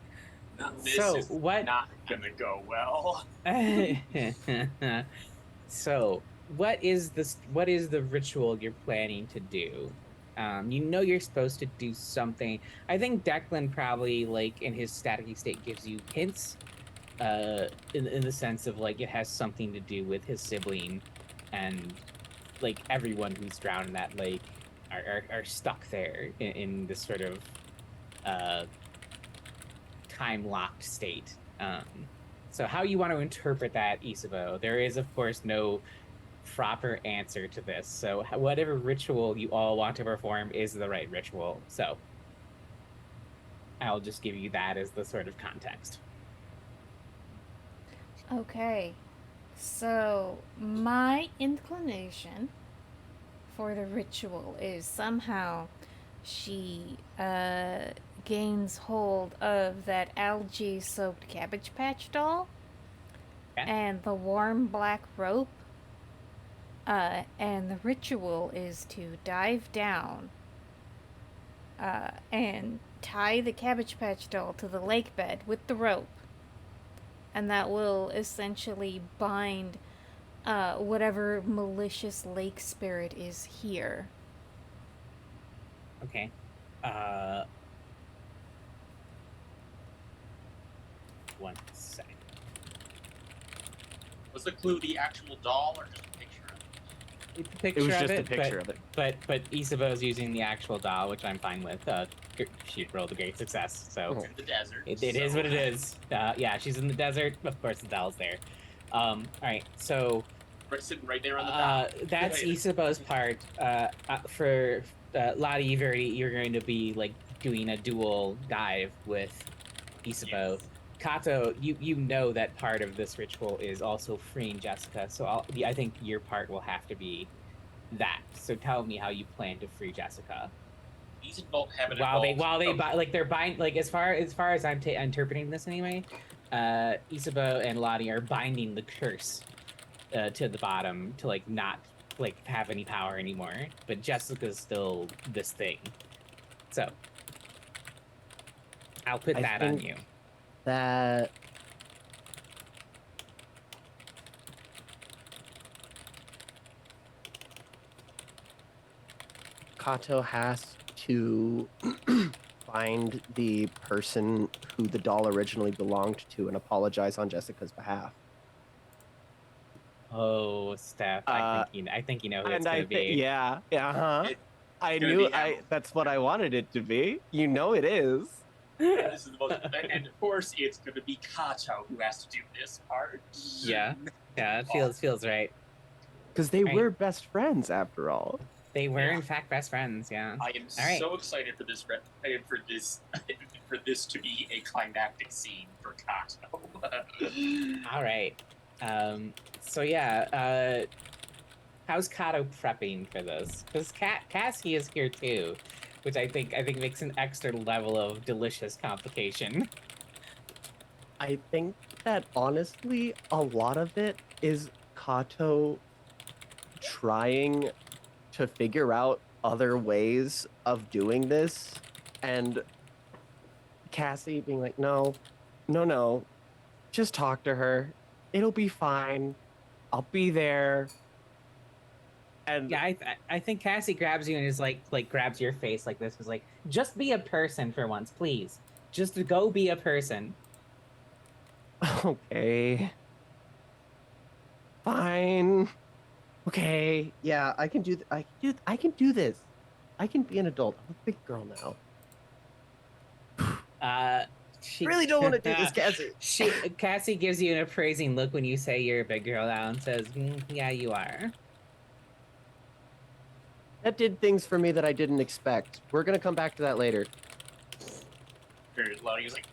Speaker 2: This
Speaker 1: So
Speaker 2: is
Speaker 1: what?
Speaker 2: not gonna go well.
Speaker 1: So what is this? What is the ritual you're planning to do? You know you're supposed to do something. I think Declan probably, like in his staticky state, gives you hints. In the sense of like it has something to do with his sibling, and like everyone who's drowned in that lake are stuck there in this sort of time locked state. So how you want to interpret that, Isabeau? There is, of course, no proper answer to this. So whatever ritual you all want to perform is the right ritual. So I'll just give you that as the sort of context.
Speaker 3: Okay. So, my inclination for the ritual is somehow she gains hold of that algae soaked Cabbage Patch doll and the warm black rope. And the ritual is to dive down and tie the Cabbage Patch doll to the lake bed with the rope. And that will essentially bind whatever malicious lake spirit is here.
Speaker 1: Okay. One second.
Speaker 2: Was the clue the actual doll or just a picture of it?
Speaker 1: It's a picture
Speaker 4: It was
Speaker 1: of
Speaker 4: just
Speaker 1: it,
Speaker 4: a picture of it.
Speaker 1: But Isabeau's using the actual doll, which I'm fine with. She rolled a great success, so
Speaker 2: It's in the desert.
Speaker 1: it is what it is. Yeah, she's in the desert. Of course, the doll's there. All right, so
Speaker 2: Sitting right there on the dock.
Speaker 1: that's Isabeau's part. For Lottie, you're going to be like doing a dual dive with Isabeau.
Speaker 2: Yes.
Speaker 1: Kato, you know that part of this ritual is also freeing Jessica, so I think your part will have to be that. So tell me how you plan to free Jessica.
Speaker 2: These involve having
Speaker 1: They're bind, like as far as I'm interpreting this anyway. Isabeau and Lottie are binding the curse to the bottom to like not like have any power anymore, but Jessica's still this thing. So I'll put that on you.
Speaker 4: That Kato has to find the person who the doll originally belonged to and apologize on Jessica's behalf.
Speaker 1: Oh, Steph, I think you know who it's gonna be.
Speaker 4: Yeah, uh-huh. I
Speaker 2: gonna
Speaker 4: knew
Speaker 2: be
Speaker 4: that's what I wanted it to be. You know it is.
Speaker 2: This is the most, and of course, it's going to be Kato who has to do this part.
Speaker 1: Yeah, it feels right.
Speaker 4: Because they
Speaker 1: Right.
Speaker 4: were best friends after all.
Speaker 1: They were
Speaker 2: Yeah.
Speaker 1: in fact best friends. Yeah.
Speaker 2: I am
Speaker 1: All right.
Speaker 2: so excited for this for this to be a climactic scene for Kato.
Speaker 1: All right. So yeah. How's Kato prepping for this? Because Cassie is here too, which I think makes an extra level of delicious complication.
Speaker 4: I think that honestly, a lot of it is Kato trying to figure out other ways of doing this, and Cassie being like, no, just talk to her. It'll be fine. I'll be there. And
Speaker 1: Yeah, I think Cassie grabs you and is like grabs your face like this, is like, just be a person for once, please. Just go be a person.
Speaker 4: okay, fine. Okay, yeah, I can do. I can do this. I can be an adult. I'm a big girl now.
Speaker 1: Uh, she
Speaker 4: Really don't want to do this, Cassie.
Speaker 1: Cassie gives you an appraising look when you say you're a big girl now and says, "Yeah, you are."
Speaker 4: That did things for me that I didn't expect. We're gonna come back to that later.
Speaker 2: Lottie was like,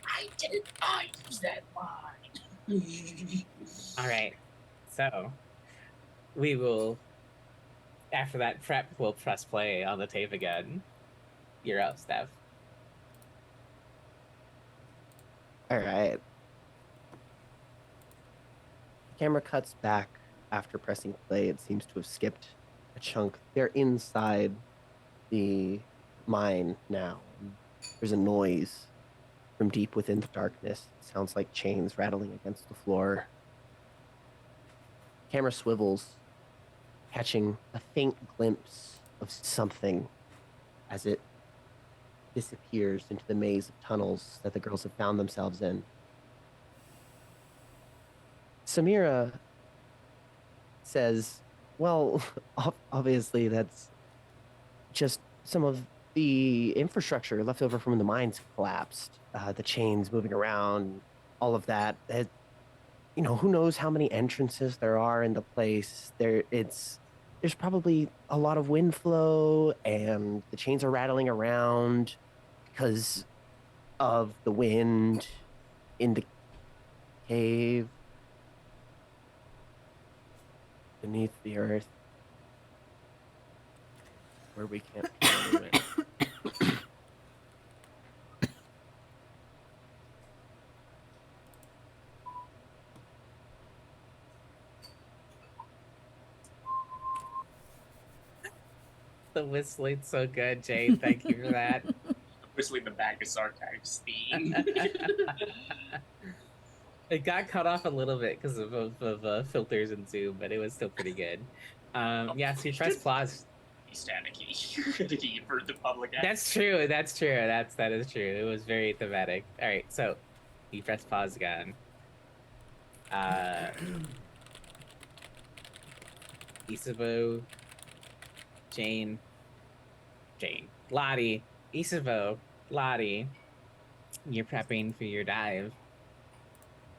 Speaker 2: I use that line.
Speaker 1: All right, so we will after that prep, we'll press play on the tape again. You're up, Steph.
Speaker 4: All right. The camera cuts back after pressing play. It seems to have skipped a chunk. They're inside the mine now. There's a noise from deep within the darkness. It sounds like chains rattling against the floor. Camera swivels, catching a faint glimpse of something as it disappears into the maze of tunnels that the girls have found themselves in. Samira says, well, obviously that's just some of the infrastructure left over from the mines collapsed, the chains moving around, all of that. Who knows how many entrances there are in the place. There's probably a lot of wind flow and the chains are rattling around because of the wind in the cave beneath the earth where we can't handle it.
Speaker 1: The whistling's so good, Jade. Thank you for that.
Speaker 2: Whistling the back of Sark's theme.
Speaker 1: It got cut off a little bit because of filters and Zoom, but it was still pretty good. Yeah, so you press pause.
Speaker 2: He's staticky for the public.
Speaker 1: That's true. That is true. It was very thematic. All right, so you press pause again. Isabeau, Jane, Lottie, Isabeau, Lottie. You're prepping for your dive.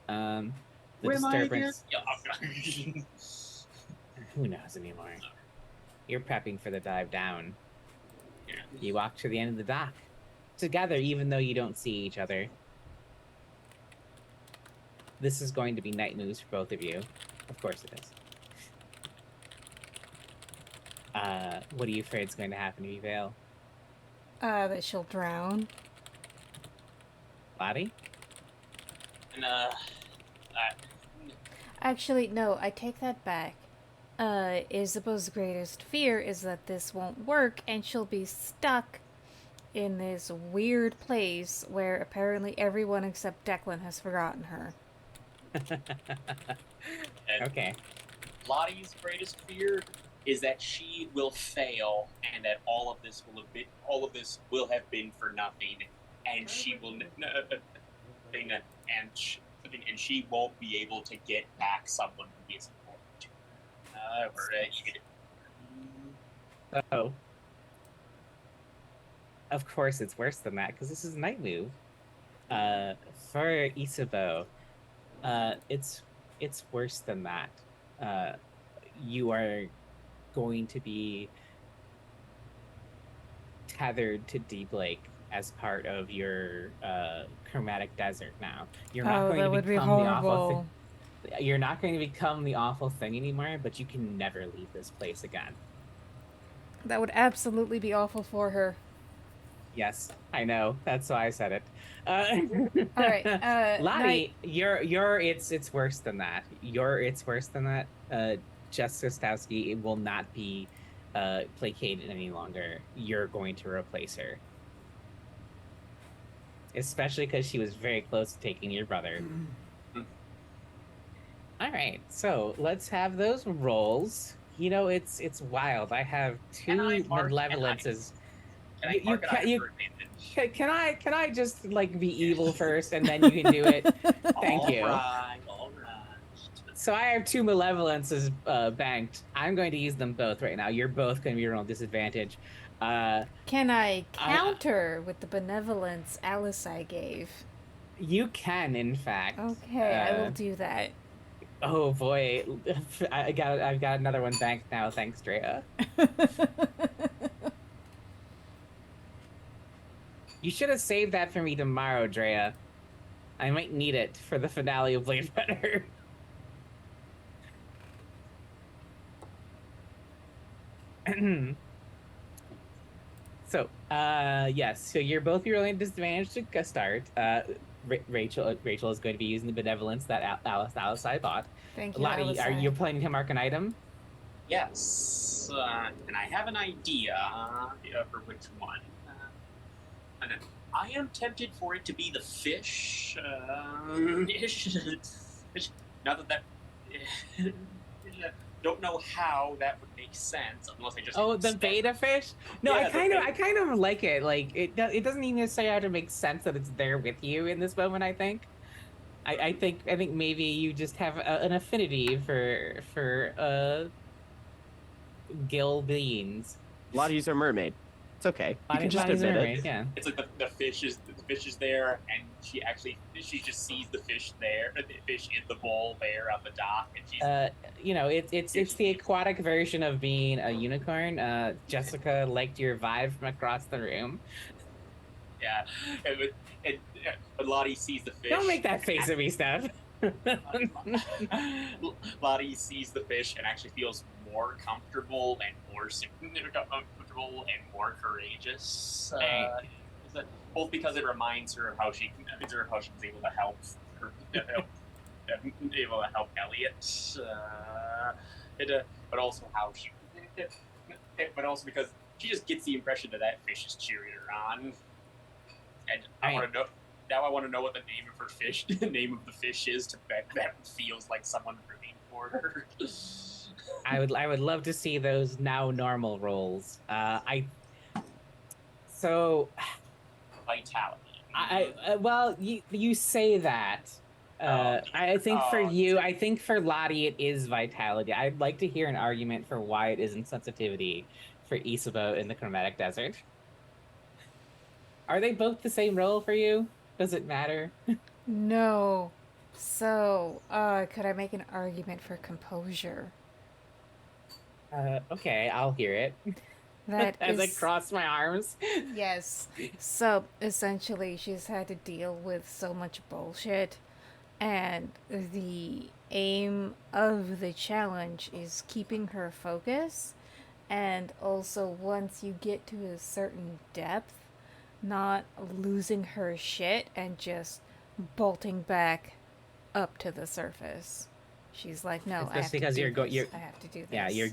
Speaker 1: The
Speaker 2: Where am I again?
Speaker 1: disturbance. Who knows anymore? You're prepping for the dive down.
Speaker 2: Yeah.
Speaker 1: You walk to the end of the dock together, even though you don't see each other. This is going to be night moves for both of you. Of course it is. What are you afraid is going to happen to you, Vale?
Speaker 3: That she'll drown.
Speaker 1: Lottie?
Speaker 2: And
Speaker 3: Actually, no, I take that back. Isabeau's greatest fear is that this won't work and she'll be stuck in this weird place where apparently everyone except Declan has forgotten her.
Speaker 1: Okay.
Speaker 2: Lottie's greatest fear is that she will fail and that all of this will have been for nothing, and she will and she won't be able to get back someone who is important to her.
Speaker 1: Oh. Of course, it's worse than that because this is night move. For Isabeau, it's worse than that. You are going to be tethered to Deep Lake as part of your chromatic desert now. You're not going to become the awful thing. You're not going to become the awful thing anymore, but you can never leave this place again.
Speaker 3: That would absolutely be awful for her.
Speaker 1: Yes, I know. That's why I said it.
Speaker 3: All right,
Speaker 1: Lottie, it's worse than that. It's worse than that. Jessica Stowski will not be placated any longer. You're going to replace her, especially because she was very close to taking your brother. All right, so let's have those rolls. It's wild. I have
Speaker 2: Can I
Speaker 1: two
Speaker 2: mark
Speaker 1: malevolences.
Speaker 2: Can I
Speaker 1: You
Speaker 2: mark an
Speaker 1: can
Speaker 2: item
Speaker 1: you
Speaker 2: for advantage?
Speaker 1: can I just like be evil first and then you can do it? Thank you.
Speaker 2: All right.
Speaker 1: So I have two malevolences banked. I'm going to use them both right now. You're both going to be rolling disadvantage. Uh,
Speaker 3: Can I
Speaker 1: I
Speaker 3: counter with the benevolence Alice I gave?
Speaker 1: You can, in fact.
Speaker 3: Okay, I will do that.
Speaker 1: Oh boy, I've got another one banked now. Thanks, Drea. You should have saved that for me tomorrow, Drea. I might need it for the finale of Blade Runner. Yes. So you're both rolling disadvantage to start. Rachel is going to be using the benevolence that Alice I bought.
Speaker 3: Thank you,
Speaker 1: Lottie,
Speaker 3: Alice.
Speaker 1: are you planning to mark an item?
Speaker 2: Yes. And I have an idea for which one. And I am tempted for it to be the fish. Not that don't know how that would make sense unless I just.
Speaker 1: Oh, the beta fish? No,
Speaker 2: Yeah,
Speaker 1: I kind of like it. Like it doesn't even necessarily have to make sense that it's there with you in this moment. I think. I think maybe you just have an affinity for gill beans.
Speaker 4: Lottie's a mermaid. It's okay. You can just
Speaker 1: Lottie's a
Speaker 4: admit
Speaker 1: mermaid,
Speaker 4: it.
Speaker 1: yeah.
Speaker 2: It's like the fish is there, and she just sees the fish there, the fish in the bowl there on the dock, and she's
Speaker 1: It's the aquatic version of being a unicorn. Jessica liked your vibe from across the room.
Speaker 2: yeah, and Lottie sees the fish.
Speaker 1: Don't make that face at me, Steph.
Speaker 2: Lottie sees the fish and actually feels more comfortable and more comfortable and more courageous. Both because it reminds her of how she was able to help Elliot, but also how she, but also because she just gets the impression that fish is cheering her on, and I want to know. Now I want to know what the name of her fish, the name of the fish is, to bet that feels like someone rooting for her.
Speaker 1: I would love to see those now normal rolls.
Speaker 2: Vitality.
Speaker 1: Well, you say that. I think for you, I think for Lottie, it is vitality. I'd like to hear an argument for why it isn't sensitivity for Isabeau in the Chromatic Desert. Are they both the same role for you? Does it matter?
Speaker 3: No. So, could I make an argument for composure?
Speaker 1: Okay, I'll hear it.
Speaker 3: That
Speaker 1: As
Speaker 3: is...
Speaker 1: I cross my arms.
Speaker 3: Yes. So, essentially, she's had to deal with so much bullshit, and the aim of the challenge is keeping her focus, and also once you get to a certain depth, not losing her shit and just bolting back up to the surface. She's like, no,
Speaker 1: It's
Speaker 3: I
Speaker 1: just
Speaker 3: have
Speaker 1: because
Speaker 3: to do
Speaker 1: you're going.
Speaker 3: this. I have to do this.
Speaker 1: Yeah, you're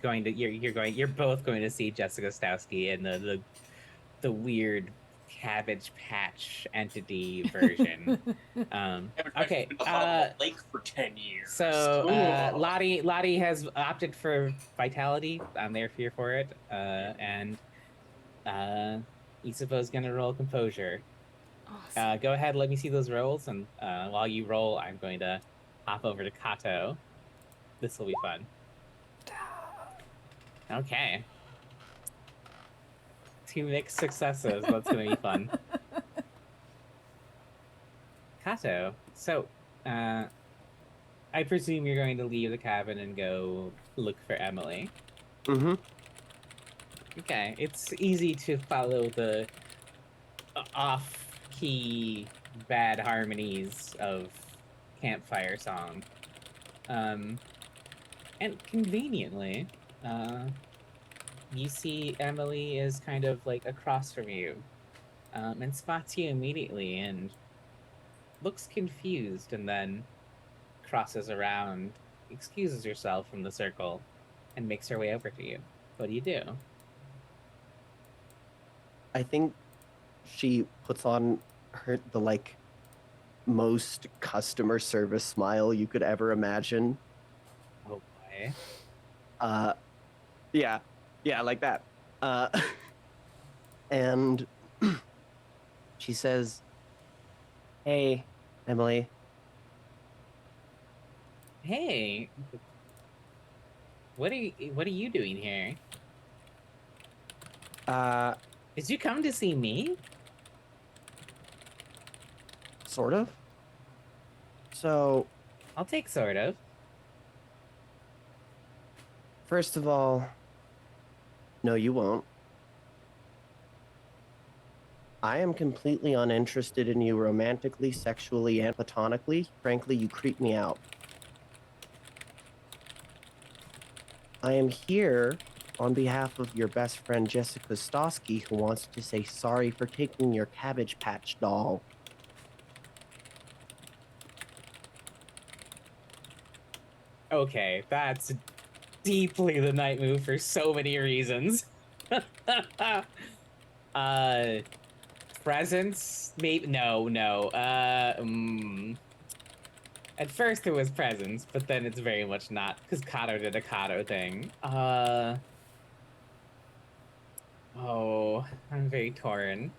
Speaker 1: both going to see Jessica Stowski in the weird Cabbage Patch entity version. Okay.
Speaker 2: Lake for 10 years.
Speaker 1: So Lottie has opted for vitality. I'm there for it. And Isabeau's gonna roll composure.
Speaker 3: Awesome.
Speaker 1: Go ahead, let me see those rolls, and while you roll, I'm going to hop over to Kato. This will be fun. Okay. 2 mixed successes. That's gonna be fun. Kato, so I presume you're going to leave the cabin and go look for Emily.
Speaker 4: Mm-hmm.
Speaker 1: Okay, it's easy to follow the off-key bad harmonies of campfire song. And conveniently, you see Emily is kind of like across from you, and spots you immediately and looks confused, and then crosses around, excuses herself from the circle, and makes her way over to you. What do you do?
Speaker 4: I think she puts on the like most customer service smile you could ever imagine.
Speaker 1: Oh boy.
Speaker 4: Yeah, yeah, like that. Uh, and she says, "Hey, Emily,
Speaker 1: Hey, what are you doing here?
Speaker 4: uh,
Speaker 1: Did you come to see me?
Speaker 4: sort of. So,
Speaker 1: I'll take sort of.
Speaker 4: first of all, no, you won't. I am completely uninterested in you romantically, sexually, and platonically. Frankly, you creep me out. I am here on behalf of your best friend Jessica Stosky, who wants to say sorry for taking your Cabbage Patch doll.
Speaker 1: Okay, that's deeply the night move for so many reasons. uh Presents? Maybe no. At first it was presents, but then it's very much not because Kato did a Kato thing. Oh, I'm very torn.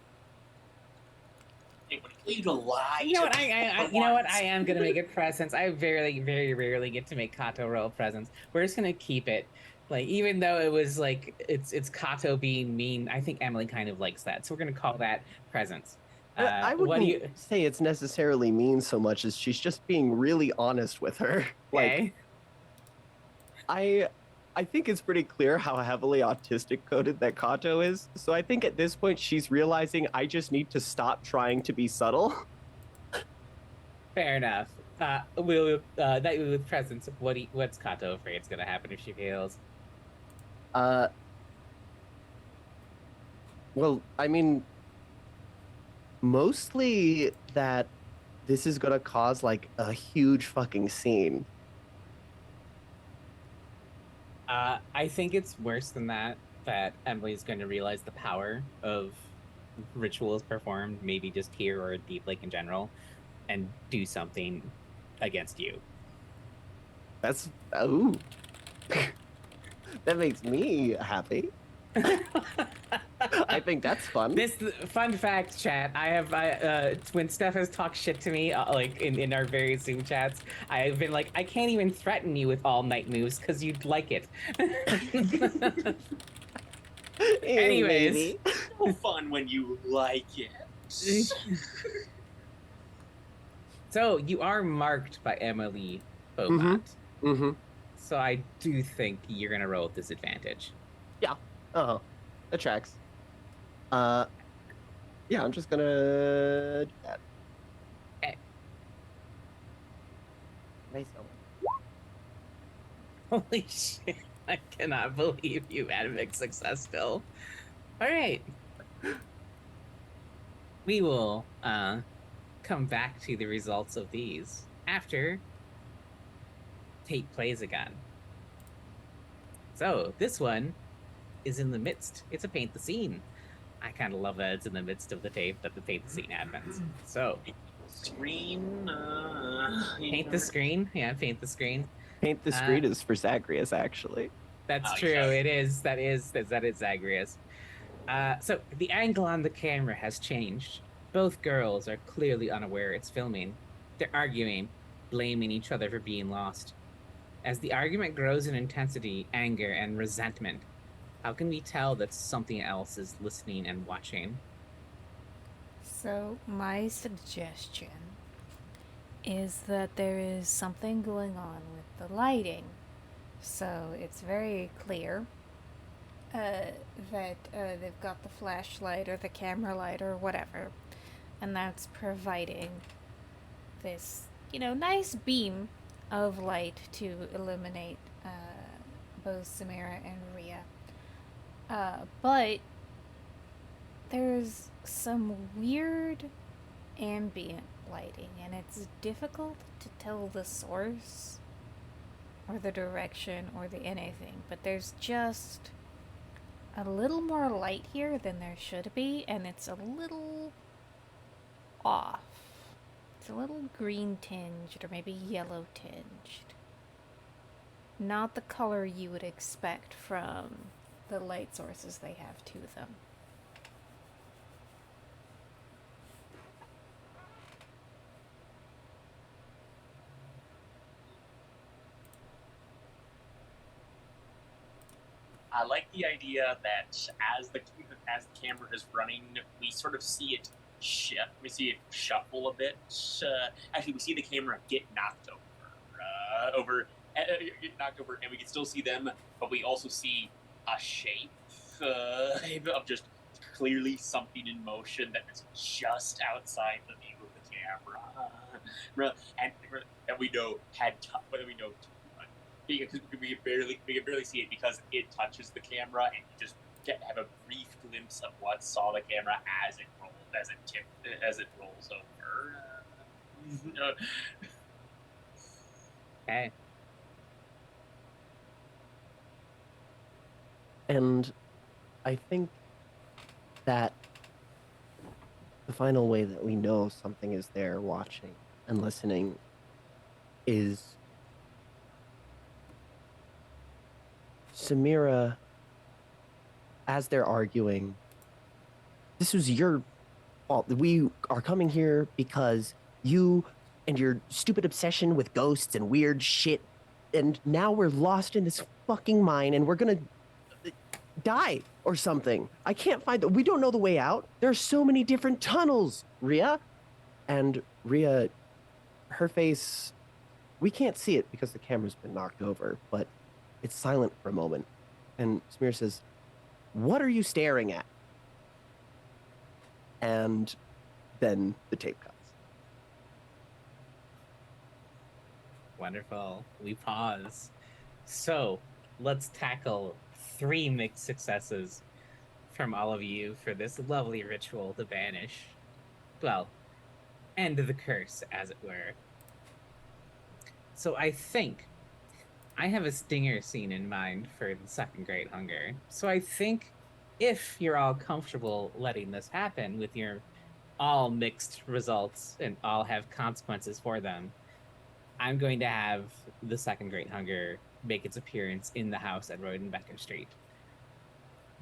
Speaker 2: It would kill you to lie
Speaker 1: You know
Speaker 2: to
Speaker 1: what?
Speaker 2: me for
Speaker 1: You know what? I
Speaker 2: once.
Speaker 1: am gonna make it presents. I very rarely get to make Kato roll presents. We're just gonna keep it. Like, even though it was like it's Kato being mean, I think Emily kind of likes that. So we're gonna call that presents.
Speaker 4: I
Speaker 1: What do
Speaker 4: wouldn't
Speaker 1: you
Speaker 4: say it's necessarily mean so much as she's just being really honest with her. Like,
Speaker 1: okay?
Speaker 4: I I think it's pretty clear how heavily autistic coded that Kato is. So I think at this point she's realizing I just need to stop trying to be subtle.
Speaker 1: Fair enough. We'll that with presents. What's Kato afraid is gonna happen if she fails?
Speaker 4: Uh well, I mean, mostly that this is gonna cause like a huge fucking scene.
Speaker 1: I think it's worse than that. That Emily's going to realize the power of rituals performed, maybe just here or Deep Lake in general, and do something against you.
Speaker 4: That's ooh, that makes me happy. I think that's fun.
Speaker 1: This fun fact, chat. When Steph has talked shit to me, like in our various Zoom chats, I've been like, I can't even threaten you with all night moves because you'd like it. Anyways,
Speaker 4: Maybe.
Speaker 2: No fun when you like it.
Speaker 1: so you are marked by Emily
Speaker 4: Mm-hmm.
Speaker 1: Beaumont.
Speaker 4: Mm-hmm.
Speaker 1: So I do think you're gonna roll with disadvantage.
Speaker 4: Yeah. Uh-huh. That tracks. Uh yeah, I'm just gonna do that.
Speaker 1: Eh,
Speaker 4: Nice one.
Speaker 1: Holy shit! I cannot believe you had a mixed success still. All right, we will come back to the results of these after Tate plays again. So this one is in the midst. It's a paint the scene. I kind of love that it's in the midst of the tape that the paint the scene happens. So
Speaker 2: Screen.
Speaker 1: paint the screen. Yeah, paint the screen.
Speaker 4: Paint the
Speaker 1: Uh,
Speaker 4: Street is for Zagreus, actually.
Speaker 1: that's
Speaker 2: Oh
Speaker 1: true.
Speaker 2: yes.
Speaker 1: It is. That is Zagreus. So the angle on the camera has changed. Both girls are clearly unaware it's filming. They're arguing, blaming each other for being lost. As the argument grows in intensity, anger, and resentment, how can we tell that something else is listening and watching?
Speaker 3: So, my suggestion is that there is something going on with the lighting. So, it's very clear that they've got the flashlight or the camera light or whatever, and that's providing this, nice beam of light to illuminate both Samara and Ria. But there's some weird ambient lighting, and it's difficult to tell the source or the direction or the anything, but there's just a little more light here than there should be, and it's a little off. It's a little green tinged or maybe yellow tinged. not the color you would expect from the light sources they have to them.
Speaker 2: I like the idea that as the camera is running, we sort of see it shift. We see it shuffle a bit. Actually, we see the camera get knocked get knocked over, and we can still see them, but we also see a shape of just clearly something in motion that is just outside the view of the camera, and we know whether we know because we can barely see it because it touches the camera, and you just have a brief glimpse of what saw the camera as it rolls over.
Speaker 1: Okay.
Speaker 4: And I think that the final way that we know something is there watching and listening is Samira, as they're arguing, this was your fault. We are coming here because you and your stupid obsession with ghosts and weird shit, and now we're lost in this fucking mine and we're gonna die or something. I can't find we don't know the way out. There are so many different tunnels, Ria. And Ria, her face, we can't see it because the camera's been knocked over, but it's silent for a moment. And Samira says, "What are you staring at?" And then the tape cuts.
Speaker 1: Wonderful. We pause. So let's tackle 3 mixed successes from all of you for this lovely ritual to banish. Well, end the curse, as it were. So I think I have a stinger scene in mind for the second Great Hunger. So I think if you're all comfortable letting this happen with your all mixed results and all have consequences for them, I'm going to have the second Great Hunger make its appearance in the house at Rodenbecker Street.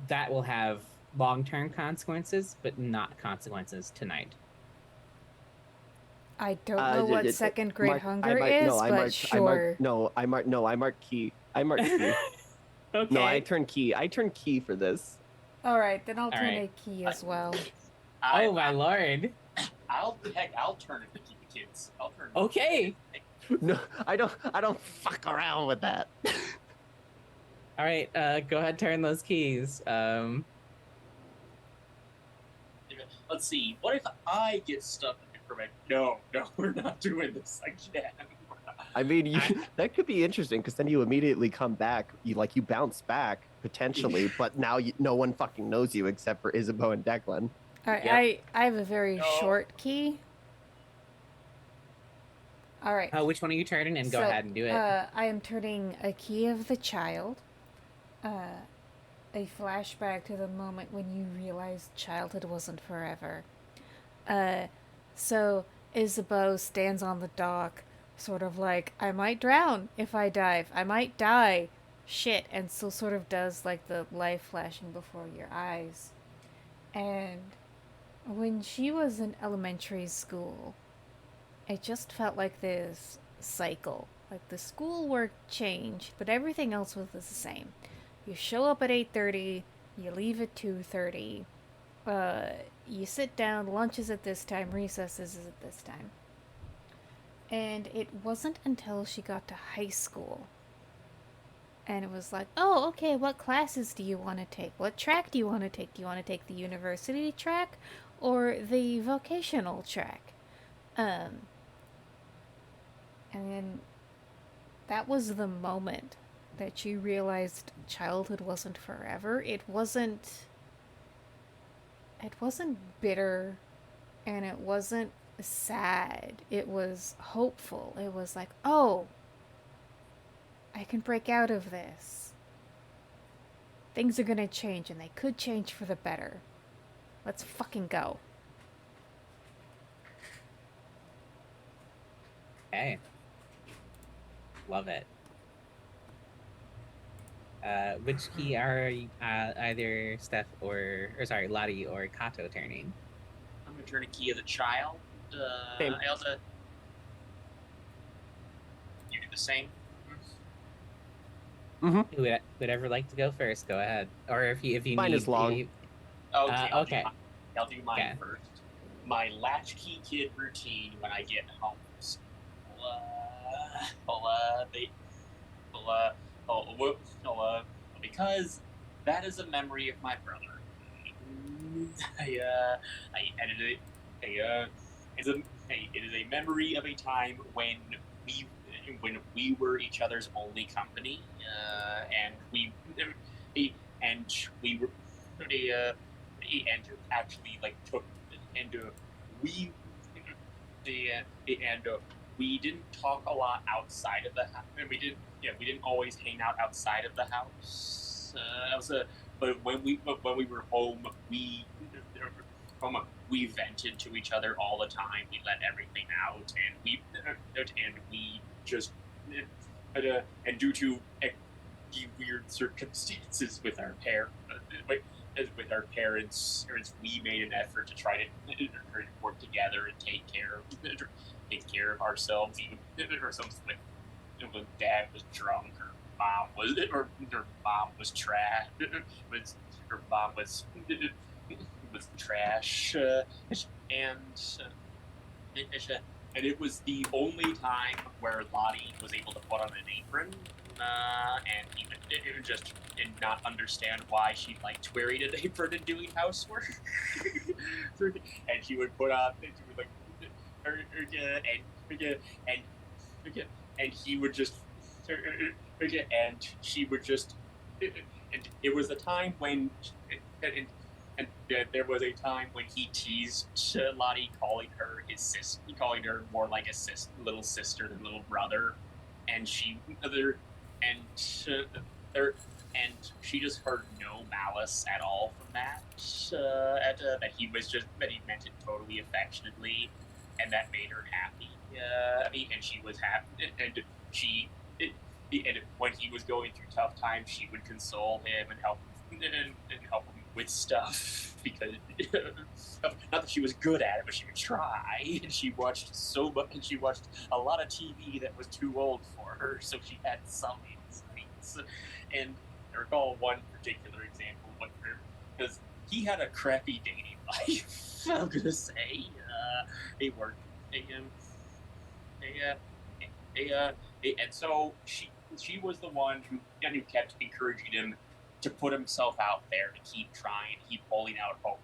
Speaker 1: That will have long-term consequences, but not consequences tonight.
Speaker 3: I don't know what second Great Hunger is, but sure.
Speaker 4: I marked key. I marked key.
Speaker 1: Okay.
Speaker 4: No, I turned key. I turned key for this.
Speaker 3: All right, then I'll turn a key as well.
Speaker 1: Oh my lord!
Speaker 2: I'll turn it to keep the kids. I'll turn.
Speaker 1: Okay.
Speaker 4: No, I don't fuck around with that.
Speaker 1: All right, go ahead, turn those keys.
Speaker 2: Let's see. What if I get stuck in information? No, we're not doing this again.
Speaker 4: I mean, that could be interesting because then you immediately come back. You bounce back potentially, but now no one fucking knows you except for Isabeau and Declan.
Speaker 3: All right, I have a very short key. All right.
Speaker 1: Which one are you turning? And go ahead and do it.
Speaker 3: I am turning a key of the child. A flashback to the moment when you realized childhood wasn't forever. So Isabeau stands on the dock, sort of like, I might drown if I dive. I might die. Shit. And so sort of does like the life flashing before your eyes. And when she was in elementary school, it just felt like this cycle. Like the schoolwork changed, but everything else was the same. You show up at 8:30, you leave at 2:30, you sit down, lunch is at this time, recess is at this time. And it wasn't until she got to high school, and it was like, oh, okay, what classes do you want to take? What track do you want to take? Do you want to take the university track or the vocational track? And then that was the moment that you realized childhood wasn't forever. It wasn't bitter, and it wasn't sad. It was hopeful. It was like, oh, I can break out of this. Things are gonna change, and they could change for the better. Let's fucking go.
Speaker 1: Okay. Love it. Which key are either Steph or sorry, Lottie or Kato turning?
Speaker 2: I'm gonna turn a key as a child.
Speaker 4: Same.
Speaker 2: Elsa, you do the same.
Speaker 4: Mm-hmm.
Speaker 1: Who would ever like to go first? Go ahead. Or if you
Speaker 4: Mine is
Speaker 1: need,
Speaker 4: long.
Speaker 2: Okay,
Speaker 1: okay,
Speaker 2: I'll do mine
Speaker 1: okay.
Speaker 2: first. My latchkey kid routine when I get home from school. They, uh, because that is a memory of my brother. I edited it. It's a, it is a memory of a time we when we were each other's only company, and and we were, and actually like took and we and we didn't talk a lot outside of the house. We didn't always hang out outside of the house. But when we were home, we vented to each other all the time. We let everything out, and we just and due to weird circumstances with our parents, we made an effort to try to work together and take care of ourselves, even ourselves. Like when dad was drunk, or her mom was trash, her mom was trash, and and it was the only time where Lottie was able to put on an apron, and even just did not understand why she liked wearing an apron and doing housework. And she would put on, and she would like, and he would just, and she would just, and it was a time when, and there was a time when he teased Lottie, calling her his sister, calling her more like a little sister than little brother, and she other and there and she just heard no malice at all from that. That he meant it totally affectionately, and that made her happy. And she was happy, and she. And when he was going through tough times, she would console him and help him with stuff because not that she was good at it, but she would try. And she watched so much, and she watched a lot of TV that was too old for her, so she had some insights. And I recall one particular example because he had a crappy dating life. I'm gonna say they worked. They, and so she was the one who kept encouraging him to put himself out there, to keep trying, to keep holding out hope,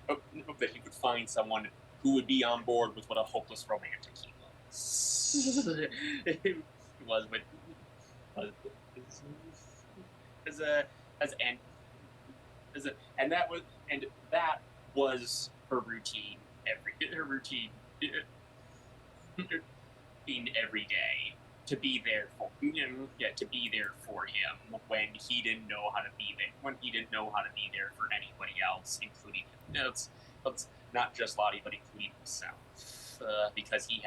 Speaker 2: hope that he would find someone who would be on board with what a hopeless romantic he was. It was with was as a as as a and that was her routine every day, to be there for him, to be there for him when he didn't know how to be there for anybody else, including him. It's not just Lottie, but including himself. Because he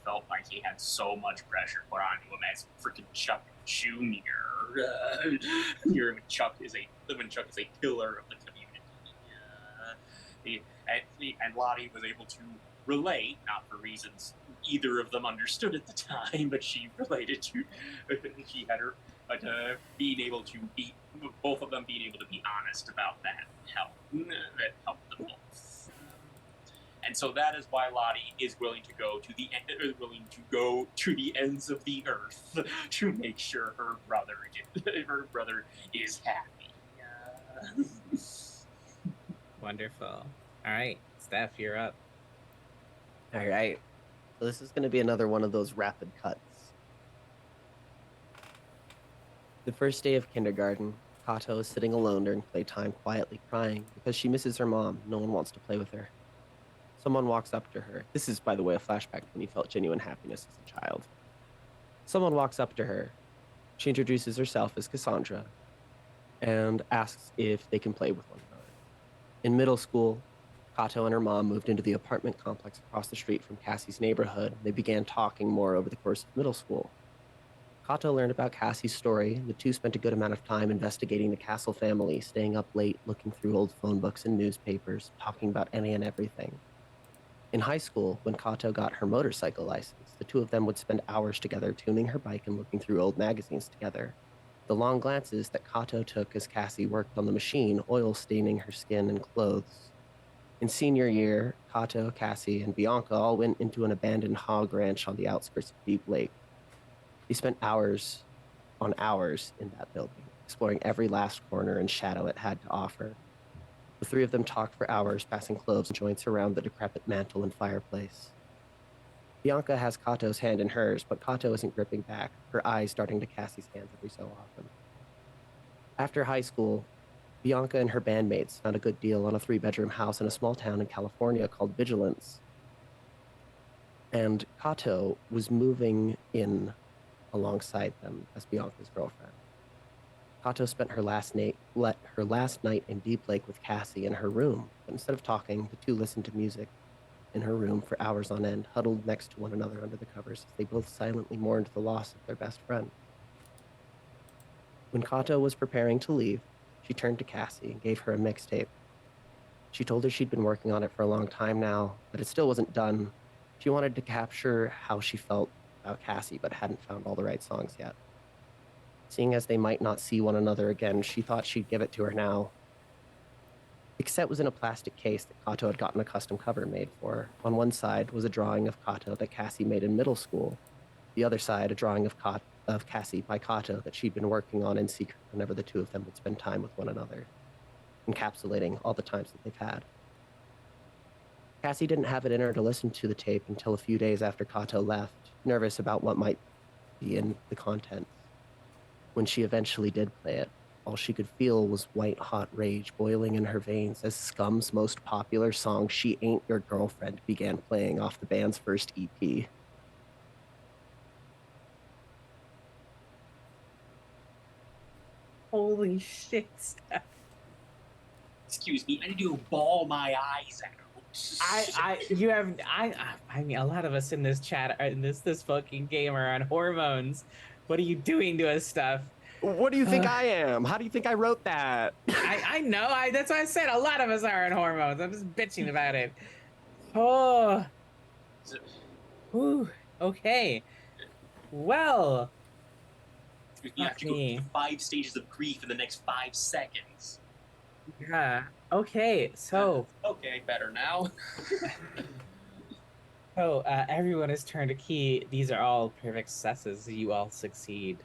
Speaker 2: felt like he had so much pressure put onto him as freaking Chuck Jr. When Chuck is a pillar of the community. And Lottie was able to relate, not for reasons either of them understood at the time, but she related to, she had her, being able to be, both of them being able to be honest about that helped them both. And so that is why Lottie is willing to go to the ends of the earth to make sure her brother is happy.
Speaker 1: Wonderful. All right, Steph, you're up.
Speaker 4: All right. So this is going to be another one of those rapid cuts. The first day of kindergarten, Kato is sitting alone during playtime, quietly crying because she misses her mom. No one wants to play with her. Someone walks up to her. This is, by the way, a flashback to when he felt genuine happiness as a child. Someone walks up to her. She introduces herself as Cassandra and asks if they can play with one another. In middle school, Kato and her mom moved into the apartment complex across the street from Cassie's neighborhood. They began talking more over the course of middle school. Kato learned about Cassie's story. The two spent a good amount of time investigating the Castle family, staying up late, looking through old phone books and newspapers, talking about any and everything. In high school, when Kato got her motorcycle license, the two of them would spend hours together tuning her bike and looking through old magazines together. The long glances that Kato took as Cassie worked on the machine, oil staining her skin and clothes. In senior year, Kato, Cassie, and Bianca all went into an abandoned hog ranch on the outskirts of Deep Lake. They spent hours on hours in that building, exploring every last corner and shadow it had to offer. The three of them talked for hours, passing cloves and joints around the decrepit mantel and fireplace. Bianca has Kato's hand in hers, but Kato isn't gripping back, her eyes darting to Cassie's hands every so often. After high school, Bianca and her bandmates found a good deal on a 3-bedroom house in a small town in California called Vigilance. And Kato was moving in alongside them as Bianca's girlfriend. Kato spent her last night in Deep Lake with Cassie in her room, but instead of talking, the two listened to music in her room for hours on end, huddled next to one another under the covers as they both silently mourned the loss of their best friend. When Kato was preparing to leave, she turned to Cassie and gave her a mixtape. She told her she'd been working on it for a long time now, but it still wasn't done. She wanted to capture how she felt about Cassie, but hadn't found all the right songs yet. Seeing as they might not see one another again, she thought she'd give it to her now. The cassette was in a plastic case that Kato had gotten a custom cover made for her. On one side was a drawing of Kato that Cassie made in middle school. The other side, a drawing of Cassie by Kato that she'd been working on in secret whenever the two of them would spend time with one another, encapsulating all the times that they've had. Cassie didn't have it in her to listen to the tape until a few days after Kato left, nervous about what might be in the contents. When she eventually did play it, all she could feel was white-hot rage boiling in her veins as Scum's most popular song, She Ain't Your Girlfriend, began playing off the band's first EP.
Speaker 1: Holy shit, Steph.
Speaker 2: Excuse me, I need to ball my eyes out.
Speaker 1: I mean, a lot of us in this chat, in this fucking game are on hormones. What are you doing to us, Steph?
Speaker 4: What do you think I am? How do you think I wrote that?
Speaker 1: I know. That's why I said a lot of us are on hormones. I'm just bitching about it. Oh. Whew. Okay. Well.
Speaker 2: You have to go through 5 stages of grief in the next 5 seconds.
Speaker 1: Yeah. Okay. So.
Speaker 2: Okay, better now.
Speaker 1: So everyone has turned a key. These are all perfect successes. You all succeed.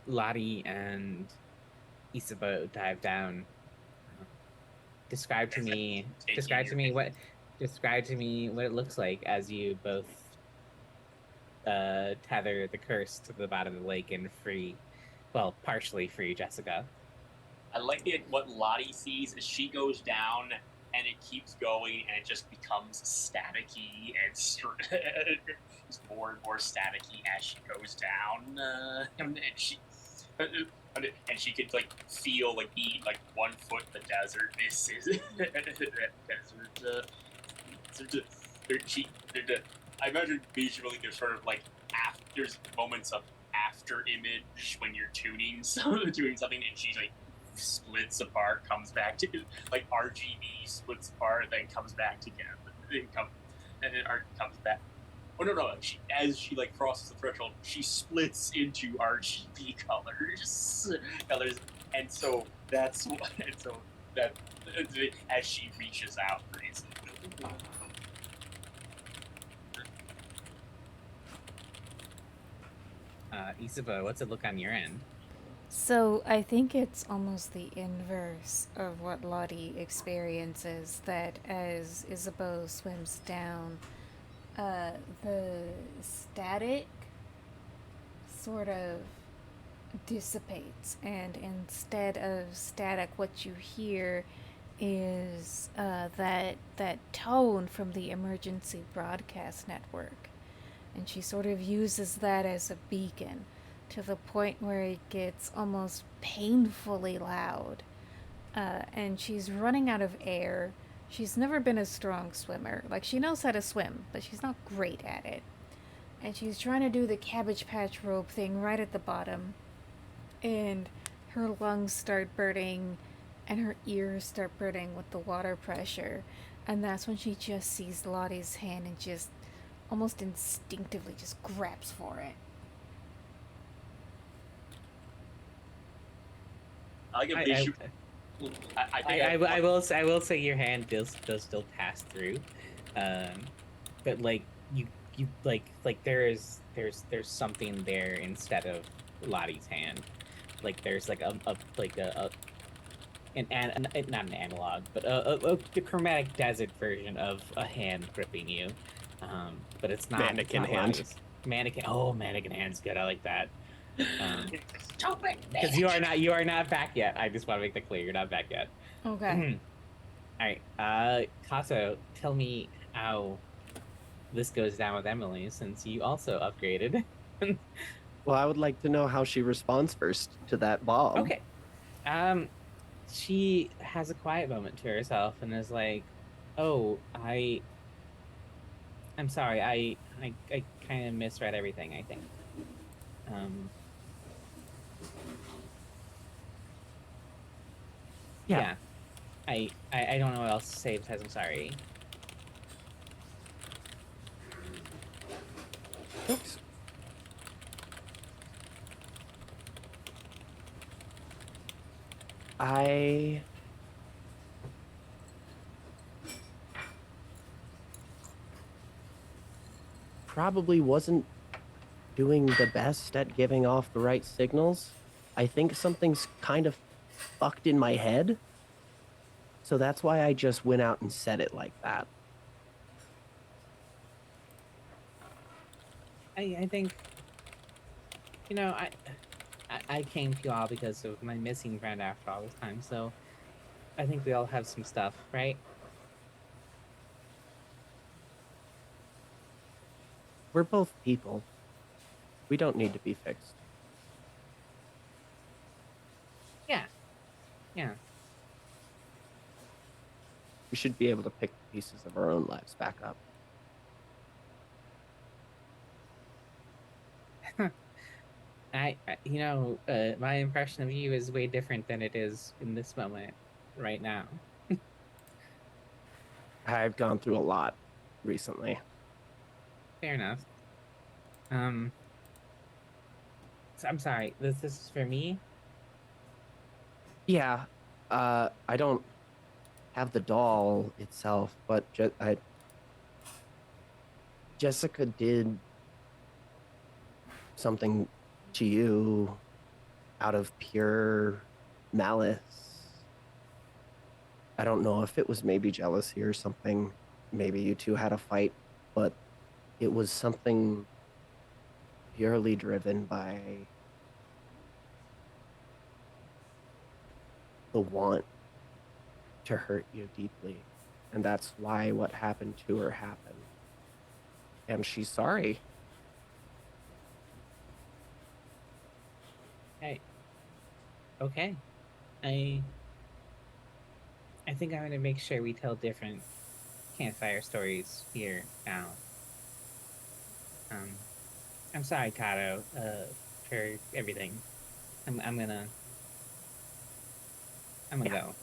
Speaker 1: Lottie and Isabeau dive down. Describe to me what it looks like as you both tether the curse to the bottom of the lake and free, well, partially free Jessica.
Speaker 2: I like what Lottie sees is she goes down and it keeps going and it just becomes staticky and it's more and more staticky as she goes down, and she could like feel like be like 1 foot in the desert. This is desert. I imagine visually there's sort of like there's moments of after image when you're tuning something and she's like splits apart, comes back to like RGB splits apart, then comes back together, and then art comes back. Oh no! As she like crosses the threshold, she splits into RGB colors, and so that as she reaches out for it.
Speaker 1: Isabeau, what's it look on your end?
Speaker 3: So I think it's almost the inverse of what Lottie experiences, that as Isabeau swims down, the static sort of dissipates, and instead of static, what you hear is that tone from the emergency broadcast network, and she sort of uses that as a beacon to the point where it gets almost painfully loud, and she's running out of air. She's never been a strong swimmer. Like, she knows how to swim, but she's not great at it. and she's trying to do the Cabbage Patch rope thing right at the bottom, and her lungs start burning and her ears start burning with the water pressure, and that's when she just sees Lottie's hand and just almost instinctively just grabs for it.
Speaker 2: I get
Speaker 1: I,
Speaker 2: visual. I think
Speaker 1: I will say your hand does still pass through, but like you like there's something there instead of Lottie's hand. Like there's like a not an analog, but a chromatic desert version of a hand gripping you. But it's not
Speaker 4: Mannequin hand.
Speaker 1: Lottie's. Mannequin. Oh, mannequin hand's good. I like that.
Speaker 2: stupid
Speaker 1: Because you are not back yet. I just want to make that clear. You're not back yet.
Speaker 3: Okay.
Speaker 1: All right. Kato, tell me how this goes down with Emily, since you also upgraded.
Speaker 4: Well, I would like to know how she responds first to that bomb.
Speaker 1: Okay. She has a quiet moment to herself and is like, "Oh, I'm sorry. I kind of misread everything, I think. Um, yeah. I don't know what else to say besides I'm sorry.
Speaker 4: Oops. I probably wasn't doing the best at giving off the right signals. I think something's kind of fucked in my head. So that's why I just went out and said it like that.
Speaker 1: I think, you know, I came to you all because of my missing friend after all this time, so I think we all have some stuff, right?
Speaker 4: We're both people. We don't need to be fixed.
Speaker 1: Yeah. Yeah.
Speaker 4: We should be able to pick the pieces of our own lives back up.
Speaker 1: My impression of you is way different than it is in this moment right now.
Speaker 4: I've gone through a lot recently.
Speaker 1: Fair enough. So I'm sorry. This is for me.
Speaker 4: Yeah, I don't have the doll itself, but Jessica did something to you out of pure malice. I don't know if it was maybe jealousy or something. Maybe you two had a fight, but it was something purely driven by the want to hurt you deeply. And that's why what happened to her happened. And she's sorry.
Speaker 1: Hey. Okay. I think I'm gonna make sure we tell different campfire stories here now. I'm sorry, Kato, for everything. I'm gonna
Speaker 4: Yeah.
Speaker 1: go.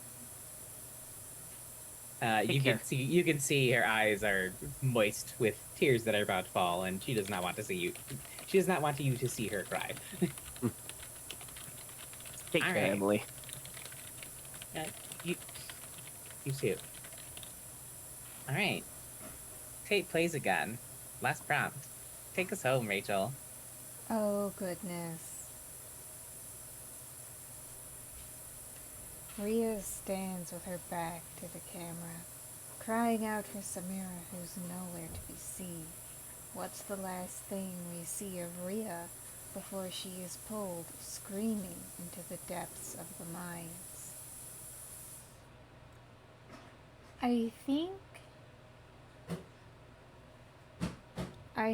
Speaker 4: Take care.
Speaker 1: You can see her eyes are moist with tears that are about to fall, and she does not want to see you. She does not want you to see her cry.
Speaker 4: Take
Speaker 1: All
Speaker 4: care,
Speaker 1: right.
Speaker 4: Emily.
Speaker 1: You too. All right. Tape plays again. Last prompt. Take us home, Rachel.
Speaker 3: Oh, goodness. Rhea stands with her back to the camera, crying out for Samira, who's nowhere to be seen. What's the last thing we see of Rhea before she is pulled, screaming, into the depths of the mines? I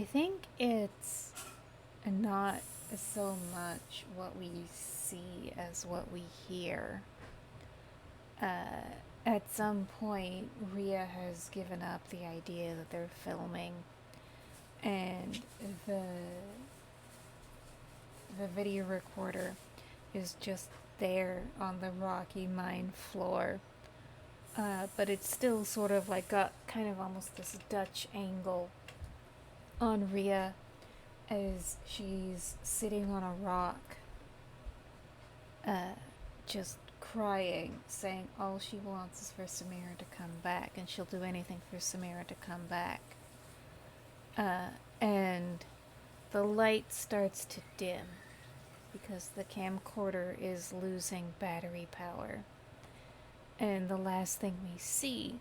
Speaker 3: think it's not so much what we see as what we hear. At some point, Rhea has given up the idea that they're filming, and the the video recorder is just there on the rocky mine floor. But it's still sort of like got kind of almost this Dutch angle on Rhea as she's sitting on a rock, just crying, saying all she wants is for Samira to come back, and she'll do anything for Samira to come back. And the light starts to dim because the camcorder is losing battery power. And the last thing we see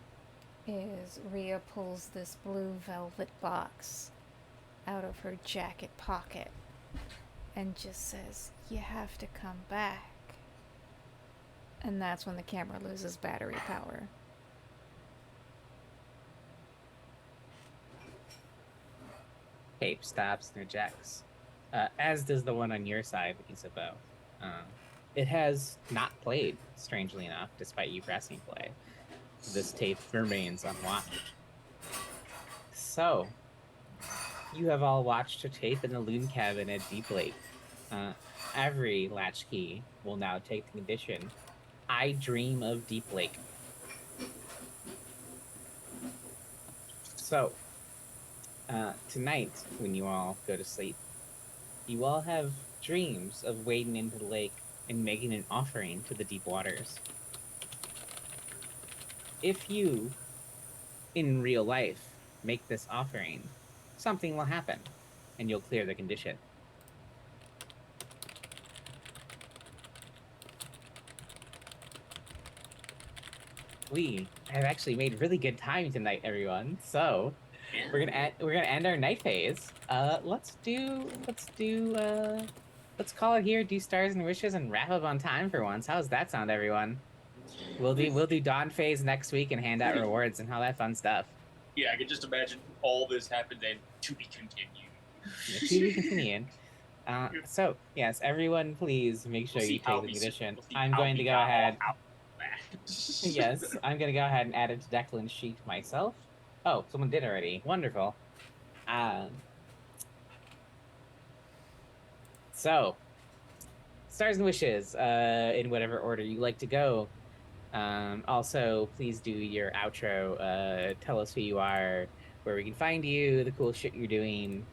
Speaker 3: is Rhea pulls this blue velvet box out of her jacket pocket and just says, "You have to come back." And that's when the camera loses battery power.
Speaker 1: Tape stops and ejects, as does the one on your side, Isabeau. It has not played, strangely enough, despite you pressing play. This tape remains unwatched. So, you have all watched a tape in the loon cabin at Deep Lake. Every latchkey will now take the condition, "I dream of Deep Lake." So, tonight, when you all go to sleep, you all have dreams of wading into the lake and making an offering to the deep waters. If you, in real life, make this offering, something will happen, and you'll clear the condition. We have actually made really good time tonight, everyone. So
Speaker 2: Yeah.
Speaker 1: we're gonna end our night phase. Let's call it here. Do stars and wishes and wrap up on time for once. How's that sound, everyone? We'll do dawn phase next week and hand out rewards and all that fun stuff.
Speaker 2: Yeah, I can just imagine all this happened and to be continued.
Speaker 1: Yeah, to be continued. So yes, everyone, please make sure you take the condition. I'm going to go ahead. Yes, I'm gonna go ahead and add it to Declan's sheet myself. Oh, someone did already. Wonderful. So, stars and wishes, in whatever order you like to go. Also, please do your outro. Tell us who you are, where we can find you, the cool shit you're doing,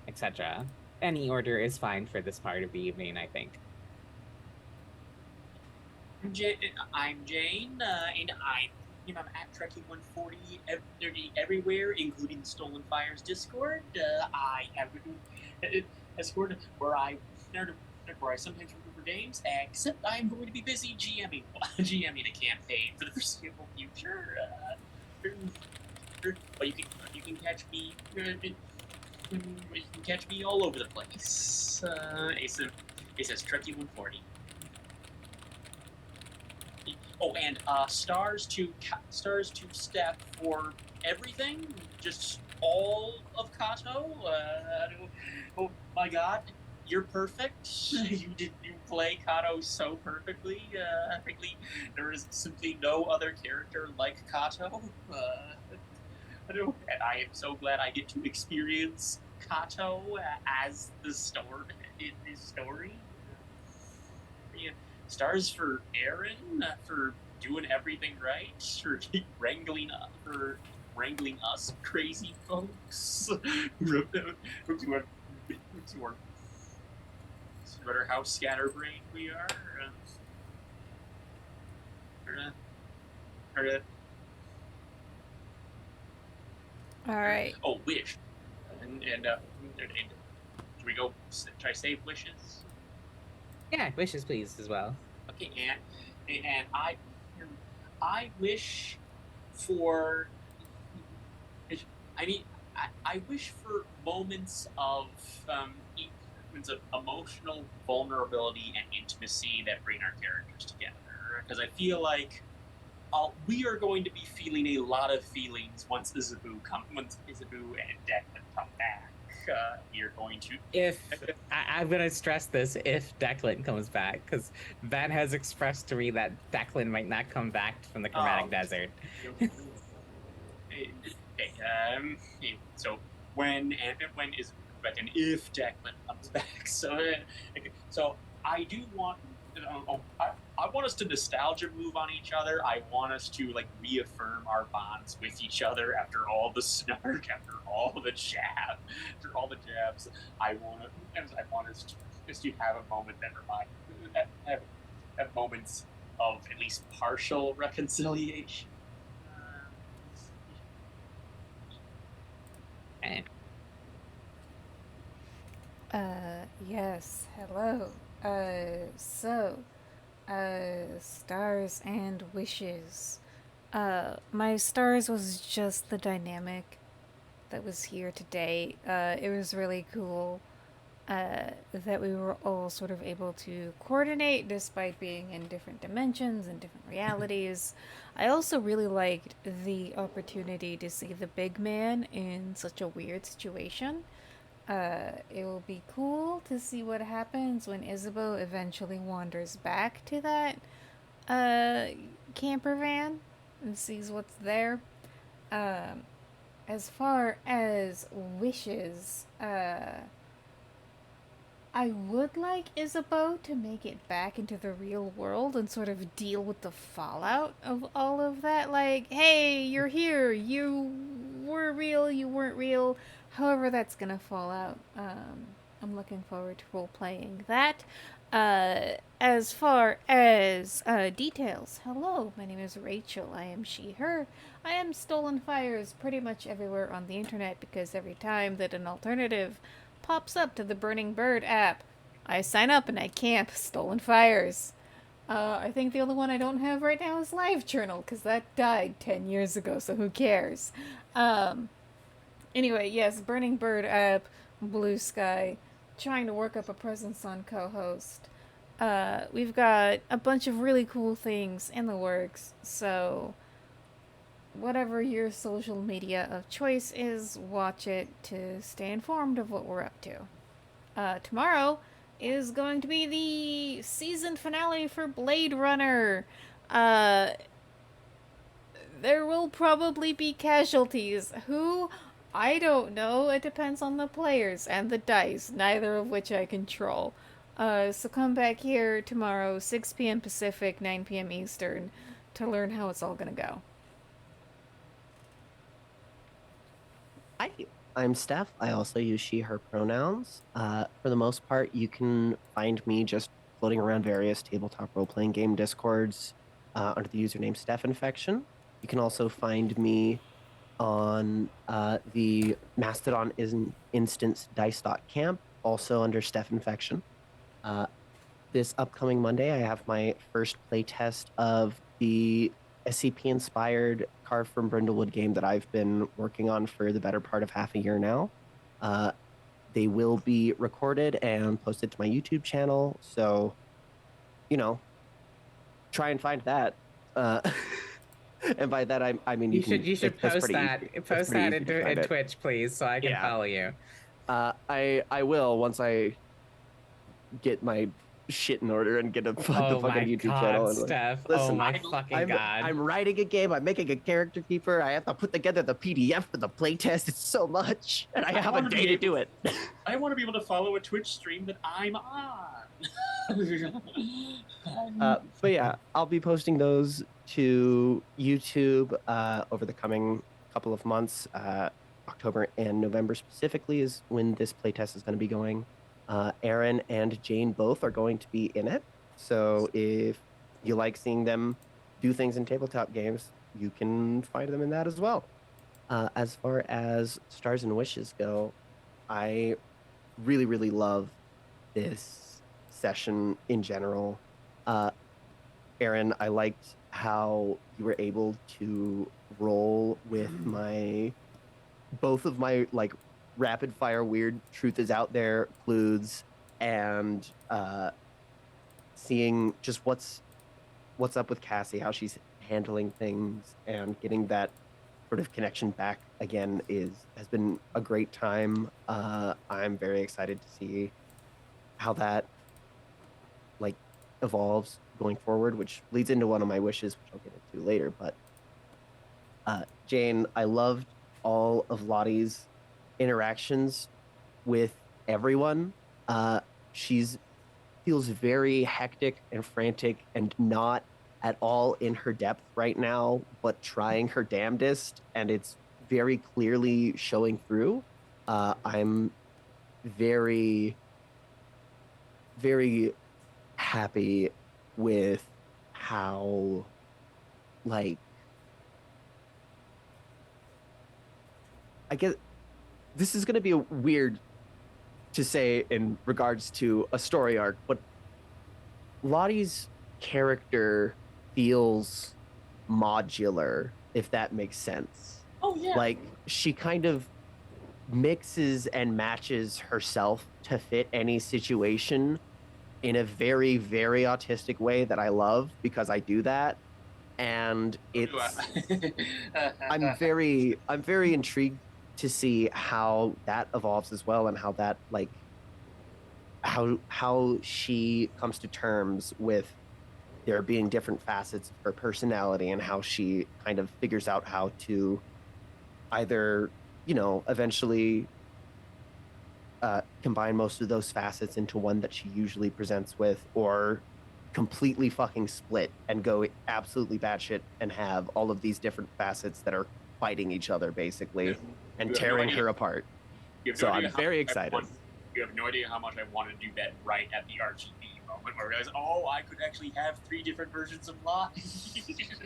Speaker 1: etc. Any order is fine for this part of the evening, I think.
Speaker 2: I'm Jane, and I'm at Trekkie140 everywhere, including the Stolen Fires Discord. I have a Discord where I sometimes root for games, except I'm going to be busy GMing a campaign for the foreseeable future. But you can catch me. You can catch me all over the place. It says Trekkie140. Oh, and stars to Steph for everything, just all of Kato. Oh my God, you're perfect. You play Kato so perfectly. Frankly, there is simply no other character like Kato. And I am so glad I get to experience Kato as the story in this story. Yeah. Stars for Aaron, for doing everything right, for wrangling us crazy folks. No matter how scatterbrained we are.
Speaker 3: All right.
Speaker 2: Oh, wish. And do we go try save wishes?
Speaker 1: Yeah, wishes please as well.
Speaker 2: Okay, and I wish for. I wish for moments of emotional vulnerability and intimacy that bring our characters together. Because I feel like we are going to be feeling a lot of feelings once Isabeau and Declan come back. You're going to.
Speaker 1: I'm going to stress this, if Declan comes back, because Van has expressed to me that Declan might not come back from the Chromatic Desert.
Speaker 2: Okay, so when is back and if Declan comes back. So I do want. I want us to nostalgia move on each other. I want us to like reaffirm our bonds with each other after all the snark, after all the jabs. I want us to just to have a moment that have moments of at least partial reconciliation.
Speaker 1: And
Speaker 3: Yes, hello. Stars and wishes. My stars was just the dynamic that was here today. It was really cool that we were all sort of able to coordinate despite being in different dimensions and different realities. I also really liked the opportunity to see the big man in such a weird situation. It will be cool to see what happens when Isabeau eventually wanders back to that uh, camper van and sees what's there. Um, as far as wishes, I would like Isabeau to make it back into the real world and sort of deal with the fallout of all of that. Like, hey, you're here. You were real. You weren't real. However, that's gonna fall out. I'm looking forward to role playing that. As far as details, hello, my name is Rachel. I am she, her. I am Stolen Fires pretty much everywhere on the internet because every time that an alternative pops up to the Burning Bird app, I sign up and I camp Stolen Fires. I think the only one I don't have right now is LiveJournal because that died 10 years ago, so who cares? Um, anyway, yes, Burning Bird app, Blue Sky, trying to work up a presence on co host. We've got a bunch of really cool things in the works, so whatever your social media of choice is, watch it to stay informed of what we're up to. Tomorrow is going to be the season finale for Blade Runner. Uh, there will probably be casualties. Who? I don't know. It depends on the players and the dice, neither of which I control. So come back here tomorrow, 6 p.m. Pacific, 9 p.m. Eastern, to learn how it's all gonna go.
Speaker 4: Hi, I'm Steph. I also use she, her pronouns. For the most part, you can find me just floating around various tabletop role playing game discords under the username Steph Infection. You can also find me on the Mastodon instance dice.camp, also under Steph Infection. This upcoming Monday, I have my first playtest of the SCP-inspired Carve from Brindlewood game that I've been working on for the better part of half a year now. They will be recorded and posted to my YouTube channel, so, you know, try and find that. And by that, I mean
Speaker 1: you
Speaker 4: can.
Speaker 1: should
Speaker 4: That's
Speaker 1: post
Speaker 4: pretty
Speaker 1: that
Speaker 4: easy. That's
Speaker 1: post
Speaker 4: pretty
Speaker 1: that
Speaker 4: easy to
Speaker 1: in
Speaker 4: find it.
Speaker 1: Twitch, please, so I can
Speaker 4: Yeah.
Speaker 1: follow you.
Speaker 4: I will once I get my shit in order and get the
Speaker 1: Oh
Speaker 4: fucking
Speaker 1: my
Speaker 4: YouTube
Speaker 1: god,
Speaker 4: channel. And
Speaker 1: Steph. Oh
Speaker 4: listen,
Speaker 1: my fucking god.
Speaker 4: I'm writing a game. I'm making a character keeper. I have to put together the PDF for the playtest. It's so much, and I have a day to do it.
Speaker 2: I want to be able to follow a Twitch stream that I'm on.
Speaker 4: But yeah, I'll be posting those to YouTube over the coming couple of months. October and November specifically is when this playtest is going to be going. Aaron and Jane both are going to be in it. So if you like seeing them do things in tabletop games, you can find them in that as well. As far as Stars and Wishes go, I really, really love this session in general. Aaron, I liked how you were able to roll with both of my like rapid fire weird truth is out there clues and seeing just what's up with Cassie, how she's handling things and getting that sort of connection back again has been a great time. I'm very excited to see how that like evolves going forward, which leads into one of my wishes, which I'll get into later. But Jane, I loved all of Lottie's interactions with everyone. She's feels very hectic and frantic and not at all in her depth right now, but trying her damnedest, and it's very clearly showing through. I'm very, very happy with how, like, I guess this is going to be a weird to say in regards to a story arc, but Lottie's character feels modular, if that makes sense.
Speaker 2: Oh yeah.
Speaker 4: Like, she kind of mixes and matches herself to fit any situation in a very, very autistic way that I love because I do that. And it's I'm very intrigued to see how that evolves as well, and how that, like, how she comes to terms with there being different facets of her personality, and how she kind of figures out how to either, eventually combine most of those facets into one that she usually presents with, or completely fucking split and go absolutely batshit and have all of these different facets that are fighting each other basically,
Speaker 5: Yeah.
Speaker 4: and
Speaker 5: You have no
Speaker 4: tearing
Speaker 5: idea.
Speaker 4: her apart.
Speaker 5: You have
Speaker 4: So
Speaker 5: no idea
Speaker 4: I'm
Speaker 5: how
Speaker 4: very
Speaker 5: much I
Speaker 4: excited.
Speaker 5: you have no idea how much I want to do that right at the RGB moment where I realize, oh, I could actually have 3 different versions of Lottie.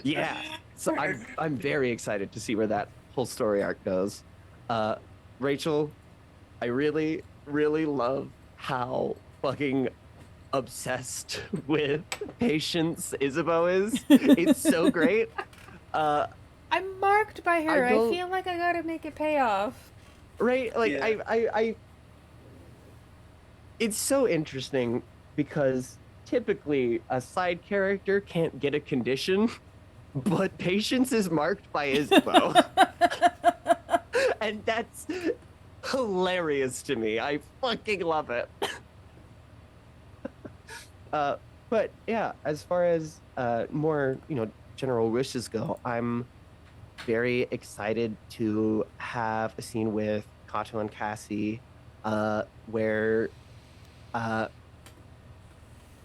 Speaker 4: Yeah. So I'm very excited to see where that whole story arc goes. Rachel, I really, really love how fucking obsessed with patience Isabeau is. It's so great.
Speaker 3: I'm marked by her. I
Speaker 4: don't-
Speaker 3: feel like I gotta make it pay off.
Speaker 4: Right? Like,
Speaker 2: Yeah.
Speaker 4: I it's so interesting because typically a side character can't get a condition, but patience is marked by Isabeau. And that's hilarious to me. I fucking love it. But yeah, as far as more, general wishes go, I'm very excited to have a scene with Kato and Cassie, where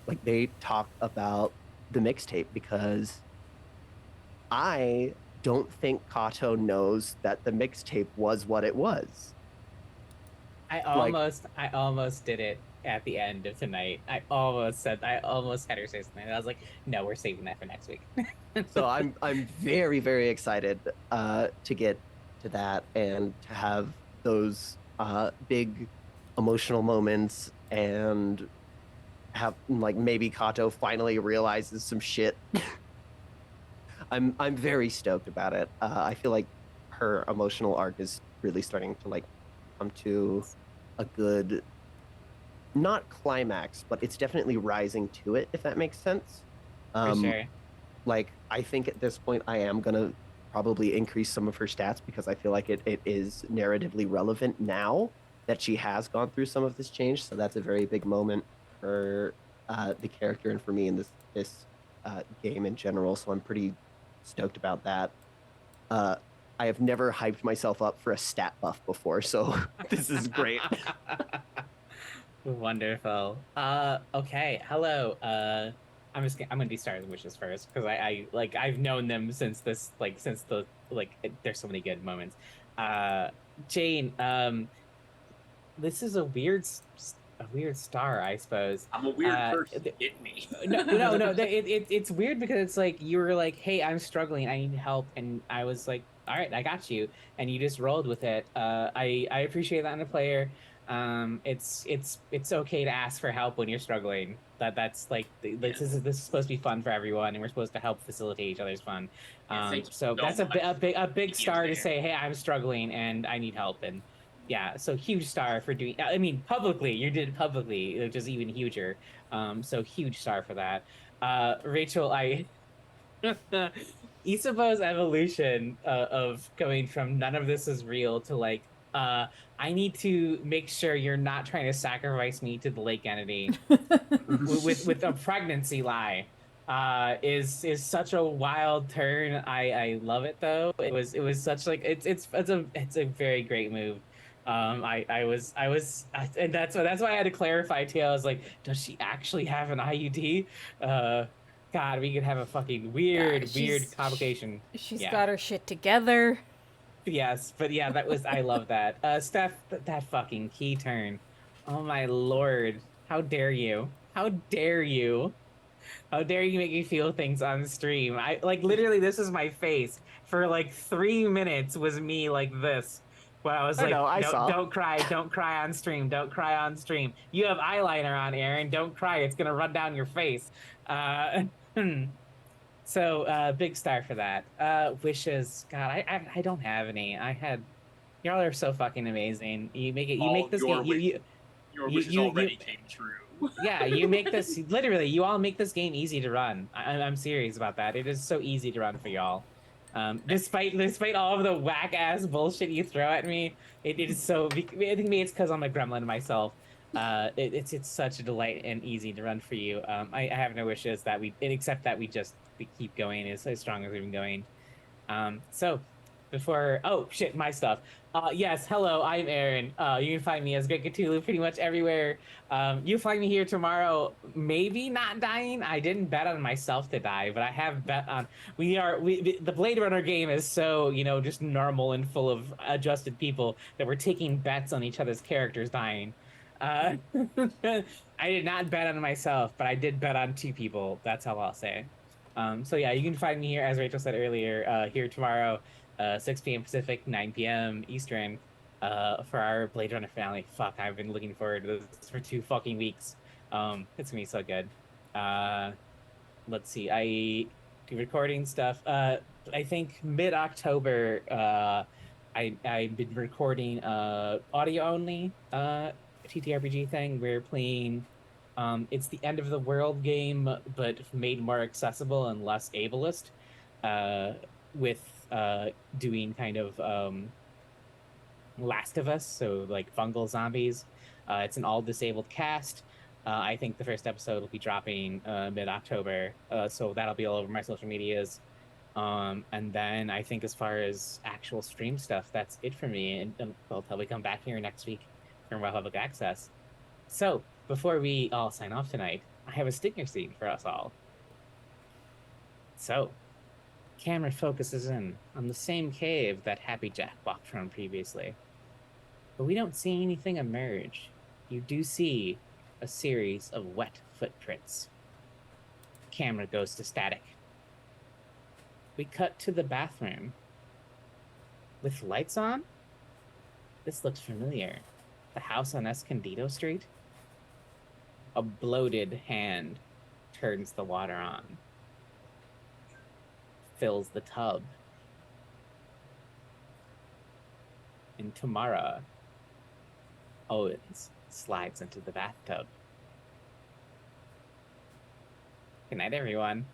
Speaker 4: like they talk about the mixtape, because I don't think Kato knows that the mixtape was what it was.
Speaker 1: I almost did it at the end of tonight. I almost had her say something. And I was like, no, we're saving that for next week.
Speaker 4: So I'm very, very excited to get to that and to have those big emotional moments, and have, like, maybe Kato finally realizes some shit. I'm very stoked about it. I feel like her emotional arc is really starting to, like, come to a good, not climax, but it's definitely rising to it, if that makes sense.
Speaker 1: For sure.
Speaker 4: Like, I think at this point I am gonna probably increase some of her stats, because I feel like it is narratively relevant now that she has gone through some of this change. So that's a very big moment for the character and for me in this game in general. So I'm pretty stoked about that. I have never hyped myself up for a stat buff before, so this is great.
Speaker 1: Wonderful. Okay. Hello. I'm gonna do Stars and Wishes first, because I've known them since there's so many good moments. Jane, this is a weird star, I suppose.
Speaker 5: I'm a weird person. Hit me.
Speaker 1: No. It's weird because it's like you were like, "Hey, I'm struggling. I need help," and I was like, "All right, I got you," and you just rolled with it. I appreciate that in a player. It's okay to ask for help when you're struggling. That's like this is supposed to be fun for everyone, and we're supposed to help facilitate each other's fun. So that's a big star to say, "Hey, I'm struggling and I need help," and yeah, so huge star for doing. I mean, publicly, you did it publicly, which is even huger. So huge star for that. Rachel, Isabeau's evolution of going from none of this is real to like, I need to make sure you're not trying to sacrifice me to the lake entity with a pregnancy lie. Is such a wild turn. I love it though. It was such like it's a very great move And that's why I had to clarify too. I was like, does she actually have an IUD? Uh, God, we could have a fucking
Speaker 3: God,
Speaker 1: weird complication.
Speaker 3: she's
Speaker 1: Yeah.
Speaker 3: got her shit together.
Speaker 1: Yes, but yeah, I love that. Steph, that fucking key turn. Oh my lord. How dare you? How dare you? How dare you make me feel things on stream? I like literally this is my face for like 3 minutes was me like this. Where I was
Speaker 4: I
Speaker 1: like,
Speaker 4: know, I
Speaker 1: no,
Speaker 4: saw.
Speaker 1: don't cry on stream, don't cry on stream. You have eyeliner on, Aaron. Don't cry, it's gonna run down your face. Uh, so big star for that. Wishes, God, I don't have any. I had y'all are so fucking amazing. You
Speaker 5: All
Speaker 1: make
Speaker 5: of
Speaker 1: this game
Speaker 5: your wishes
Speaker 1: you
Speaker 5: already came true.
Speaker 1: yeah, you make this literally. You all make this game easy to run. I'm serious about that. It is so easy to run for y'all. Despite all of the whack ass bullshit you throw at me, it is so. I think maybe it's because I'm a gremlin myself. It's such a delight and easy to run for you. I have no wishes that except that we keep going as strong as we've been going. So before oh shit, my stuff. Yes, hello, I'm Aaron. You can find me as Great Cthulhu pretty much everywhere. You find me here tomorrow, maybe not dying. I didn't bet on myself to die, but I have bet on the Blade Runner game is so, just normal and full of adjusted people that we're taking bets on each other's characters dying. Uh, I did not bet on myself, but I did bet on two people. That's all I'll say. So yeah, you can find me here, as Rachel said earlier, here tomorrow, 6 p.m. Pacific, 9 p.m. Eastern, for our Blade Runner finale. Fuck, I've been looking forward to this for 2 fucking weeks. It's gonna be so good. Uh, let's see, I do recording stuff. I think mid-October, I've been recording audio only TTRPG thing. We're playing it's the end of the world game, but made more accessible and less ableist, uh, with doing kind of Last of Us, so like fungal zombies. It's an all disabled cast. I think the first episode will be dropping mid October, so that'll be all over my social medias. And then I think as far as actual stream stuff, that's it for me. And well, till we come back here next week from Public Access. So, before we all sign off tonight, I have a stinger scene for us all. So, camera focuses in on the same cave that Happy Jack walked from previously. But we don't see anything emerge. You do see a series of wet footprints. Camera goes to static. We cut to the bathroom. With lights on? This looks familiar. The house on Escondido Street? A bloated hand turns the water on, fills the tub. And Tamara Owens slides into the bathtub. Good night, everyone.